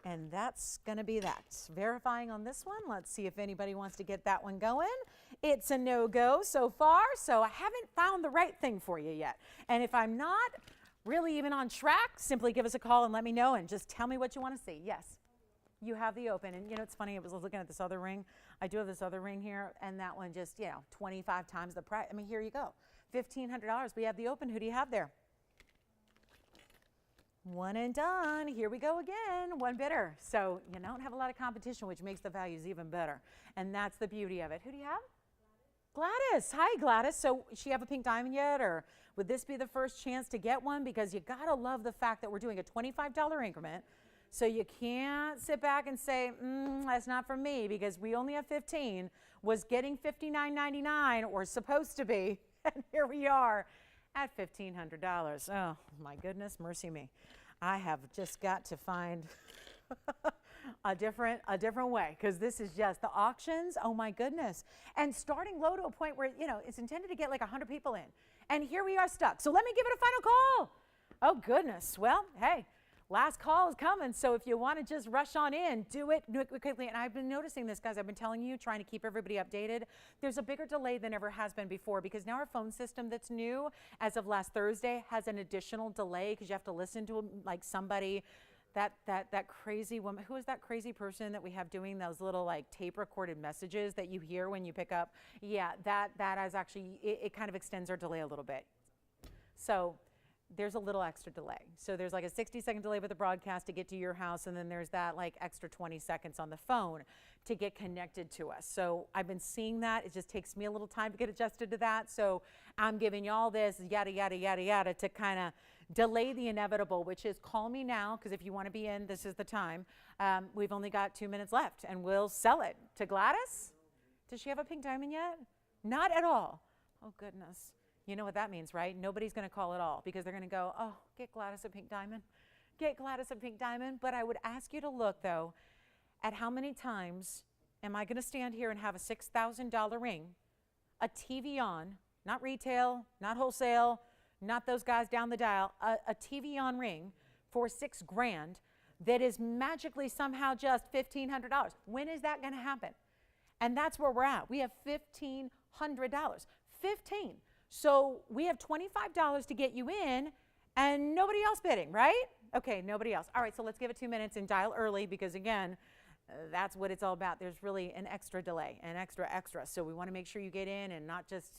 And that's going to be that. Verifying on this one. Let's see if anybody wants to get that one going. It's a no-go so far, so I haven't found the right thing for you yet. And if I'm not really even on track, simply give us a call and let me know, and just tell me what you want to see. Yes, you have the open. And, you know, it's funny, I was looking at this other ring. I do have this other ring here, and that one just, you know, 25 times the price. I mean, here you go. $1,500. We have the open. Who do you have there? One and done. Here we go again. One bidder. So you don't have a lot of competition, which makes the values even better. And that's the beauty of it. Who do you have? Gladys. Hi, Gladys. So she have a pink diamond yet, or would this be the first chance to get one? Because you got to love the fact that we're doing a $25 increment. So you can't sit back and say, that's not for me, because we only have 15, was getting $59.99 or supposed to be. And here we are at $1,500. Oh my goodness, mercy me. I have just got to find a different way, because this is just the auctions. Oh my goodness. And starting low to a point where, you know, it's intended to get like 100 people in. And here we are stuck. So let me give it a final call. Oh goodness. Well, hey, last call is coming. So if you want to just rush on in, do it quickly. And I've been noticing this, guys. I've been telling you, trying to keep everybody updated. There's a bigger delay than ever has been before because now our phone system that's new as of last Thursday has an additional delay because you have to listen to like somebody. That crazy woman, who is that crazy person that we have doing those little like tape recorded messages that you hear when you pick up? Yeah, that is actually, it kind of extends our delay a little bit. So there's a little extra delay. So there's like a 60-second delay with the broadcast to get to your house, and then there's that like extra 20 seconds on the phone to get connected to us. So I've been seeing that. It just takes me a little time to get adjusted to that. So I'm giving you all this yada, yada, yada, yada to kind of delay the inevitable, which is call me now, because if you want to be in, this is the time. We've only got 2 minutes left, and we'll sell it to Gladys. Does she have a pink diamond yet? Not at all. Oh, goodness. You know what that means, right? Nobody's going to call at all because they're going to go, oh, get Gladys a pink diamond. Get Gladys a pink diamond. But I would ask you to look, though, at how many times am I going to stand here and have a $6,000 ring, a TVON, not retail, not wholesale, not those guys down the dial, a TVON ring for $6,000 that is magically somehow just $1,500. When is that going to happen? And that's where we're at. We have $1,500. 15. So we have $25 to get you in and nobody else bidding, right? Okay, nobody else. All right, so let's give it 2 minutes and dial early because again, that's what it's all about. There's really an extra delay, an extra. So we want to make sure you get in and not just,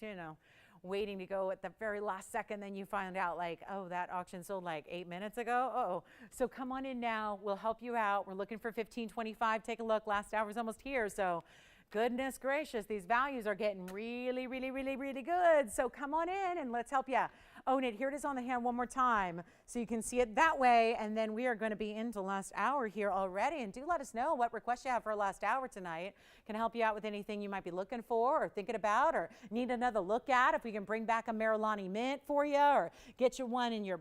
waiting to go at the very last second, then you find out like, oh, that auction sold like 8 minutes ago. Uh-oh. So come on in now. We'll help you out. We're looking for $1,525. Take a look. Last hour's almost here. So goodness gracious, these values are getting really, really, really, really good. So come on in and let's help you own it. Here it is on the hand one more time so you can see it that way. And then we are going to be into last hour here already. And do let us know what requests you have for last hour tonight. Can help you out with anything you might be looking for or thinking about or need another look at. If we can bring back a Marilani Mint for you or get you one in your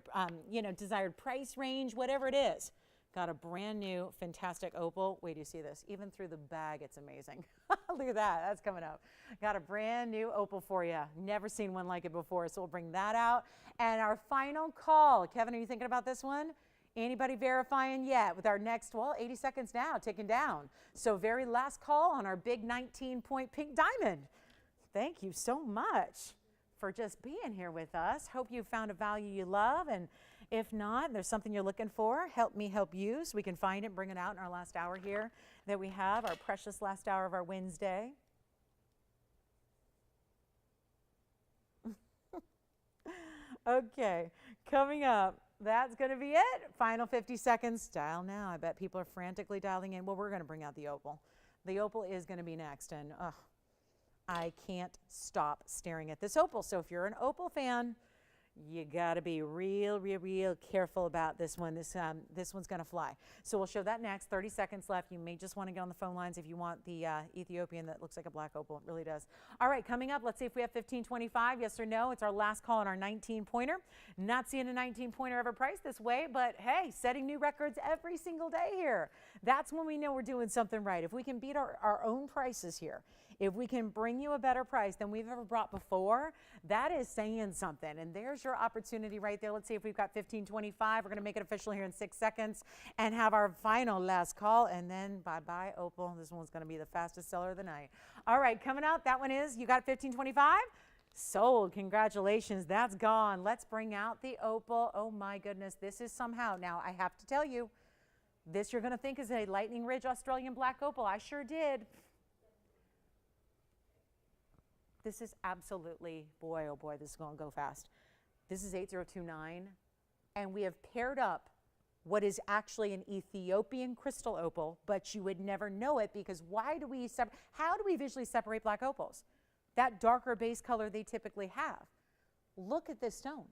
desired price range, whatever it is. Got a brand new, fantastic opal. Wait, do you see this? Even through the bag, it's amazing. Look at that. That's coming up. Got a brand new opal for you. Never seen one like it before, so we'll bring that out. And our final call. Kevin, are you thinking about this one? Anybody verifying yet with our next, 80 seconds now, ticking down. So very last call on our big 19-point pink diamond. Thank you so much for just being here with us. Hope you found a value you love, and if not, there's something you're looking for, help me help you so we can find it and bring it out in our last hour here that we have, our precious last hour of our Wednesday. Okay, coming up, that's going to be it. Final 50 seconds. Dial now. I bet people are frantically dialing in. Well, we're going to bring out the opal. The opal is going to be next, and I can't stop staring at this opal. So if you're an opal fan, you got to be real careful about this one. This one's going to fly. So we'll show that next. 30 seconds left. You may just want to get on the phone lines if you want the Ethiopian that looks like a black opal. It really does. All right, coming up, let's see if we have 1525. Yes or no. It's our last call on our 19-pointer. Not seeing a 19-pointer ever priced this way, but hey, setting new records every single day here. That's when we know we're doing something right. If we can beat our own prices here, if we can bring you a better price than we've ever brought before, that is saying something. And there's your opportunity right there. Let's see if we've got 1525. We're going to make it official here in 6 seconds and have our final last call. And then bye-bye, opal. This one's going to be the fastest seller of the night. All right, coming up, that one is, you got 1525? Sold. Congratulations. That's gone. Let's bring out the opal. Oh, my goodness. This is somehow, now I have to tell you, this you're going to think is a Lightning Ridge Australian black opal. I sure did. This is absolutely, boy, oh boy, this is going to go fast. This is 8029, and we have paired up what is actually an Ethiopian crystal opal, but you would never know it because how do we visually separate black opals? That darker base color they typically have. Look at this stone.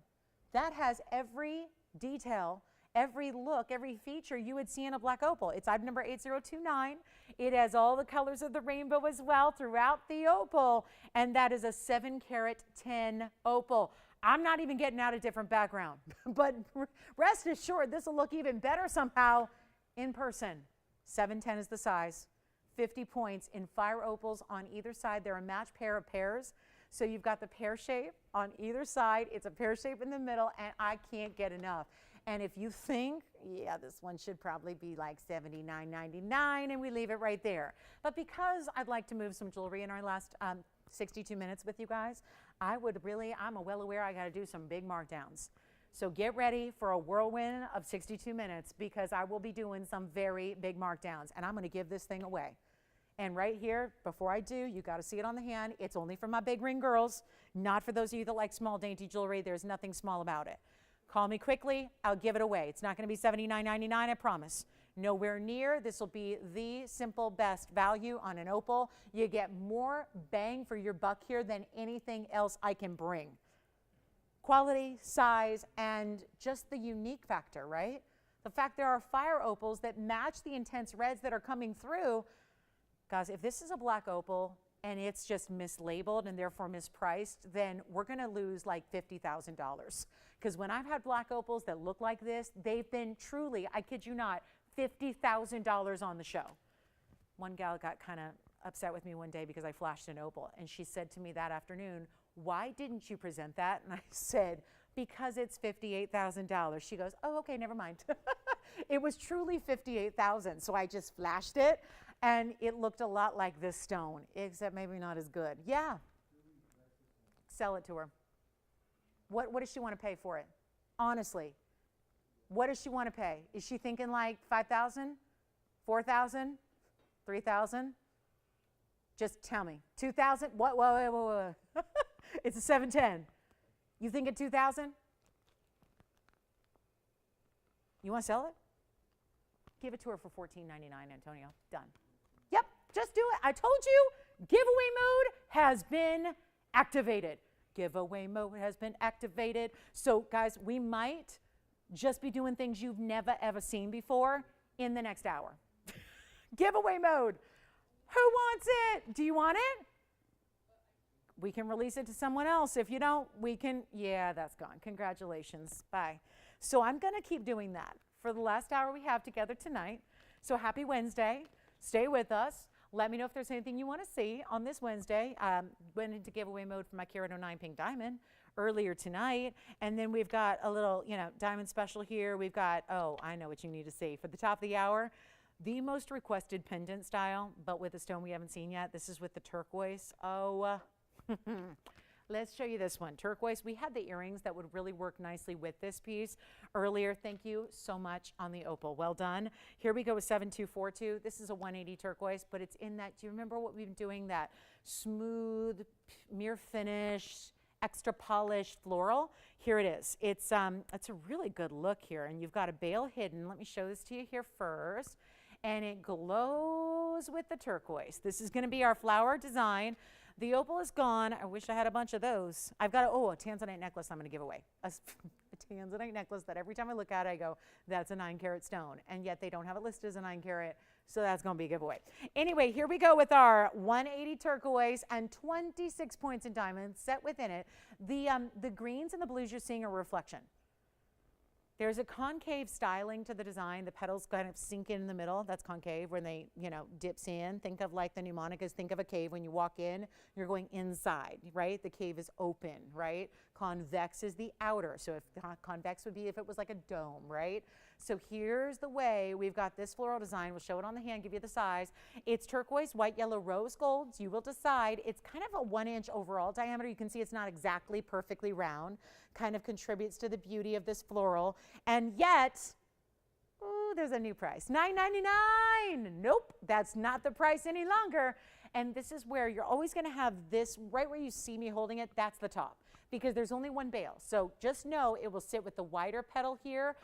That has every detail, every look, every feature you would see in a black opal. It's item number 8029. It has all the colors of the rainbow as well throughout the opal, and that is a 7-carat 10 opal. I'm not even getting out a different background, but rest assured this will look even better somehow in person. 710 is the size, 50 points in fire opals on either side. They're a matched pair of pairs. So you've got the pear shape on either side. It's a pear shape in the middle, and I can't get enough. And if you think, yeah, this one should probably be like $79.99, and we leave it right there. But because I'd like to move some jewelry in our last 62 minutes with you guys, I'm well aware I got to do some big markdowns. So get ready for a whirlwind of 62 minutes because I will be doing some very big markdowns, and I'm going to give this thing away. And right here, before I do, you got to see it on the hand. It's only for my big ring girls, not for those of you that like small dainty jewelry. There's nothing small about it. Call me quickly. I'll give it away. It's not going to be $79.99, I promise. Nowhere near. This will be the simple best value on an opal. You get more bang for your buck here than anything else I can bring. Quality, size, and just the unique factor, right? The fact there are fire opals that match the intense reds that are coming through. Guys, if this is a black opal and it's just mislabeled and therefore mispriced, then we're going to lose like $50,000. Because when I've had black opals that look like this, they've been truly, I kid you not, $50,000 on the show. One gal got kind of upset with me one day because I flashed an opal, and she said to me that afternoon, "Why didn't you present that?" And I said, "Because it's $58,000. She goes, "Oh, okay, never mind." It was truly $58,000, so I just flashed it, and it looked a lot like this stone, except maybe not as good. Yeah. Sell it to her. What does she want to pay for it? Honestly, what does she want to pay? Is she thinking like $5,000, $4,000, $3,000? Just tell me. $2,000? What? Whoa. It's a 710. You think at $2,000? You want to sell it? Give it to her for $14.99, Antonio. Done. Yep, just do it. I told you, giveaway mode has been activated. Giveaway mode has been activated. So, guys, we might just be doing things you've never, ever seen before in the next hour. Giveaway mode. Who wants it? Do you want it? We can release it to someone else. If you don't, we can, yeah, that's gone. Congratulations. Bye. So I'm going to keep doing that for the last hour we have together tonight. So happy Wednesday. Stay with us. Let me know if there's anything you want to see on this Wednesday. Went into giveaway mode for my Carat 09 pink diamond earlier tonight. And then we've got a little, diamond special here. We've got, oh, I know what you need to see. For the top of the hour, the most requested pendant style, but with a stone we haven't seen yet. This is with the turquoise. Oh, let's show you this one. Turquoise. We had the earrings that would really work nicely with this piece earlier. Thank you so much on the opal. Well done. Here we go with 7242. This is a 180 turquoise, but it's in that, do you remember what we've been doing? That smooth, mirror finish, extra polished floral. Here it is. It's a really good look here, and you've got a bail hidden. Let me show this to you here first. And it glows with the turquoise. This is going to be our flower design. The opal is gone. I wish I had a bunch of those. I've got a tanzanite necklace I'm going to give away. A tanzanite necklace that every time I look at it, I go, that's a 9-carat stone. And yet they don't have it listed as a 9-carat, so that's going to be a giveaway. Anyway, here we go with our 180 turquoise and 26 points in diamonds set within it. The greens and the blues you're seeing are reflection. There's a concave styling to the design. The petals kind of sink in the middle. That's concave when they, dips in. Think of like the mnemonicas. Think of a cave. When you walk in, you're going inside, right? The cave is open, right? Convex is the outer. So if convex would be if it was like a dome, right? So here's the way we've got this floral design. We'll show it on the hand, give you the size. It's turquoise, white, yellow, rose golds. You will decide. It's kind of a 1-inch overall diameter. You can see it's not exactly perfectly round. Kind of contributes to the beauty of this floral. And yet, ooh, there's a new price. $9.99. Nope, that's not the price any longer. And this is where you're always going to have this, right where you see me holding it, that's the top. Because there's only one bail. So just know it will sit with the wider petal here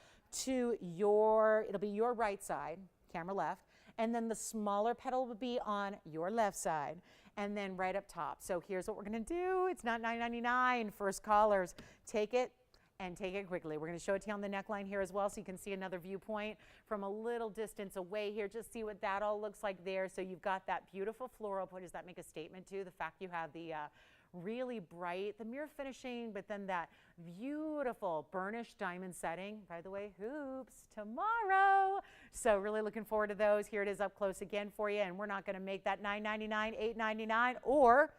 to it'll be your right side, camera left, and then the smaller petal will be on your left side, and then right up top. So here's what we're going to do. It's not $9.99. First callers, take it and take it quickly. We're going to show it to you on the neckline here as well, so you can see another viewpoint from a little distance away here. Just see what that all looks like there. So you've got that beautiful floral. What does that make a statement to? The fact you have the really bright, the mirror finishing, but then that beautiful burnished diamond setting. By the way, hoops tomorrow. So really looking forward to those. Here it is up close again for you, and we're not going to make that $9.99, $8.99, or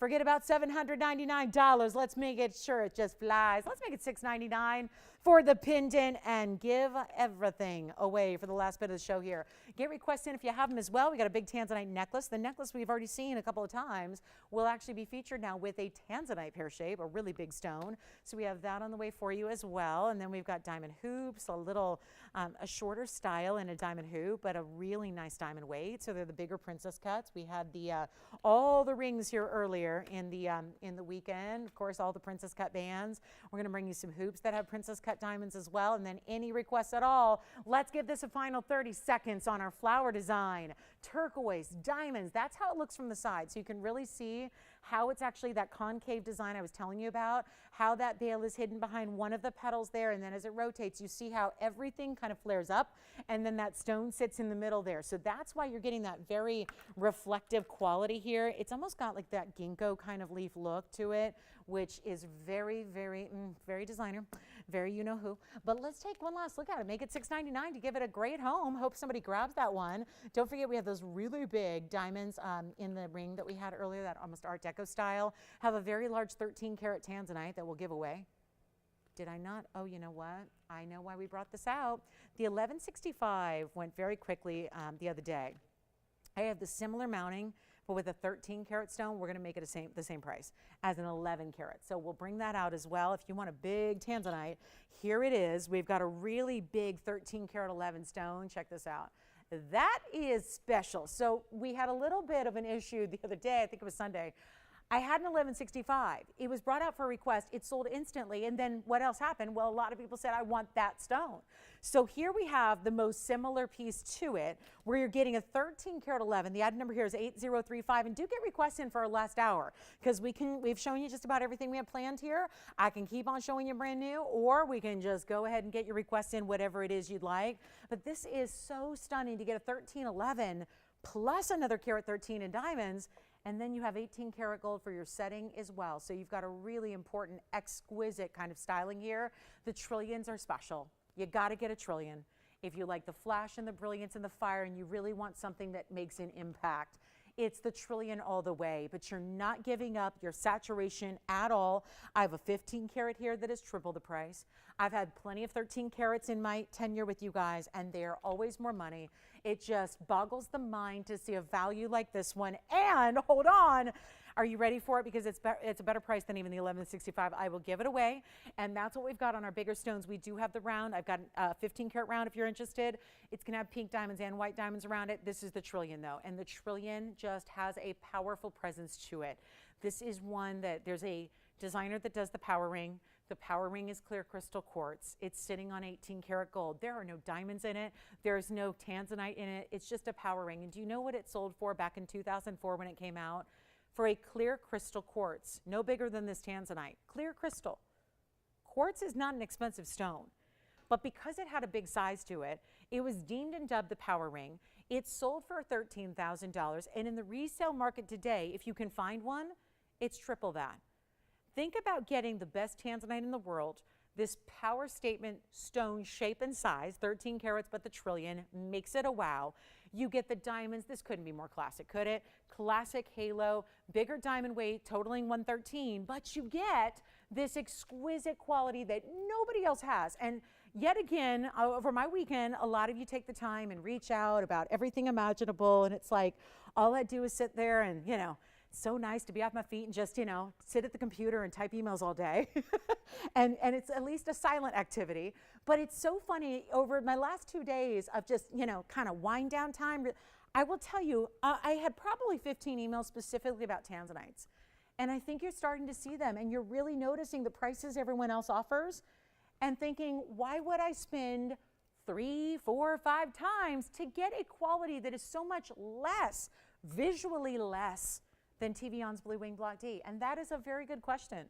forget about $799. Let's make it sure it just flies. Let's make it $6.99 for the pendant and give everything away for the last bit of the show here. Get requests in if you have them as well. We got a big tanzanite necklace. The necklace we've already seen a couple of times will actually be featured now with a tanzanite pear shape, a really big stone. So we have that on the way for you as well. And then we've got diamond hoops, a little, a shorter style in a diamond hoop, but a really nice diamond weight. So they're the bigger princess cuts. We had the all the rings here earlier in the weekend. Of course, all the princess cut bands. We're going to bring you some hoops that have princess cut diamonds as well. And then any requests at all, let's give this a final 30 seconds on our flower design. Turquoise, diamonds, that's how it looks from the side. So you can really see how it's actually that concave design I was telling you about, how that veil is hidden behind one of the petals there, and then as it rotates, you see how everything kind of flares up, and then that stone sits in the middle there. So that's why you're getting that very reflective quality here. It's almost got like that ginkgo kind of leaf look to it, which is very, very, very designer, very you-know-who. But let's take one last look at it. Make it $6.99 to give it a great home. Hope somebody grabs that one. Don't forget we have those really big diamonds in the ring that we had earlier, that almost Art Deco style. Have a very large 13-karat tanzanite that we'll give away. Did I not? Oh, you know what? I know why we brought this out. The 1165 went very quickly the other day. I have the similar mounting, but with a 13-karat stone, we're going to make it the same price as an 11-karat. So we'll bring that out as well. If you want a big tanzanite, here it is. We've got a really big 13-karat 11 stone. Check this out. That is special. So we had a little bit of an issue the other day. I think it was Sunday. I had an 1165. It was brought out for a request. It sold instantly. And then what else happened? Well, a lot of people said, I want that stone. So here we have the most similar piece to it, where you're getting a 13-karat 11. The item number here is 8035. And do get requests in for our last hour, because we've shown you just about everything we have planned here. I can keep on showing you brand new, or we can just go ahead and get your requests in, whatever it is you'd like. But this is so stunning to get a 1311 plus another karat 13 in diamonds. And then you have 18-karat gold for your setting as well. So you've got a really important, exquisite kind of styling here. The trillions are special. You got to get a trillion. If you like the flash and the brilliance and the fire, and you really want something that makes an impact, it's the trillion all the way. But you're not giving up your saturation at all. I have a 15-karat here that is triple the price. I've had plenty of 13 carats in my tenure with you guys, and they're always more money. It just boggles the mind to see a value like this one. And hold on, are you ready for it? Because it's a better price than even the 1165. I will give it away, and that's what we've got on our bigger stones. We do have the round. I've got a 15-karat round if you're interested. It's going to have pink diamonds and white diamonds around it. This is the trillion, though, and the trillion just has a powerful presence to it. This is one that there's a designer that does the power ring. The power ring is clear crystal quartz. It's sitting on 18-karat gold. There are no diamonds in it. There's no tanzanite in it. It's just a power ring. And do you know what it sold for back in 2004 when it came out? For a clear crystal quartz, no bigger than this tanzanite. Clear crystal. Quartz is not an expensive stone, but because it had a big size to it, it was deemed and dubbed the power ring. It sold for $13,000, and in the resale market today, if you can find one, it's triple that. Think about getting the best tanzanite in the world. This power statement stone shape and size, 13 carats, but the trillion makes it a wow. You get the diamonds. This couldn't be more classic, could it? Classic halo, bigger diamond weight, totaling 113, but you get this exquisite quality that nobody else has. And yet again, over my weekend, a lot of you take the time and reach out about everything imaginable, and it's like, all I do is sit there and, you know, so nice to be off my feet and just, you know, sit at the computer and type emails all day. and it's at least a silent activity. But it's so funny, over my last 2 days of just, you know, kind of wind down time, I will tell you, I had probably 15 emails specifically about tanzanites. And I think you're starting to see them, and you're really noticing the prices everyone else offers and thinking, why would I spend 3, 4, 5 times to get a quality that is so much less, visually less, than TVON's Blue Wing Block D? And that is a very good question.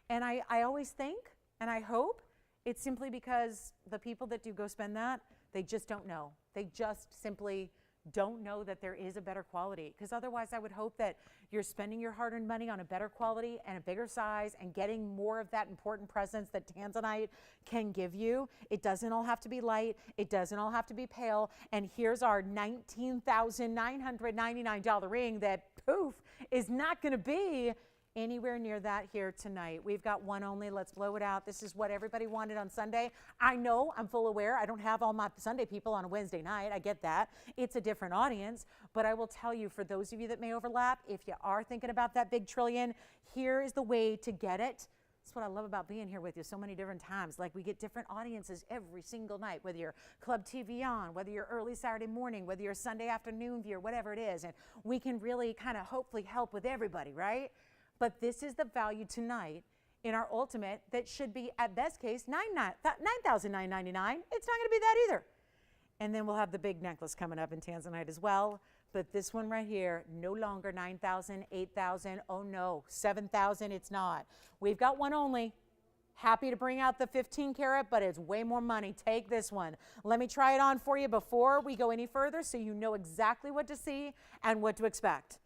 And I always think, and I hope, it's simply because the people that do go spend that, they just don't know. They just simply don't know that there is a better quality. Because otherwise, I would hope that you're spending your hard-earned money on a better quality and a bigger size and getting more of that important presence that tanzanite can give you. It doesn't all have to be light. It doesn't all have to be pale. And here's our $19,999 ring that, poof, is not going to be anywhere near that here tonight. We've got one only. Let's blow it out. This is what everybody wanted on Sunday. I know, I'm full aware. I don't have all my Sunday people on a Wednesday night. I get that. It's a different audience. But I will tell you, for those of you that may overlap, if you are thinking about that big trillion, here is the way to get it. That's what I love about being here with you so many different times. Like, we get different audiences every single night, whether you're Club TVON, whether you're early Saturday morning, whether you're Sunday afternoon viewer, whatever it is. And we can really kind of hopefully help with everybody, right? But this is the value tonight in our ultimate that should be, at best case, $9,999. It's not going to be that either. And then we'll have the big necklace coming up in Tanzanite as well. But this one right here, no longer 9,000, 8,000. Oh no, 7,000. It's not. We've got one only. Happy to bring out the 15 karat, but it's way more money. Take this one. Let me try it on for you before we go any further, so you know exactly what to see and what to expect.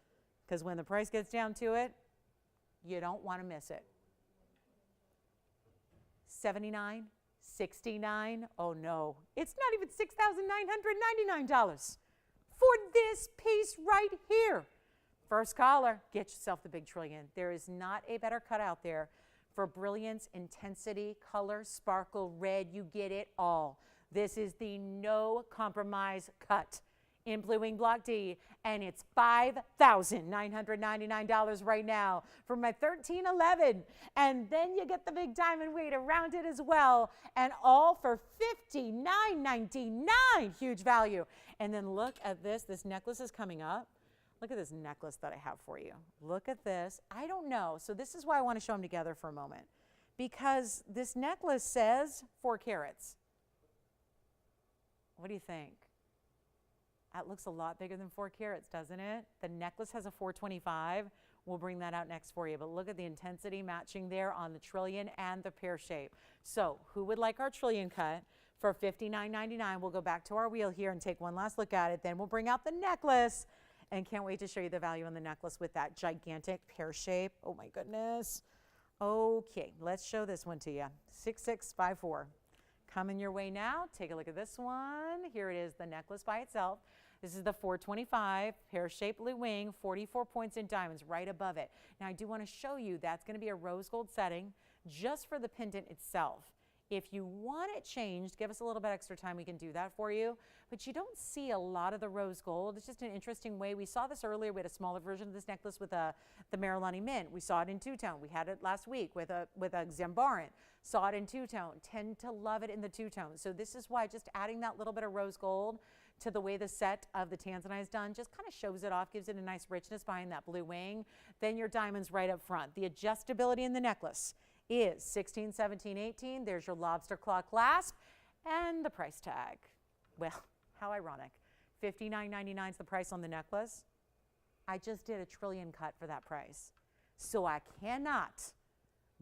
Because when the price gets down to it, you don't want to miss it. 79, 69. Oh no, it's not even $6,999. For this piece right here. First caller, get yourself the big trillion. There is not a better cut out there for brilliance, intensity, color, sparkle, red. You get it all. This is the no compromise cut in Blue Wing Block D, and it's $5,999 right now for my 1311. And then you get the big diamond weight around it as well, and all for $59.99. Huge value. And then look at this. This necklace is coming up. Look at this necklace that I have for you. Look at this. I don't know. So this is why I want to show them together for a moment, because this necklace says 4 carats. What do you think? That looks a lot bigger than 4 carats, doesn't it? The necklace has a 425. We'll bring that out next for you. But look at the intensity matching there on the trillion and the pear shape. So who would like our trillion cut for $59.99? We'll go back to our wheel here and take one last look at it. Then we'll bring out the necklace. And can't wait to show you the value on the necklace with that gigantic pear shape. Oh my goodness. Okay, let's show this one to you. 6654. Coming your way now. Take a look at this one. Here it is, the necklace by itself. This is the 425 pear-shaped blue wing, 44 points in diamonds right above it. Now I do want to show you that's going to be a rose gold setting just for the pendant itself. If you want it changed, give us a little bit extra time, we can do that for you. But you don't see a lot of the rose gold. It's just an interesting way. We saw this earlier. We had a smaller version of this necklace with the Marilani Mint. We saw it in two-tone. We had it last week with a Zambaran. Saw it in two-tone. Tend to love it in the two-tone. So this is why just adding that little bit of rose gold to the way the set of the Tanzanite is done just kind of shows it off, gives it a nice richness behind that blue wing. Then your diamonds right up front. The adjustability in the necklace is 16, 17, 18. There's your lobster claw clasp and the price tag. Well, how ironic. $59.99 is the price on the necklace. I just did a trillion cut for that price. So I cannot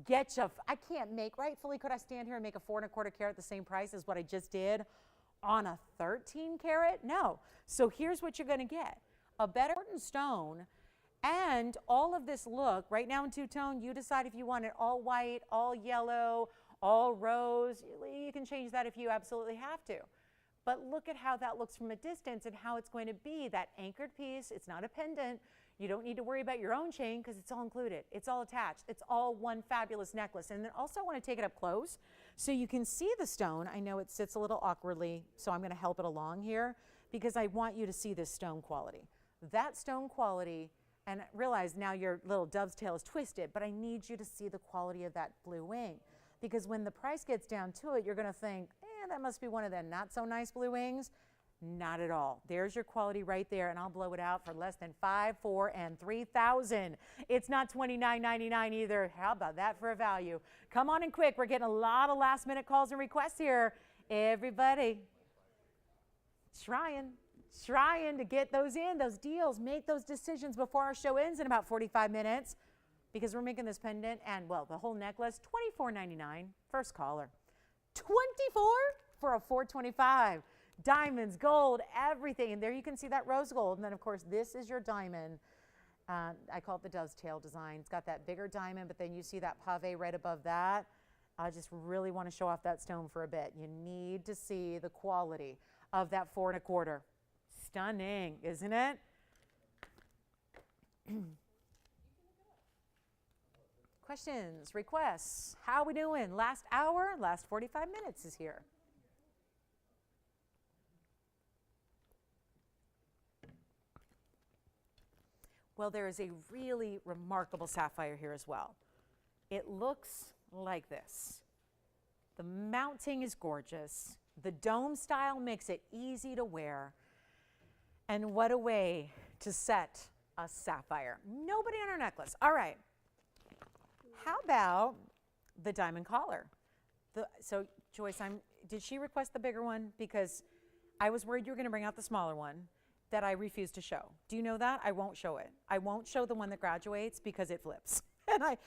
get you, I can't make, rightfully could I stand here and make a 4 1/4 carat the same price as what I just did on a 13 karat? No. So here's what you're going to get. A better stone. And all of this look, right now in two-tone, you decide if you want it all white, all yellow, all rose. You can change that if you absolutely have to. But look at how that looks from a distance and how it's going to be that anchored piece. It's not a pendant. You don't need to worry about your own chain because it's all included. It's all attached. It's all one fabulous necklace. And then also I want to take it up close so you can see the stone. I know it sits a little awkwardly, so I'm going to help it along here because I want you to see this stone quality. That stone quality. And realize now your little dove's tail is twisted, but I need you to see the quality of that blue wing. Because when the price gets down to it, you're going to think, that must be one of them not so nice blue wings. Not at all. There's your quality right there, and I'll blow it out for less than $5,000, $4,000, and $3,000. It's not $29.99 either. How about that for a value? Come on in quick. We're getting a lot of last-minute calls and requests here. Everybody trying to get those in, those deals, make those decisions before our show ends in about 45 minutes because we're making this pendant and, well, the whole necklace, $24.99. First caller. $24 for a $425. Diamonds, gold, everything. And there you can see that rose gold. And then, of course, this is your diamond. I call it the dove's tail design. It's got that bigger diamond, but then you see that pave right above that. I just really want to show off that stone for a bit. You need to see the quality of that 4 1/4. Stunning, isn't it? questions, requests? How we doing? Last hour, last 45 minutes is here. Well, there is a really remarkable sapphire here as well. It looks like this. The mounting is gorgeous. The dome style makes it easy to wear. And what a way to set a sapphire. Nobody on our necklace. All right. How about the diamond collar? So Joyce, did she request the bigger one? Because I was worried you were going to bring out the smaller one that I refused to show. Do you know that? I won't show it. I won't show the one that graduates because it flips. And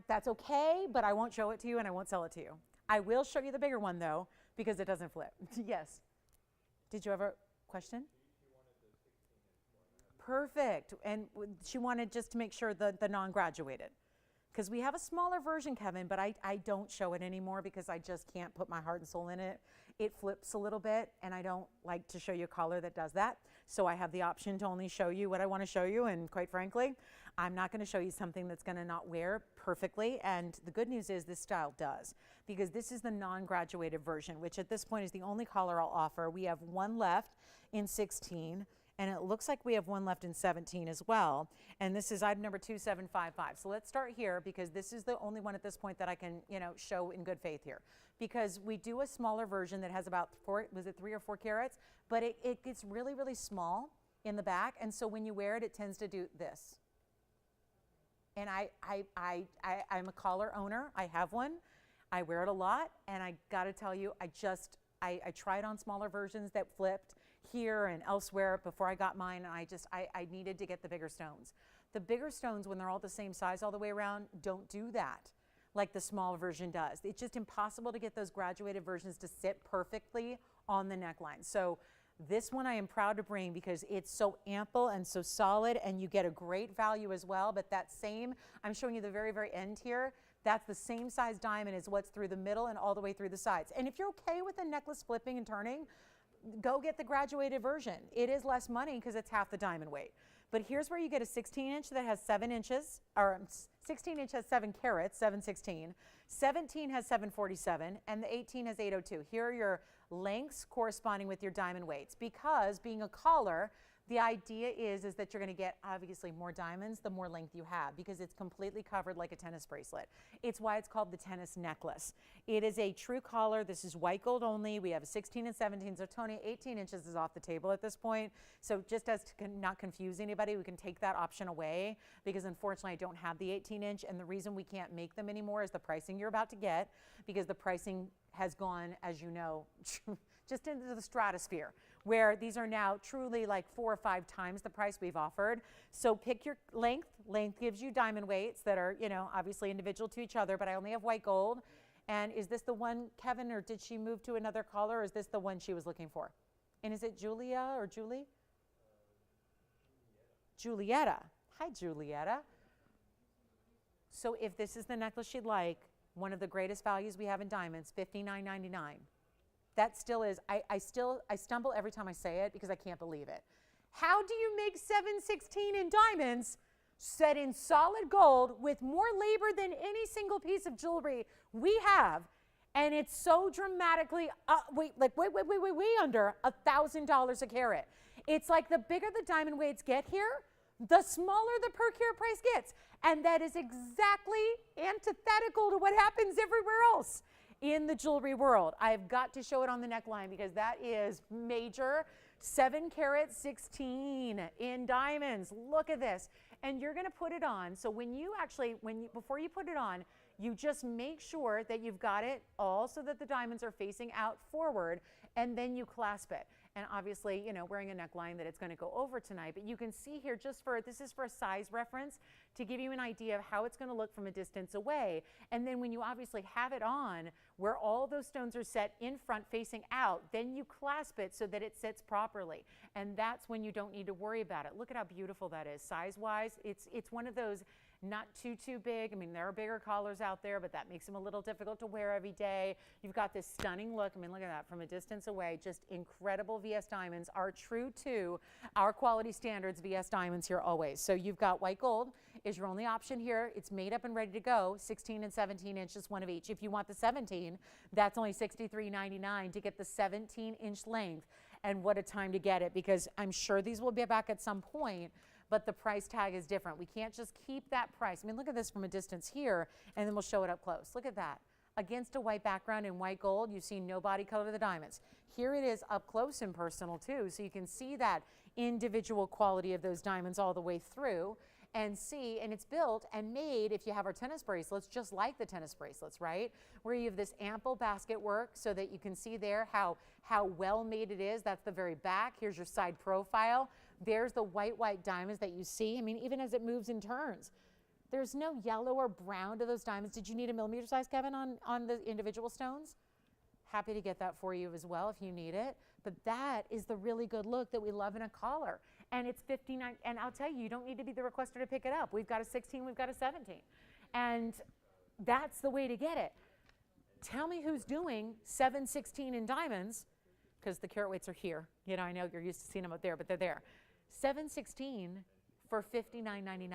that's okay, but I won't show it to you and I won't sell it to you. I will show you the bigger one though, because it doesn't flip. Yes. Did you have a question? Perfect. And she wanted just to make sure the non-graduated. Because we have a smaller version, Kevin, but I don't show it anymore because I just can't put my heart and soul in it. It flips a little bit, and I don't like to show you a collar that does that. So I have the option to only show you what I want to show you, and quite frankly, I'm not going to show you something that's going to not wear perfectly. And the good news is this style does, because this is the non-graduated version, which at this point is the only collar I'll offer. We have one left in 16. And it looks like we have one left in 17 as well. And this is item number 2755. So let's start here because this is the only one at this point that I can, show in good faith here. Because we do a smaller version that has about 3 or 4 carats, but it gets really, really small in the back. And so when you wear it, it tends to do this. And I'm a collar owner. I have one. I wear it a lot. And I got to tell you, I tried on smaller versions that flipped here and elsewhere before I got mine, and I needed to get the bigger stones. The bigger stones, when they're all the same size all the way around, don't do that like the small version does. It's just impossible to get those graduated versions to sit perfectly on the neckline. So this one I am proud to bring because it's so ample and so solid, and you get a great value as well. But that same, I'm showing you the very, very end here, that's the same size diamond as what's through the middle and all the way through the sides. And if you're okay with the necklace flipping and turning, go get the graduated version. It is less money because it's half the diamond weight. But here's where you get a 16-inch that has 7 inches, or 16-inch has 7 carats, 716. 17 has 747, and the 18 has 802. Here are your lengths corresponding with your diamond weights. Because being a collar, the idea is that you're going to get obviously more diamonds the more length you have, because it's completely covered like a tennis bracelet. It's why it's called the tennis necklace. It is a true collar. This is white gold only. We have a 16 and 17. So Tony, 18 inches is off the table at this point. So just as to not confuse anybody, we can take that option away, because unfortunately I don't have the 18-inch. And the reason we can't make them anymore is the pricing you're about to get, because the pricing has gone, as you know, just into the stratosphere, where these are now truly like 4 or 5 times the price we've offered. So pick your length. Length gives you diamond weights that are, obviously individual to each other, but I only have white gold. And is this the one, Kevin, or did she move to another color, or is this the one she was looking for? And is it Julia or Julie? Julietta. Hi, Julietta. So if this is the necklace she'd like, one of the greatest values we have in diamonds, $59.99. That still is, I stumble every time I say it because I can't believe it. How do you make 716 in diamonds set in solid gold with more labor than any single piece of jewelry we have? And it's so dramatically, way under $1,000 a carat. It's like the bigger the diamond weights get here, the smaller the per carat price gets. And that is exactly antithetical to what happens everywhere else in the jewelry world. I've got to show it on the neckline because that is major. 7 carat 16 in diamonds. Look at this. And you're going to put it on. So before you put it on, you just make sure that you've got it all so that the diamonds are facing out forward, and then you clasp it. And obviously, wearing a neckline that it's going to go over tonight, but you can see here this is for a size reference to give you an idea of how it's going to look from a distance away. And then when you obviously have it on, where all those stones are set in front facing out, then you clasp it so that it sits properly. And that's when you don't need to worry about it. Look at how beautiful that is. Size-wise, it's one of those not too big. I mean, there are bigger collars out there, but that makes them a little difficult to wear every day. You've got this stunning look. I mean, look at that from a distance away. Just incredible VS diamonds are true to our quality standards. VS diamonds here always. So you've got white gold is your only option here. It's made up and ready to go, 16 and 17 inches, one of each. If you want the 17, that's only $63.99 to get the 17-inch length. And what a time to get it, because I'm sure these will be back at some point, but the price tag is different. We can't just keep that price. I mean, look at this from a distance here, and then we'll show it up close. Look at that. Against a white background in white gold, you see no body color of the diamonds. Here it is up close and personal too, so you can see that individual quality of those diamonds all the way through and see, and it's built and made, if you have our tennis bracelets, just like the tennis bracelets, right? Where you have this ample basket work so that you can see there how well made it is. That's the very back. Here's your side profile. There's the white diamonds that you see. I mean, even as it moves and turns. There's no yellow or brown to those diamonds. Did you need a millimeter size, Kevin, on the individual stones? Happy to get that for you as well if you need it. But that is the really good look that we love in a collar. And it's $59, and I'll tell you, you don't need to be the requester to pick it up. We've got a 16, we've got a 17. And that's the way to get it. Tell me who's doing 716 in diamonds, because the carat weights are here. You know, I know you're used to seeing them up there, but they're there. 716 for $59.99.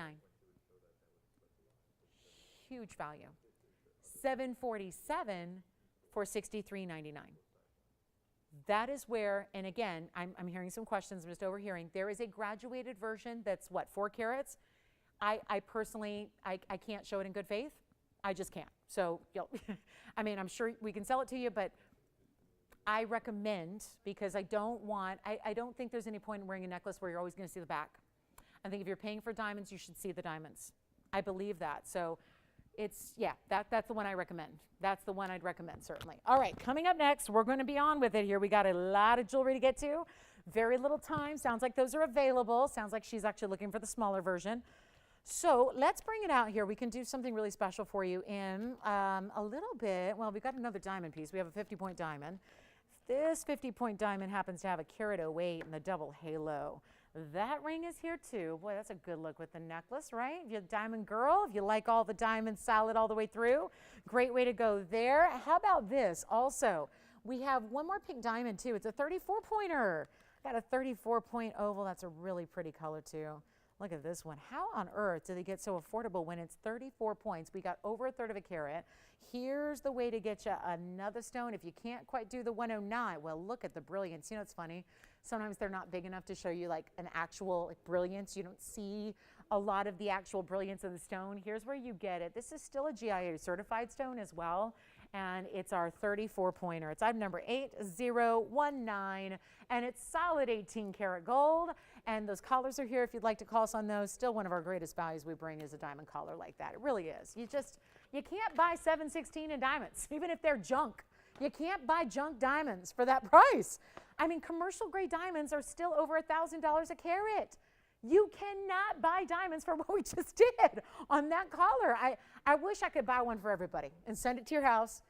Huge value. 747 for $63.99. That is where, and again, I'm hearing some questions, I'm just overhearing. There is a graduated version that's what, 4 carats? I personally, I can't show it in good faith. I just can't. So, I mean, I'm sure we can sell it to you, but I recommend, because I don't think there's any point in wearing a necklace where you're always going to see the back. I think if you're paying for diamonds, you should see the diamonds. I believe that. So it's, yeah, that's the one I recommend. That's the one I'd recommend, certainly. All right, coming up next, we're going to be on with it here. We got a lot of jewelry to get to. Very little time. Sounds like those are available. Sounds like she's actually looking for the smaller version. So let's bring it out here. We can do something really special for you in a little bit. Well, we've got another diamond piece. We have a 50-point diamond. This 50-point diamond happens to have a carat 08 and the double halo. That ring is here too. Boy, that's a good look with the necklace, right? If you're a diamond girl, if you like all the diamonds solid all the way through, great way to go there. How about this also? We have one more pink diamond too. It's a 34-pointer. Got a 34-point oval. That's a really pretty color too. Look at this one. How on earth do they get so affordable when it's 34 points? We got over a third of a carat. Here's the way to get you another stone. If you can't quite do the 109, well, look at the brilliance. You know, it's funny. Sometimes they're not big enough to show you like an actual brilliance. You don't see a lot of the actual brilliance of the stone. Here's where you get it. This is still a GIA certified stone as well. And it's our 34-pointer. It's item number 8019, and it's solid 18 karat gold. And those collars are here if you'd like to call us on those. Still one of our greatest values we bring is a diamond collar like that. It really is. You can't buy 716 in diamonds, even if they're junk. You can't buy junk diamonds for that price. I mean, commercial grade diamonds are still over $1,000 a carat. You cannot buy diamonds for what we just did on that collar. I wish I could buy one for everybody and send it to your house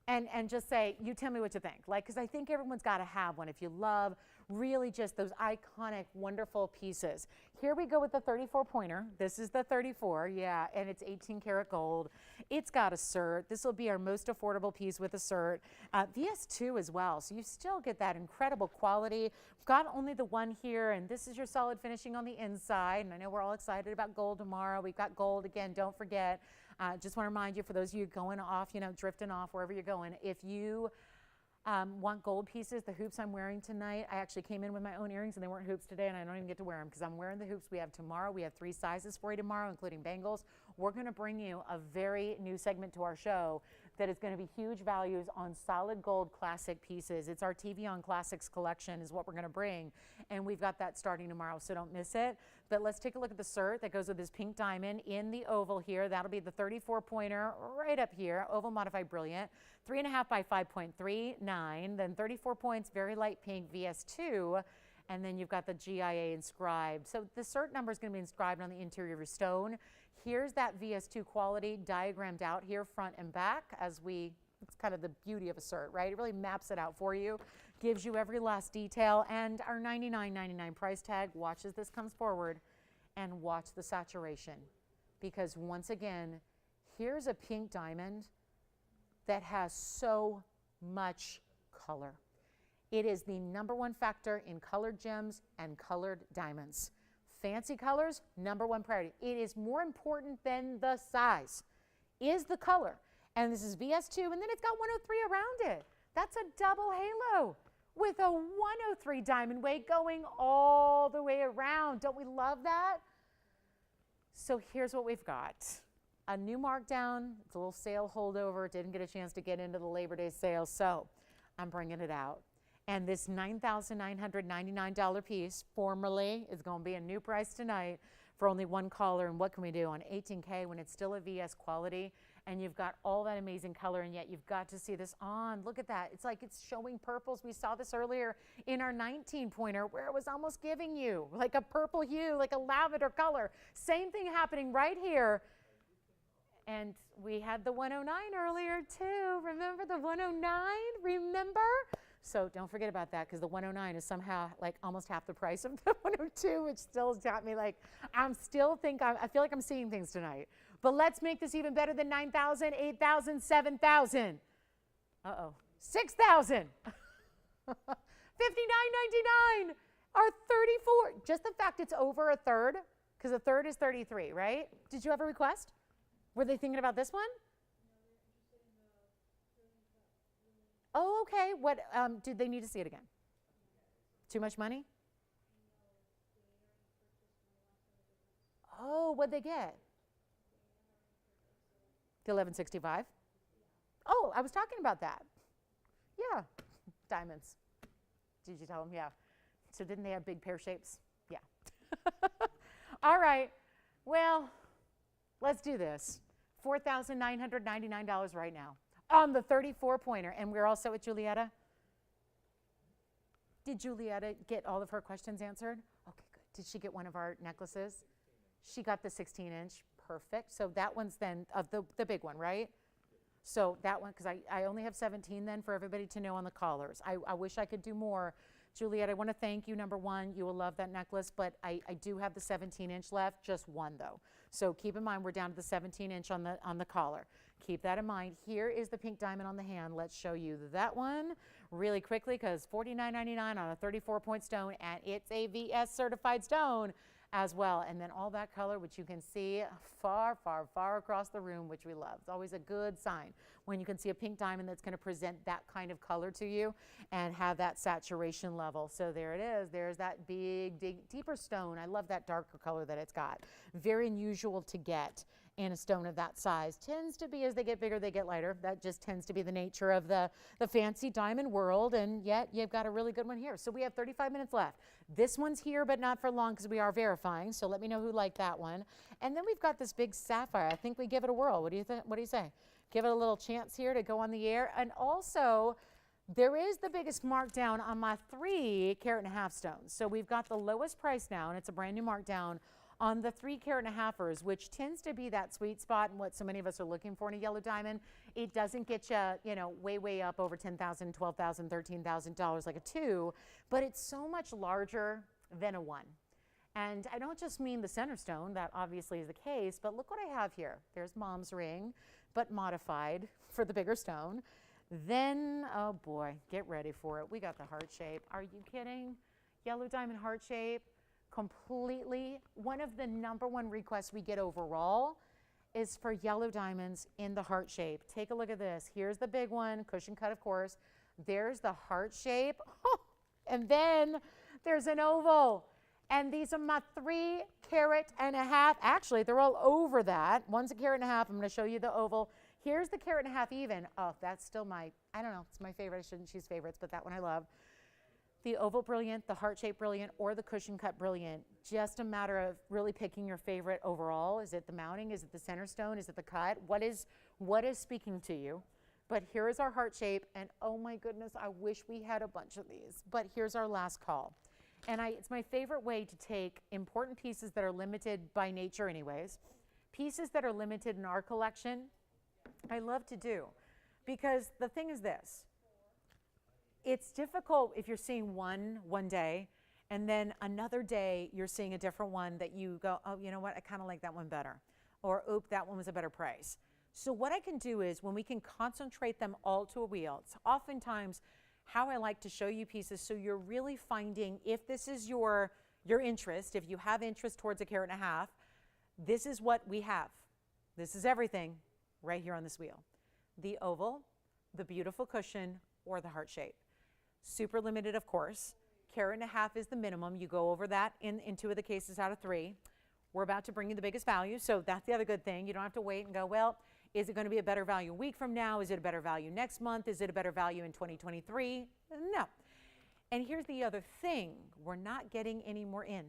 and just say, you tell me what you think. Like, because I think everyone's got to have one if you love really just those iconic, wonderful pieces. Here we go with the 34-pointer. This is the 34, yeah, and it's 18 karat gold. It's got a cert. This will be our most affordable piece with a cert. VS2 as well, so you still get that incredible quality. We've got only the one here, and this is your solid finishing on the inside, and I know we're all excited about gold tomorrow. We've got gold again, don't forget. Just want to remind you, for those of you going off, drifting off wherever you're going, if you want gold pieces, the hoops I'm wearing tonight, I actually came in with my own earrings and they weren't hoops today, and I don't even get to wear them because I'm wearing the hoops we have tomorrow. We have 3 sizes for you tomorrow, including bangles. We're going to bring you a very new segment to our show that is going to be huge values on solid gold classic pieces. It's our TVON Classics collection is what we're going to bring, and we've got that starting tomorrow, so don't miss it. But let's take a look at the cert that goes with this pink diamond in the oval here. That'll be the 34-pointer right up here, oval modified brilliant, 3.5 by 5.39, then 34 points, very light pink VS2, and then you've got the GIA inscribed. So the cert number is going to be inscribed on the interior of your stone. Here's that VS2 quality diagrammed out here, front and back, it's kind of the beauty of a cert, right? It really maps it out for you, gives you every last detail, and our $99.99 price tag. Watch as this comes forward and watch the saturation, because once again, here's a pink diamond that has so much color. It is the #1 factor in colored gems and colored diamonds. fancy colors, #1 priority. It is more important than the size, is the color. And this is VS2, and then it's got 103 around it. That's a double halo with a 103 diamond weight going all the way around. Don't we love that? So here's what we've got. A new markdown. It's a little sale holdover. Didn't get a chance to get into the Labor Day sale, so I'm bringing it out. And this $9,999 piece, formerly, is going to be a new price tonight for only one caller. And what can we do on 18K when it's still a VS quality and you've got all that amazing color, and yet you've got to see this on. Look at that. It's like it's showing purples. We saw this earlier in our 19-pointer where it was almost giving you like a purple hue, like a lavender color. Same thing happening right here. And we had the 109 earlier too. Remember the 109? Remember? So don't forget about that, because the 109 is somehow like almost half the price of the 102, which still has got me like, I feel like I'm seeing things tonight. But let's make this even better than 9,000, 8,000, 7,000. Uh-oh, 6,000. 59.99 or 34. Just the fact it's over a third, because a third is 33, right? Did you have a request? Were they thinking about this one? Oh, okay. What did they need to see it again? Too much money? Oh, what'd they get? The 1165? Oh, I was talking about that. Yeah, diamonds. Did you tell them? Yeah. So didn't they have big pear shapes? Yeah. All right. Well, let's do this. $4,999 right now on the 34-pointer. And we're also with Julietta. Did Julietta get all of her questions answered? Okay, good. Did she get one of our necklaces? She got the 16-inch. Perfect. So that one's then of the big one, right? So that one, because I only have 17 then for everybody to know on the collars. I wish I could do more. Juliet, I want to thank you, #1. You will love that necklace, but I do have the 17-inch left, just one though. So keep in mind we're down to the 17-inch on the collar. Keep that in mind. Here is the pink diamond on the hand. Let's show you that one really quickly, because $49.99 on a 34-point stone, and it's a VS certified stone as well. And then all that color, which you can see far, far, far across the room, which we love. It's always a good sign when you can see a pink diamond that's going to present that kind of color to you and have that saturation level. So there it is. There's that big, deeper stone. I love that darker color that it's got. Very unusual to get in a stone of that size. Tends to be, as they get bigger, they get lighter. That just tends to be the nature of the fancy diamond world, and yet you've got a really good one here. So we have 35 minutes left. This one's here, but not for long, because we are verifying, so let me know who liked that one. And then we've got this big sapphire. I think we give it a whirl. What do you say? Give it a little chance here to go on the air. And also, there is the biggest markdown on my 3 carat-and-a-half stones. So we've got the lowest price now, and it's a brand new markdown on the 3 carat-and-a-halfers, which tends to be that sweet spot and what so many of us are looking for in a yellow diamond. It doesn't get you, way up over $10,000, $12,000, $13,000 like a 2, but it's so much larger than a 1. And I don't just mean the center stone, that obviously is the case, but look what I have here. There's mom's ring, but modified for the bigger stone. Then, oh boy, get ready for it. We got the heart shape. Are you kidding? Yellow diamond heart shape. Completely, one of the #1 requests we get overall is for yellow diamonds in the heart shape. Take a look at this. Here's the big one, cushion cut, of course. There's the heart shape. And then there's an oval. And these are my 3 carat-and-a-half. Actually, they're all over that. One's a carat-and-a-half. I'm going to show you the oval. Here's the carat-and-a-half even. Oh, that's still I don't know, it's my favorite. I shouldn't choose favorites, but that one I love. The oval brilliant, the heart shape brilliant, or the cushion cut brilliant. Just a matter of really picking your favorite overall. Is it the mounting? Is it the center stone? Is it the cut? What is speaking to you? But here is our heart shape, and oh my goodness, I wish we had a bunch of these. But here's our last call. And it's my favorite way to take important pieces that are limited by nature anyways, pieces that are limited in our collection, I love to do. Because the thing is this. It's difficult if you're seeing one day, and then another day you're seeing a different one that you go, oh, you know what, I kind of like that one better. Or, oop, that one was a better price. So what I can do is when we can concentrate them all to a wheel, it's oftentimes how I like to show you pieces so you're really finding if this is your your interest, if you have interest towards 1.5 carats, this is what we have. This is everything right here on this wheel. The oval, the beautiful cushion, or the heart shape. Super limited, of course. 1.5 carats is the minimum. You go over that in 2 of the cases out of 3. We're about to bring you the biggest value, so that's the other good thing. You don't have to wait and go, well, is it going to be a better value a week from now? Is it a better value next month? Is it a better value in 2023? No. And here's the other thing. We're not getting any more in.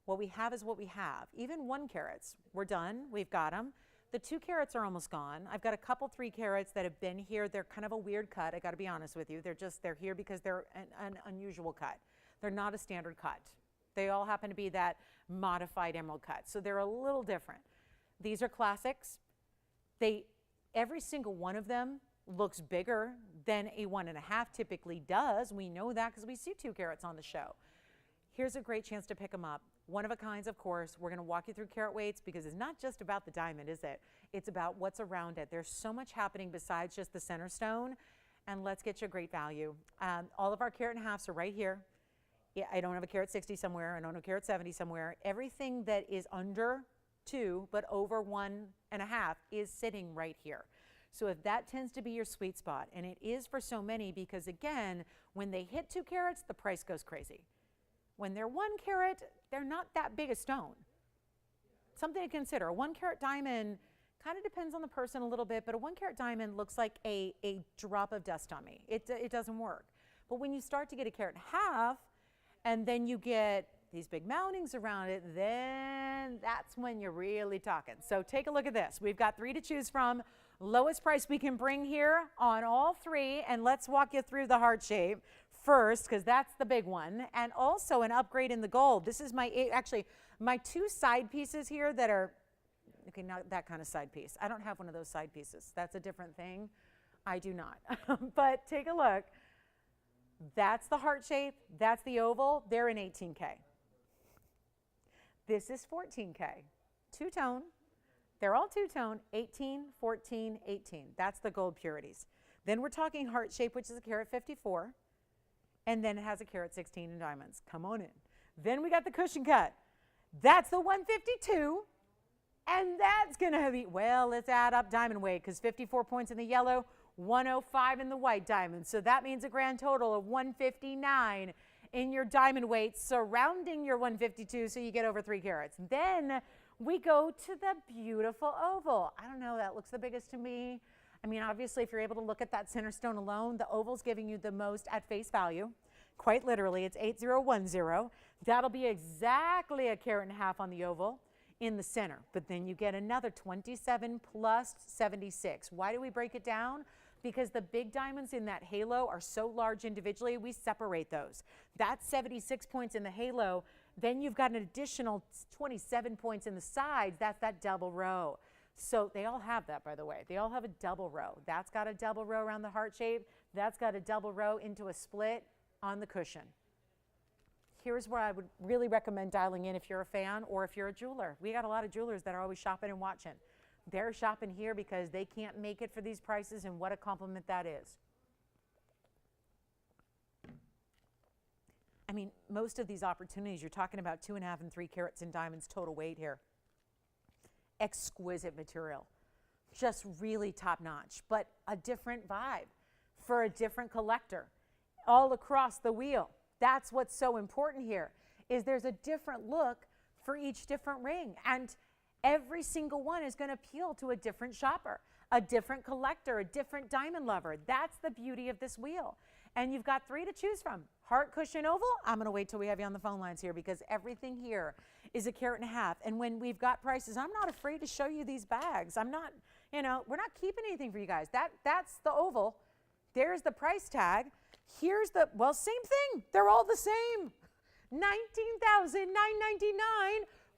What we have is what we have. Even 1 carats, we're done. We've got them. The 2 carats are almost gone. I've got a couple 3 carats that have been here. They're kind of a weird cut. I got to be honest with you. They're here because they're an unusual cut. They're not a standard cut. They all happen to be that modified emerald cut. So they're a little different. These are classics. Every single one of them looks bigger than a 1.5 typically does. We know that because we see 2 carats on the show. Here's a great chance to pick them up. One of a kinds, of course. We're going to walk you through carat weights because it's not just about the diamond, is it? It's about what's around it. There's so much happening besides just the center stone, and let's get you a great value. All of our 1.5 carats are right here. Yeah, I don't have a 1.60 somewhere. I don't have a 1.70 somewhere. Everything that is under 2 but over 1.5 is sitting right here. So if that tends to be your sweet spot, and it is for so many, because again, when they hit 2 carats, the price goes crazy. When they're 1 carat, they're not that big a stone. Something to consider. A 1 carat diamond kind of depends on the person a little bit, but a 1 carat diamond looks like a drop of dust on me. It doesn't work. But when you start to get a 1.5 carats, and then you get these big mountings around it, then that's when you're really talking. So take a look at this. We've got 3 to choose from. Lowest price we can bring here on all 3, and let's walk you through the heart shape first, because that's the big one, and also an upgrade in the gold. This is my 2 side pieces here that are, okay, not that kind of side piece. I don't have one of those side pieces. That's a different thing. I do not. But take a look. That's the heart shape. That's the oval. They're in 18K. This is 14K. Two-tone. They're all two-tone. 18, 14, 18. That's the gold purities. Then we're talking heart shape, which is a 1.54 carat. And then it has a 1.16 carat in diamonds. Come on in. Then we got the cushion cut. That's the 152. And that's going to be, well, let's add up diamond weight, because 54 points in the yellow, 105 in the white diamond. So that means a grand total of 159 in your diamond weight surrounding your 152, so you get over 3 carats. Then we go to the beautiful oval. I don't know, that looks the biggest to me. I mean, obviously, if you're able to look at that center stone alone, the oval's giving you the most at face value. Quite literally, it's 8010. That'll be exactly a 1.5 carats on the oval in the center. But then you get another 27 plus 76. Why do we break it down? Because the big diamonds in that halo are so large individually, we separate those. That's 76 points in the halo. Then you've got an additional 27 points in the sides. That's that double row. So they all have that, by the way. They all have a double row. That's got a double row around the heart shape. That's got a double row into a split on the cushion. Here's where I would really recommend dialing in if you're a fan or if you're a jeweler. We got a lot of jewelers that are always shopping and watching. They're shopping here because they can't make it for these prices, and what a compliment that is. I mean, most of these opportunities, you're talking about 2.5 and 3 carats in diamonds total weight here. Exquisite material, just really top notch, but a different vibe for a different collector all across the wheel. That's what's so important here, is there's a different look for each different ring, and every single one is going to appeal to a different shopper, a different collector, a different diamond lover. That's the beauty of this wheel. And you've got 3 to choose from. Heart, cushion, oval. I'm going to wait till we have you on the phone lines here, because everything here is a 1.5 carats. And when we've got prices, I'm not afraid to show you these bags. I'm not, we're not keeping anything for you guys. That's the oval. There's the price tag. Here's the, well, same thing. They're all the same. $19,999.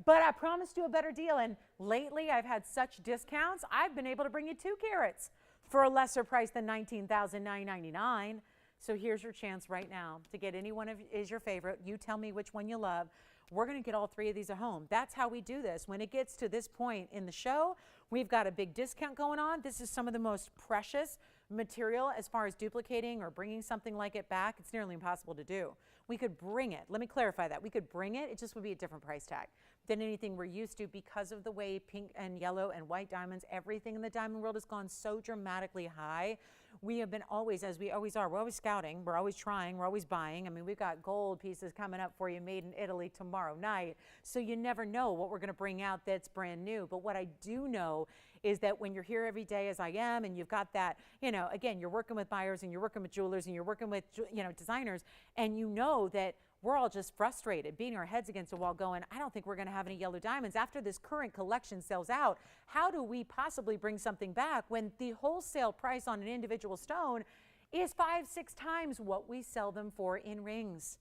But I promised you a better deal, and lately I've had such discounts, I've been able to bring you 2 carats for a lesser price than $19,999. So here's your chance right now to get any one of is your favorite. You tell me which one you love. We're going to get all 3 of these at home. That's how we do this. When it gets to this point in the show, We've got a big discount going on. This is some of the most precious material as far as duplicating or bringing something like it back. It's nearly impossible to do. We could bring it. Let me clarify that. We could bring it. It just would be a different price tag than anything we're used to because of the way pink and yellow and white diamonds, everything in the diamond world has gone so dramatically high. We have been always, as we always are, we're always scouting, we're always trying, we're always buying. I mean, we've got gold pieces coming up for you made in Italy tomorrow night. So you never know what we're going to bring out that's brand new. But what I do know is that when you're here every day as I am, and you've got that, you know, again, you're working with buyers and you're working with jewelers and you're working with, you know, designers, and you know that we're all just frustrated, beating our heads against a wall going, I don't think we're going to have any yellow diamonds. After this current collection sells out, how do we possibly bring something back when the wholesale price on an individual stone is 5-6 times what we sell them for in rings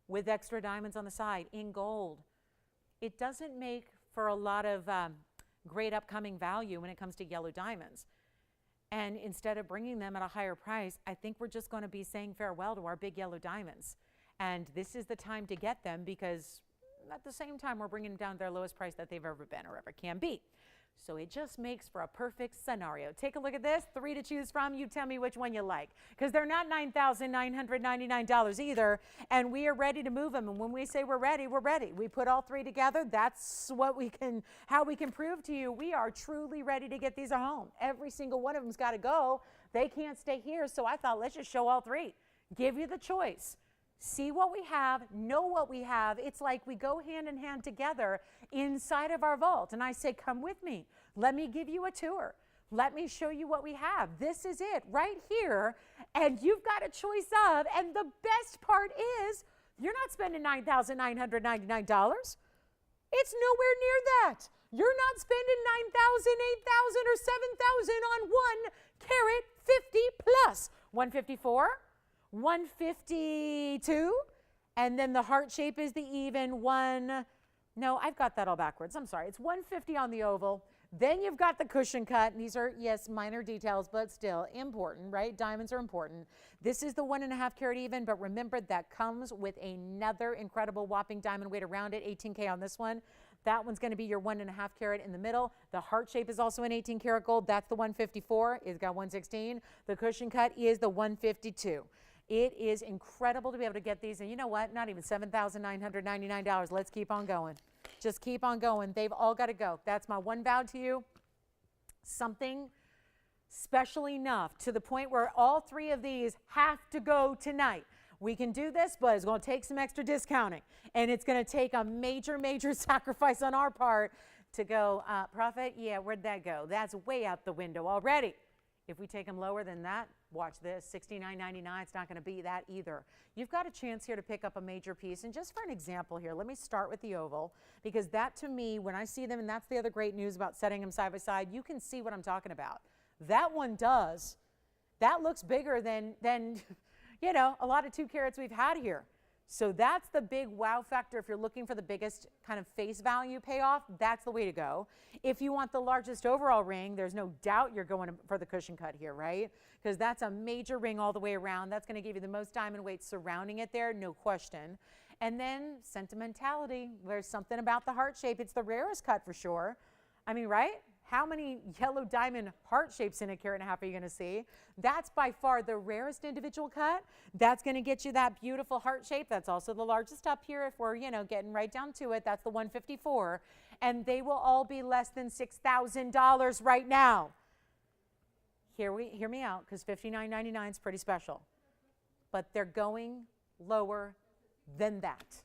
with extra diamonds on the side in gold? It doesn't make for a lot of great upcoming value when it comes to yellow diamonds. And instead of bringing them at a higher price, I think we're just going to be saying farewell to our big yellow diamonds. And this is the time to get them because at the same time, we're bringing them down to their lowest price that they've ever been or ever can be. So it just makes for a perfect scenario. Take a look at this, 3 to choose from. You tell me which one you like, because they're not $9,999 either, and we are ready to move them. And when we say we're ready, we're ready. We put all 3 together. That's what we can, how we can prove to you we are truly ready to get these at home. Every single one of them's got to go. They can't stay here. So I thought, let's just show all 3. Give you the choice. See what we have, know what we have. It's like we go hand in hand together inside of our vault. And I say, come with me. Let me give you a tour. Let me show you what we have. This is it right here. And you've got a choice of, and the best part is, you're not spending $9,999. It's nowhere near that. You're not spending $9,000, $8,000, or $7,000 on 1 carat 50 plus. 154? 152, and then the heart shape is the even one. No, I've got that all backwards. I'm sorry. It's 150 on the oval. Then you've got the cushion cut. And these are, yes, minor details, but still important, right? Diamonds are important. This is the 1.5 carat even, but remember that comes with another incredible whopping diamond weight around it, 18K on this one. That one's going to be your 1.5 carat in the middle. The heart shape is also an 18 karat gold. That's the 154. It's got 116. The cushion cut is the 152. It is incredible to be able to get these. And you know what? Not even $7,999. Let's keep on going. Just keep on going. They've all got to go. That's my one vow to you. Something special enough to the point where all 3 of these have to go tonight. We can do this, but it's going to take some extra discounting. And it's going to take a major, major sacrifice on our part to go, Prophet, yeah, where'd that go? That's way out the window already. If we take them lower than that, watch this, $69.99, it's not going to be that either. You've got a chance here to pick up a major piece. And just for an example here, let me start with the oval, because that to me, when I see them, and that's the other great news about setting them side by side, you can see what I'm talking about. That one does. That looks bigger than you know, a lot of 2 carats we've had here. So that's the big wow factor. If you're looking for the biggest kind of face value payoff, that's the way to go. If you want the largest overall ring, there's no doubt you're going for the cushion cut here, right? Because that's a major ring all the way around. That's going to give you the most diamond weight surrounding it there, no question. And then sentimentality. There's something about the heart shape. It's the rarest cut for sure. I mean, right? How many yellow diamond heart shapes in 1.5 carats are you going to see? That's by far the rarest individual cut. That's going to get you that beautiful heart shape. That's also the largest up here if we're, you know, getting right down to it. That's the 154. And they will all be less than $6,000 right now. Hear me out, because $59.99 is pretty special. But they're going lower than that.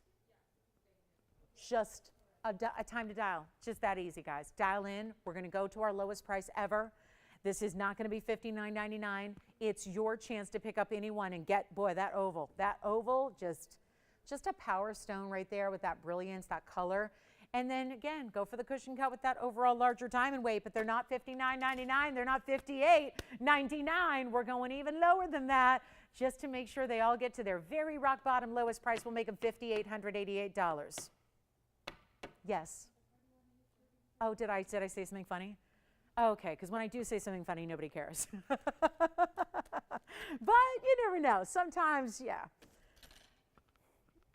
Just a time to dial. Just that easy, guys. Dial in. We're going to go to our lowest price ever. This is not going to be $59.99. It's your chance to pick up any one and get, boy, that oval. That oval, just a power stone right there with that brilliance, that color. And then, again, go for the cushion cut with that overall larger diamond weight, but they're not $59.99. They're not $58.99. We're going even lower than that just to make sure they all get to their very rock bottom lowest price. We'll make them $5,888. Yes. Oh, did I say something funny? Okay, because when I do say something funny, nobody cares. But you never know. Sometimes, yeah.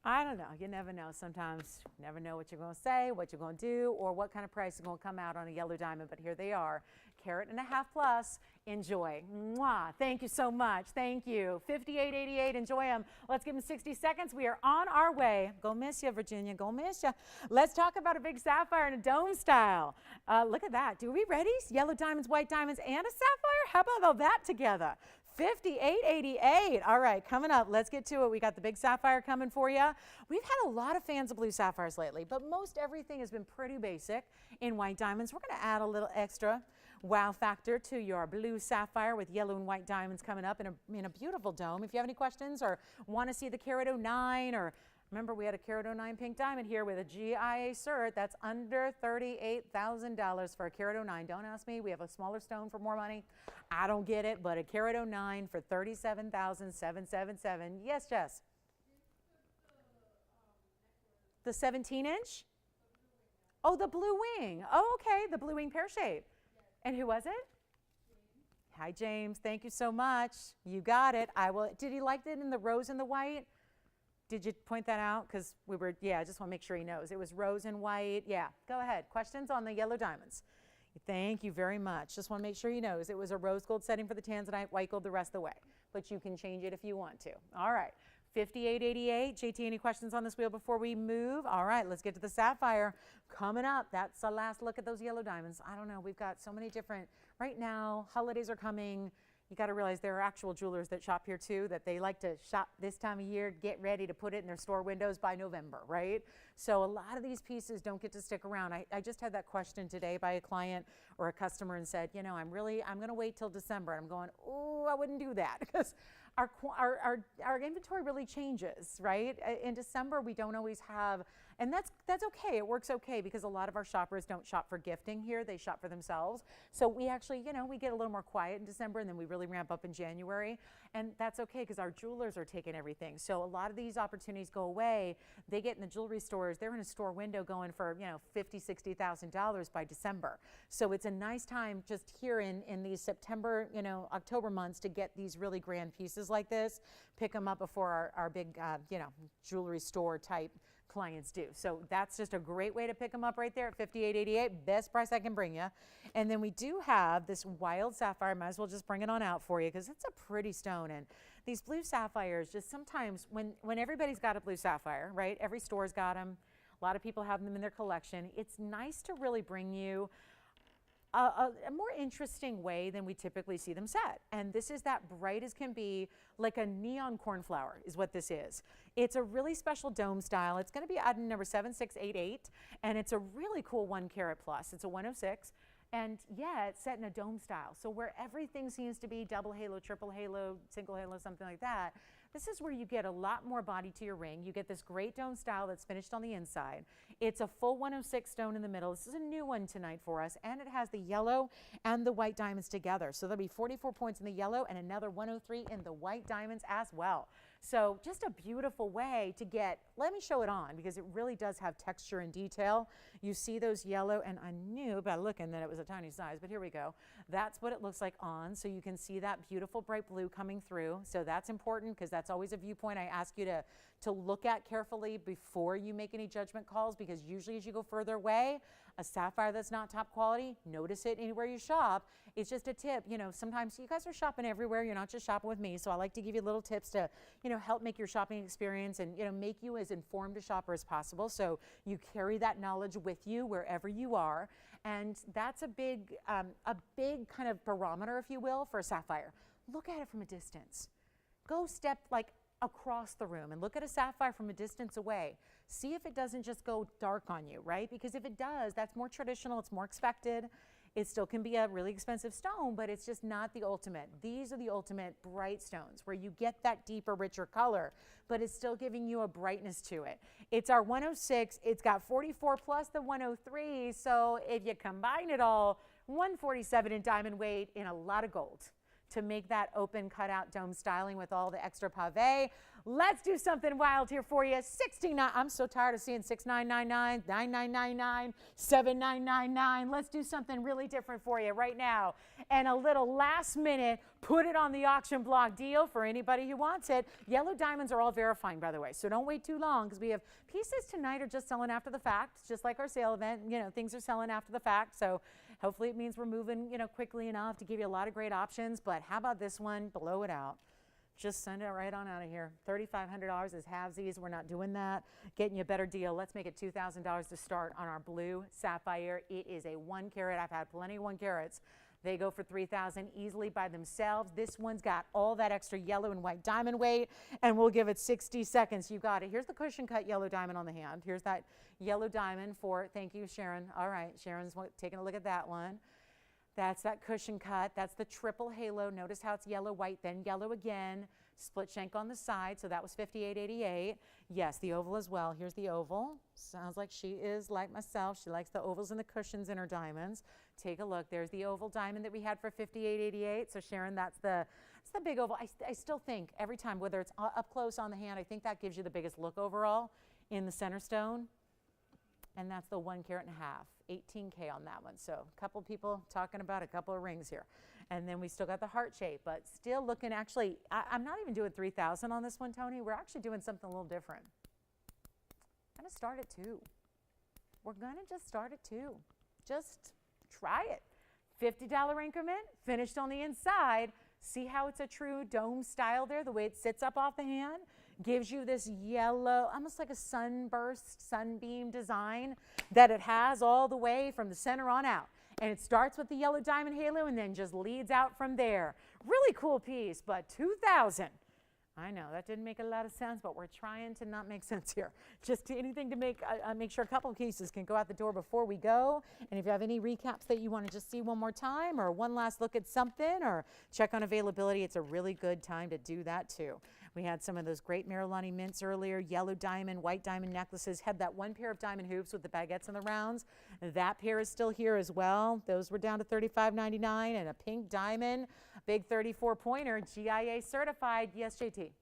I don't know. You never know. Sometimes you never know what you're going to say, what you're going to do, or what kind of price is going to come out on a yellow diamond. But here they are, carat and a half plus. Enjoy. Mwah. Thank you so much. Thank you. 58.88. Enjoy them. Let's give them 60 seconds. We are on our way. Go miss you, Virginia. Go miss you. Let's talk about a big sapphire in a dome style. Look at that. Do we ready? Yellow diamonds, white diamonds, and a sapphire? How about all that together? 58.88. All right, coming up, let's get to it. We got the big sapphire coming for you. We've had a lot of fans of blue sapphires lately, but most everything has been pretty basic in white diamonds. We're going to add a little extra wow factor to your blue sapphire with yellow and white diamonds coming up in a beautiful dome. If you have any questions or want to see the carat 09, or remember we had a carat 09 pink diamond here with a GIA cert. That's under $38,000 for a carat 09. Don't ask me. We have a smaller stone for more money. I don't get it, but a carat 09 for $37,777. Yes, Jess. The 17-inch? Oh, the blue wing. Oh, okay, the blue wing pear shape. And who was it? Hi, James. Thank you so much. You got it. I will. Did he like it in the rose and the white? Did you point that out? Because we were, yeah, I just want to make sure he knows. It was rose and white. Yeah, go ahead. Questions on the yellow diamonds? Thank you very much. Just want to make sure he knows. It was a rose gold setting for the tanzanite, white gold the rest of the way. But you can change it if you want to. All right. 58.88. JT, any questions on this wheel before we move? All right, let's get to the sapphire coming up. That's the last look at those yellow diamonds. I don't know. We've got so many different, right now, holidays are coming. You got to realize there are actual jewelers that shop here too, that they like to shop this time of year, get ready to put it in their store windows by November, right? So a lot of these pieces don't get to stick around. I just had that question today by a client or a customer and said, you know, I'm going to wait till December. And I'm going, oh, I wouldn't do that because our inventory really changes, right? In December, we don't always have, and that's okay. It works okay because a lot of our shoppers don't shop for gifting here. They shop for themselves. So we actually, you know, we get a little more quiet in December and then we really ramp up in January. And that's okay because our jewelers are taking everything. So a lot of these opportunities go away. They get in the jewelry stores. They're in a store window going for, you know, $50,000, $60,000 by December. So it's a nice time just here in these September, you know, October months to get these really grand pieces like this, pick them up before our big, you know, jewelry store type clients do. So that's just a great way to pick them up right there at $58.88, best price I can bring you. And then we do have this wild sapphire. Might as well just bring it on out for you because it's a pretty stone. And these blue sapphires, just sometimes when everybody's got a blue sapphire, right? Every store's got them. A lot of people have them in their collection. It's nice to really bring you a more interesting way than we typically see them set. And this is that bright as can be, like a neon cornflower is what this is. It's a really special dome style. It's going to be item number 7688, and it's a really cool 1 carat plus. It's a 106. And yeah, it's set in a dome style. So where everything seems to be double halo, triple halo, single halo, something like that, this is where you get a lot more body to your ring. You get this great dome style that's finished on the inside. It's a full 106 stone in the middle. This is a new one tonight for us, and it has the yellow and the white diamonds together. So there'll be 44 points in the yellow and another 103 in the white diamonds as well. So just a beautiful way to get, let me show it on because it really does have texture and detail. You see those yellow, and I knew by looking that it was a tiny size, but here we go. That's what it looks like on. So you can see that beautiful bright blue coming through. So that's important because that's always a viewpoint I ask you to look at carefully before you make any judgment calls, because usually as you go further away, a sapphire that's not top quality, notice it anywhere you shop. It's just a tip. You know, sometimes you guys are shopping everywhere. You're not just shopping with me. So I like to give you little tips to, you know, help make your shopping experience and, you know, make you as informed a shopper as possible. So you carry that knowledge with you wherever you are. And that's a big kind of barometer, if you will, for a sapphire. Look at it from a distance. Go step like across the room and look at a sapphire from a distance away. See if it doesn't just go dark on you, right? Because if it does, that's more traditional, it's more expected. It still can be a really expensive stone, but it's just not the ultimate. These are the ultimate bright stones where you get that deeper, richer color, but it's still giving you a brightness to it. It's our 106, it's got 44 plus the 103, so if you combine it all, 147 in diamond weight in a lot of gold to make that open cutout dome styling with all the extra pave. Let's do something wild here for you. 69. I'm so tired of seeing 6999, 9999, 7999. Let's do something really different for you right now. And a little last minute, put it on the auction block deal for anybody who wants it. Yellow diamonds are all verifying, by the way, so don't wait too long because we have pieces tonight are just selling after the fact, just like our sale event. You know, things are selling after the fact, so hopefully it means we're moving, you know, quickly enough to give you a lot of great options. But how about this one? Blow it out. Just send it right on out of here. $3,500 is halvesies. We're not doing that. Getting you a better deal. Let's make it $2,000 to start on our blue sapphire. It is a 1 carat. I've had plenty of 1 carats. They go for $3,000 easily by themselves. This one's got all that extra yellow and white diamond weight, and we'll give it 60 seconds. You got it. Here's the cushion cut yellow diamond on the hand. Here's that yellow diamond for, thank you, Sharon. All right, Sharon's taking a look at that one. That's that cushion cut. That's the triple halo. Notice how it's yellow, white, then yellow again. Split shank on the side, so that was $58.88. Yes, the oval as well. Here's the oval. Sounds like she is like myself. She likes the ovals and the cushions in her diamonds. Take a look. There's the oval diamond that we had for $58.88. So Sharon, that's the big oval. I still think every time, whether it's up close on the hand, I think that gives you the biggest look overall in the center stone. And that's the 1 carat and a half, 18K on that one. So a couple people talking about a couple of rings here. And then we still got the heart shape, but still looking, actually, I'm not even doing 3,000 on this one, Tony. We're actually doing something a little different. I'm gonna start at 2. We're gonna just start at 2. Just try it. $50 increment, finished on the inside. See how it's a true dome style there, the way it sits up off the hand? Gives you this yellow, almost like a sunburst, sunbeam design that it has all the way from the center on out. And it starts with the yellow diamond halo and then just leads out from there. Really cool piece, but $2,000. I know that didn't make a lot of sense, but we're trying to not make sense here. Just anything to make sure a couple of pieces can go out the door before we go. And if you have any recaps that you want to just see one more time or one last look at something or check on availability, it's a really good time to do that too. We had some of those great Marilani Mints earlier, yellow diamond, white diamond necklaces, had that 1 pair of diamond hoops with the baguettes and the rounds. That pair is still here as well. Those were down to $35.99, and a pink diamond, big 34-pointer, GIA certified. Yes, JT?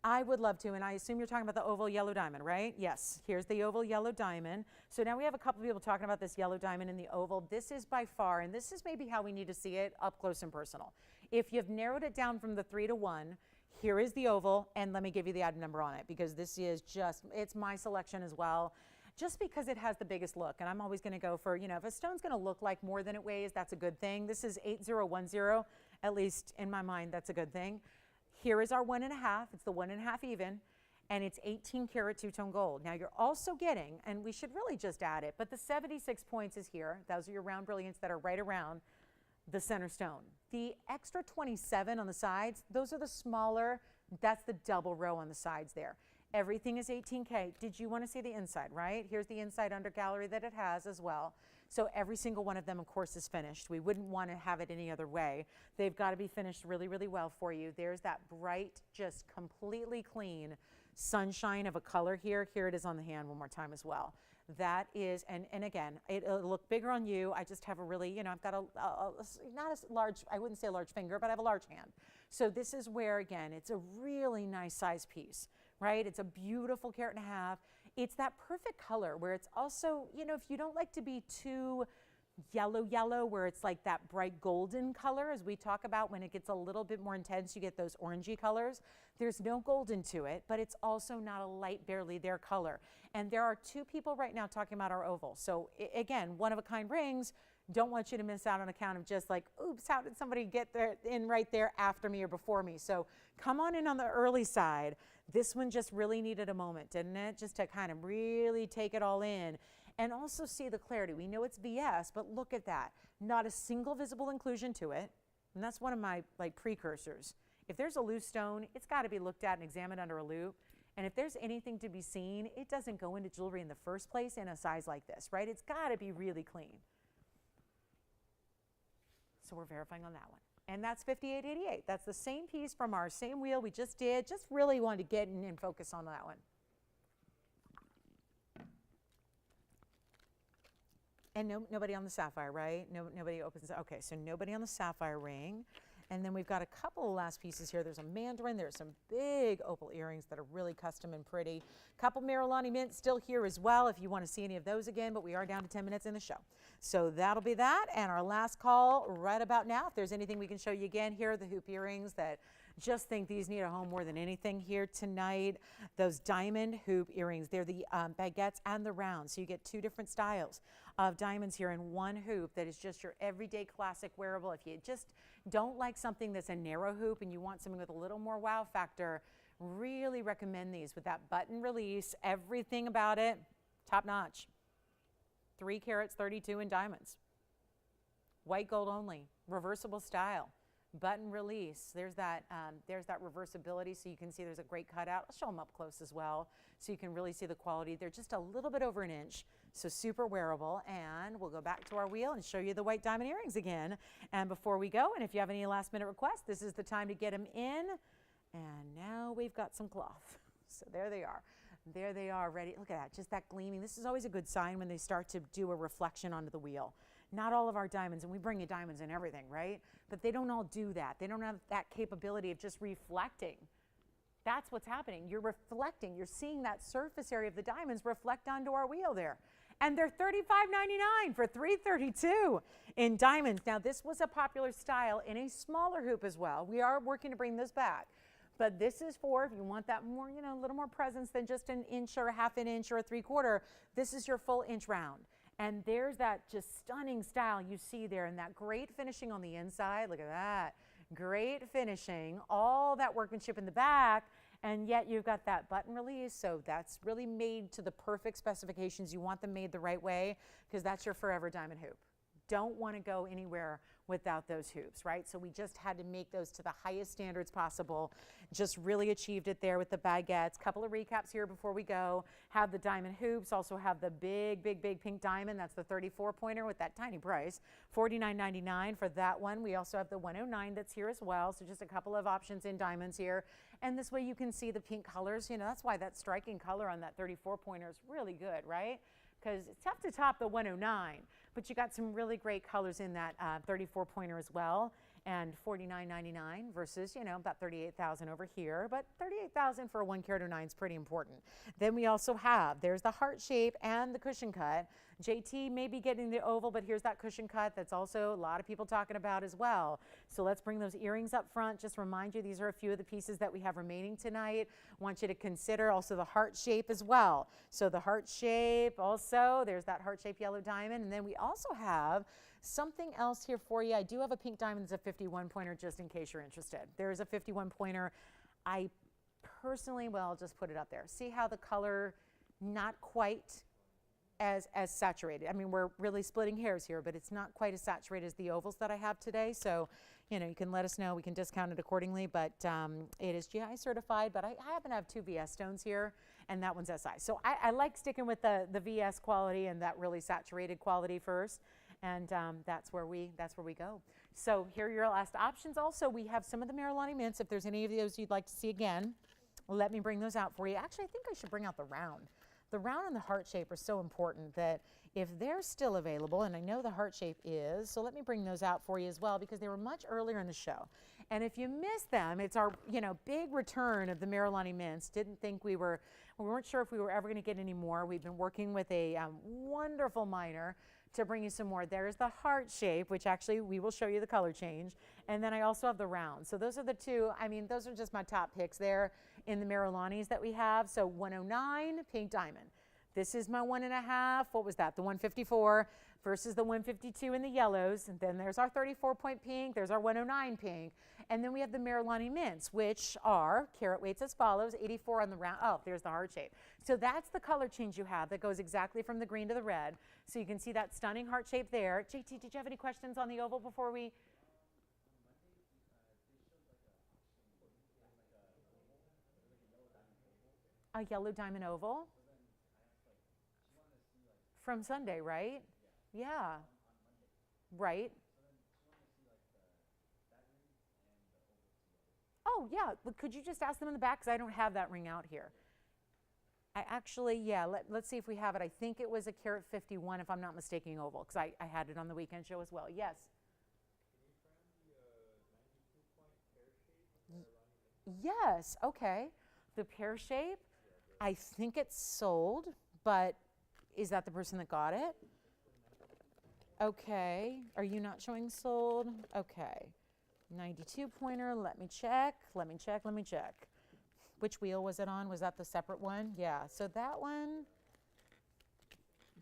I would love to, and I assume you're talking about the oval yellow diamond, right? Yes, here's the oval yellow diamond. So now we have a couple of people talking about this yellow diamond in the oval. This is by far, and this is maybe how we need to see it up close and personal. If you've narrowed it down from the 3 to 1, here is the oval, and let me give you the item number on it because this is just, it's my selection as well, just because it has the biggest look. And I'm always going to go for, you know, if a stone's going to look like more than it weighs, that's a good thing. This is 8010, at least in my mind, that's a good thing. Here is our 1.5. It's the 1.5 even, and it's 18 karat two-tone gold. Now you're also getting, and we should really just add it, but the 76 points is here. Those are your round brilliants that are right around the center stone. The extra 27 on the sides, those are the smaller, that's the double row on the sides there. Everything is 18K. Did you want to see the inside, right? Here's the inside under gallery that it has as well. So every single one of them, of course, is finished. We wouldn't want to have it any other way. They've got to be finished really, really well for you. There's that bright, just completely clean sunshine of a color here. Here it is on the hand one more time as well. That is, and again, it'll look bigger on you. I just have a really, you know, I've got not as large, I wouldn't say a large finger, but I have a large hand. So this is where, again, it's a really nice size piece, right? It's a beautiful 1.5 carats. It's that perfect color where it's also, you know, if you don't like to be too yellow, where it's like that bright golden color, as we talk about when it gets a little bit more intense, you get those orangey colors. There's no golden to it, but it's also not a light, barely there color. And there are 2 people right now talking about our oval. So again, one-of-a-kind rings, don't want you to miss out on account of just like, oops, how did somebody get there in right there after me or before me? So come on in on the early side. This one just really needed a moment, didn't it? Just to kind of really take it all in and also see the clarity. We know it's VS, but look at that. Not a single visible inclusion to it. And that's one of my like precursors. If there's a loose stone, it's got to be looked at and examined under a loupe. And if there's anything to be seen, it doesn't go into jewelry in the first place in a size like this, right? It's got to be really clean. So we're verifying on that one. And that's $58.88. That's the same piece from our same wheel we just did. Just really wanted to get in and focus on that one. And nobody on the sapphire, right? Nobody opens. Okay, so nobody on the sapphire ring. And then we've got a couple of last pieces here. There's a Mandarin. There's some big opal earrings that are really custom and pretty. Couple Marilani Mints still here as well if you want to see any of those again, but we are down to 10 minutes in the show. So that'll be that. And our last call right about now. If there's anything we can show you again, here are the hoop earrings that just think these need a home more than anything here tonight. Those diamond hoop earrings. They're the baguettes and the rounds. So you get two different styles of diamonds here in one hoop that is just your everyday classic wearable. If you just don't like something that's a narrow hoop and you want something with a little more wow factor, really recommend these with that button release. Everything about it, top notch. 3 carats, 32 in diamonds. White gold only, reversible style. Button release. There's that reversibility, so you can see there's a great cutout. I'll show them up close as well, so you can really see the quality. They're just a little bit over an inch, so super wearable. And we'll go back to our wheel and show you the white diamond earrings again. And before we go, and if you have any last minute requests, this is the time to get them in. And now we've got some cloth. So there they are. There they are, ready. Look at that, just that gleaming. This is always a good sign when they start to do a reflection onto the wheel. Not all of our diamonds, and we bring you diamonds in everything, right? But they don't all do that. They don't have that capability of just reflecting. That's what's happening. You're reflecting. You're seeing that surface area of the diamonds reflect onto our wheel there. And they're $35.99 for $332 in diamonds. Now, this was a popular style in a smaller hoop as well. We are working to bring this back. But this is for if you want that more, you know, a little more presence than just an inch or a half an inch or a 3/4. This is your full inch round. And there's that just stunning style you see there and that great finishing on the inside. Look at that. Great finishing. All that workmanship in the back. And yet you've got that button release. So that's really made to the perfect specifications. You want them made the right way because that's your forever diamond hoop. Don't want to go anywhere without those hoops, right? So we just had to make those to the highest standards possible. Just really achieved it there with the baguettes. Couple of recaps here before we go. Have the diamond hoops, also have the big pink diamond. That's the 34 pointer with that tiny price, $49.99 for that one. We also have the 109 that's here as well. So just a couple of options in diamonds here. And this way you can see the pink colors. You know, that's why that striking color on that 34 pointer is really good, right? Because it's tough to top the 109, but you got some really great colors in that 34 pointer as well, and $49.99 versus, you know, about $38,000 over here, but $38,000 for a 1 carat 09 is pretty important. Then we also have, there's the heart shape and the cushion cut. JT may be getting the oval, but here's that cushion cut that's also a lot of people talking about as well. So let's bring those earrings up front. Just remind you, these are a few of the pieces that we have remaining tonight. Want you to consider also the heart shape as well. So the heart shape also, there's that heart shape yellow diamond. And then we also have something else here for you. I do have a pink diamond that's a 51 pointer just in case you're interested. There is a 51 pointer. I personally, well, I'll just put it up there. See how the color not quite as saturated. I mean, we're really splitting hairs here, but it's not quite as saturated as the ovals that I have today. So, you know, you can let us know. We can discount it accordingly, but it is GI certified, but I happen to have 2 VS stones here, and that one's SI. So I like sticking with the VS quality and that really saturated quality first, and that's where we go. So here are your last options. Also, we have some of the Marilani Mints. If there's any of those you'd like to see again, let me bring those out for you. Actually, I think I should bring out the round. The round and the heart shape are so important that if they're still available, and I know the heart shape is, so let me bring those out for you as well because they were much earlier in the show. And if you missed them, it's our, you know, big return of the Marilani Mints. Didn't think we weren't sure if we were ever going to get any more. We've been working with a wonderful miner to bring you some more. There's the heart shape, which actually we will show you the color change. And then I also have the round. So those are the two, I mean, those are just my top picks there in the Marilanis that we have. So 109, pink diamond. This is my 1.5, what was that? The 154 versus the 152 in the yellows. And then there's our 34 point pink, there's our 109 pink. And then we have the Marilani Mints, which are carat weights as follows, 84 on the round, oh, there's the heart shape. So that's the color change you have that goes exactly from the green to the red. So you can see that stunning heart shape there. JT, did you have any questions on the oval before we? A yellow diamond oval? From Sunday, right? Yeah. Right. Oh, yeah. But could you just ask them in the back? Because I don't have that ring out here. I actually, yeah, let's see if we have it. I think it was a carat 51, if I'm not mistaking, oval, because I had it on the weekend show as well. Yes. Yes, okay. The pear shape, I think it's sold, but is that the person that got it? Okay. Are you not showing sold? Okay. 92 pointer. Let me check. Let me check. Let me check. Which wheel was it on? Was that the separate one? Yeah. So that one,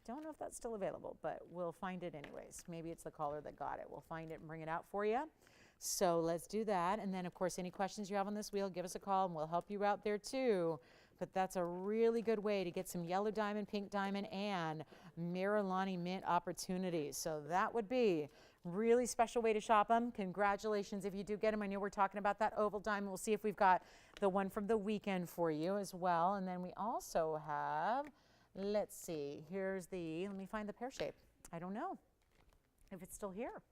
don't know if that's still available, but we'll find it anyways. Maybe it's the caller that got it. We'll find it and bring it out for you. So let's do that. And then, of course, any questions you have on this wheel, give us a call and we'll help you out there too. But that's a really good way to get some yellow diamond, pink diamond, and Marilani Mint opportunities. So that would be a really special way to shop them. Congratulations if you do get them. I know we're talking about that oval diamond. We'll see if we've got the one from the weekend for you as well. And then we also have, let's see, here's the, let me find the pear shape. I don't know if it's still here.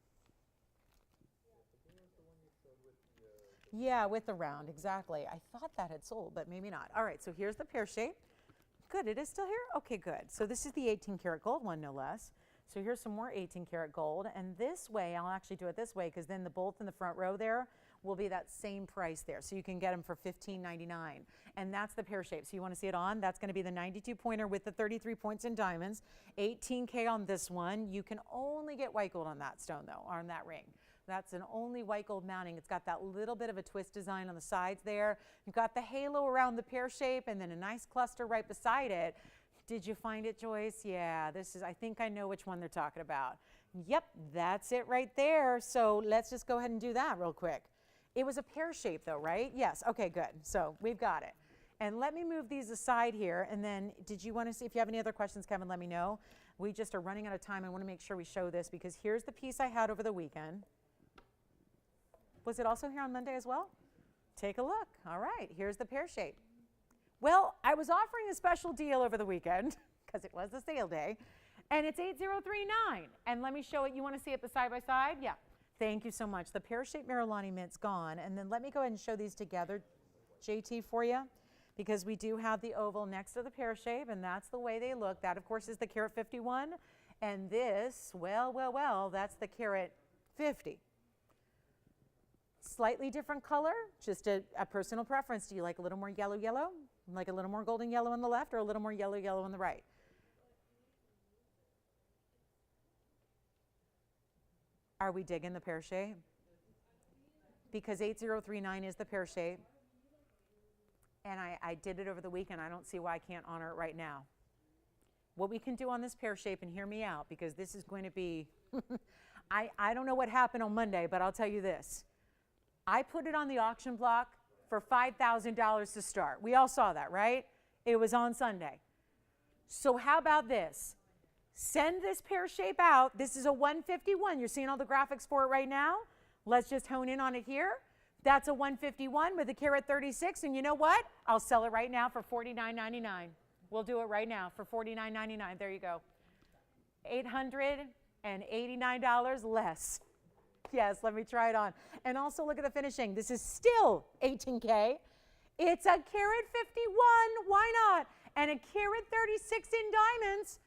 Yeah, with the round, exactly. I thought that had sold, but maybe not. All right, so here's the pear shape. Good, it is still here? Okay, good. So this is the 18 karat gold one, no less. So here's some more 18 karat gold. And this way, I'll actually do it this way because then the both in the front row there will be that same price there. So you can get them for $15.99. And that's the pear shape. So you want to see it on? That's going to be the 92 pointer with the 33 points in diamonds. 18K on this one. You can only get white gold on that stone though, or on that ring. That's an only white gold mounting. It's got that little bit of a twist design on the sides there. You've got the halo around the pear shape and then a nice cluster right beside it. Did you find it, Joyce? Yeah, this is, I think I know which one they're talking about. Yep, that's it right there. So let's just go ahead and do that real quick. It was a pear shape though, right? Yes, okay, good. So we've got it. And let me move these aside here. And then did you want to see, if you have any other questions, Kevin, let me know. We just are running out of time. I want to make sure we show this because here's the piece I had over the weekend. Was it also here on Monday as well? Take a look. All right, here's the pear shape. Well, I was offering a special deal over the weekend because it was a sale day, and it's 8039. And let me show it. You want to see it the side by side? Yeah. Thank you so much. The pear shape Marilani Mint's gone, and then let me go ahead and show these together, JT, for you, because we do have the oval next to the pear shape, and that's the way they look. That, of course, is the carat 51, and this, well, that's the carat 50. Slightly different color, just a personal preference. Do you like a little more yellow, like a little more golden yellow on the left, or a little more yellow on the right? Are we digging the pear shape? Because 8039 is the pear shape. And I did it over the weekend. I don't see why I can't honor it right now. What we can do on this pear shape, and hear me out, because this is going to be, I don't know what happened on Monday, but I'll tell you this. I put it on the auction block for $5,000 to start. We all saw that, right? It was on Sunday. So how about this? Send this pear shape out. This is a 151. You're seeing all the graphics for it right now. Let's just hone in on it here. That's a 151 with a carat 36. And you know what? I'll sell it right now for $49.99. We'll do it right now for $49.99. There you go. $889 less. Yes, let me try it on. And also look at the finishing. This is still 18K. It's a carat 51, why not? And a carat 36 in diamonds.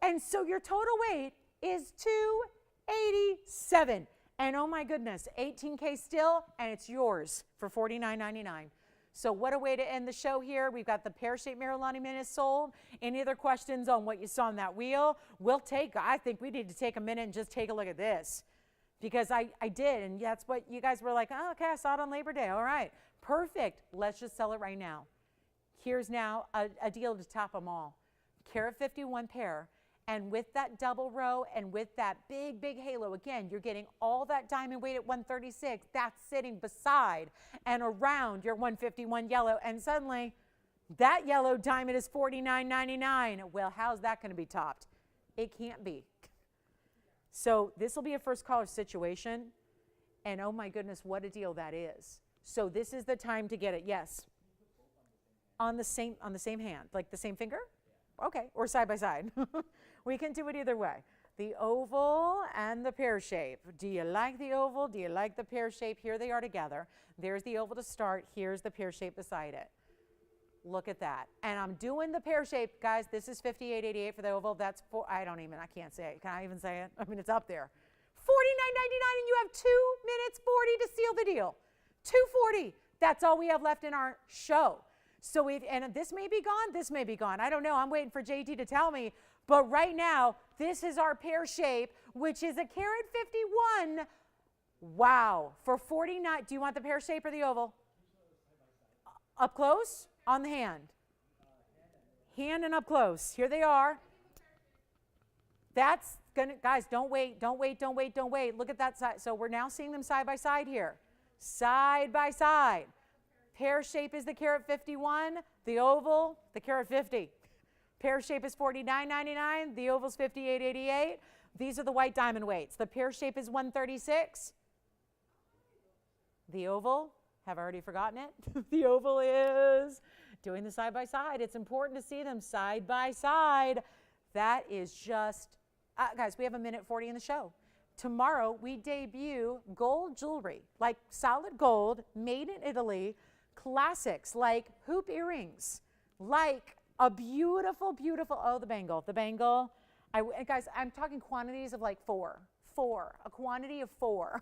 And so your total weight is 287. And oh my goodness, 18K still, and it's yours for $49.99. So what a way to end the show here. We've got the pear-shaped Marilani Mint is sold. Any other questions on what you saw on that wheel? I think we need to take a minute and just take a look at this. Because I did, and that's what you guys were like, oh, okay, I saw it on Labor Day. All right, perfect. Let's just sell it right now. Here's now a deal to top them all. Carat 51 pair, and with that double row and with that big, big halo, again, you're getting all that diamond weight at 136. That's sitting beside and around your 151 yellow, and suddenly that yellow diamond is $49.99. Well, how's that going to be topped? It can't be. So this will be a first caller situation, and oh my goodness, what a deal that is. So this is the time to get it. Yes. On the same hand, like the same finger? Okay, or side by side. We can do it either way. The oval and the pear shape. Do you like the oval? Do you like the pear shape? Here they are together. There's the oval to start. Here's the pear shape beside it. Look at that. And I'm doing the pear shape, guys. This is $58.88 for the oval. That's I can't say it. Can I even say it? I mean, it's up there. $49.99, and you have 2 minutes 40 to seal the deal. 2:40. That's all we have left in our show. So and this may be gone, this may be gone. I don't know. I'm waiting for JT to tell me. But right now, this is our pear shape, which is a carat 51. Wow. For 49. Do you want the pear shape or the oval? Up close? On the hand. Hand and up close. Here they are. That's gonna, guys, don't wait. Look at that side. So we're now seeing them side by side here. Side by side. Pear shape is the carat 51, the oval, the carat 50. Pear shape is $49.99, the oval's $58.88. These are the white diamond weights. The pear shape is $136. The oval, have I already forgotten it? The oval is doing the side by side. It's important to see them side by side. That is just, guys, we have 1:40 in the show. Tomorrow, we debut gold jewelry, like solid gold, made in Italy, classics like hoop earrings, like a beautiful, oh, the bangle. Guys, I'm talking quantities of like four, a quantity of 4,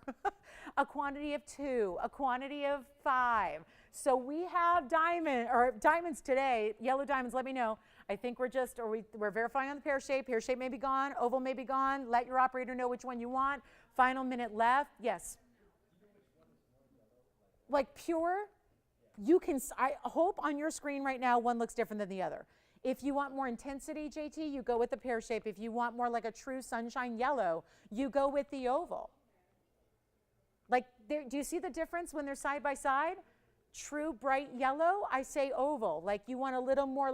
a quantity of 2, a quantity of 5. So we have diamonds today, yellow diamonds, let me know. I think we're verifying on the pear shape. Pear shape may be gone, oval may be gone. Let your operator know which one you want. Final minute left. Yes. Like pure, I hope on your screen right now one looks different than the other. If you want more intensity, JT, you go with the pear shape. If you want more like a true sunshine yellow, you go with the oval. Like, do you see the difference when they're side by side? True bright yellow, I say oval. Like you want a little more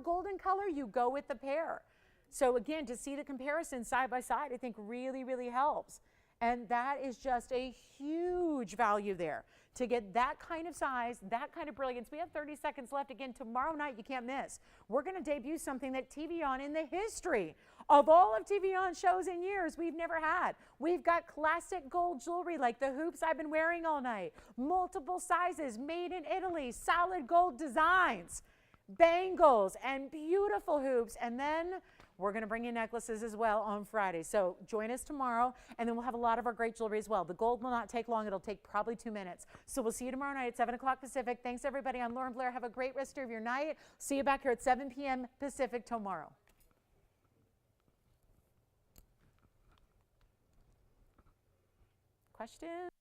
golden color, you go with the pear. So again, to see the comparison side by side, I think really, really helps. And that is just a huge value there. To get that kind of size, that kind of brilliance. We have 30 seconds left. Again, tomorrow night, you can't miss. We're going to debut something that TVON, in the history of all of TVON shows in years, we've never had. We've got classic gold jewelry like the hoops I've been wearing all night. Multiple sizes, made in Italy, solid gold designs, bangles, and beautiful hoops. And then we're going to bring in necklaces as well on Friday. So join us tomorrow, and then we'll have a lot of our great jewelry as well. The gold will not take long. It'll take probably 2 minutes. So we'll see you tomorrow night at 7 o'clock Pacific. Thanks, everybody. I'm Lauren Blair. Have a great rest of your night. See you back here at 7 p.m. Pacific tomorrow. Question?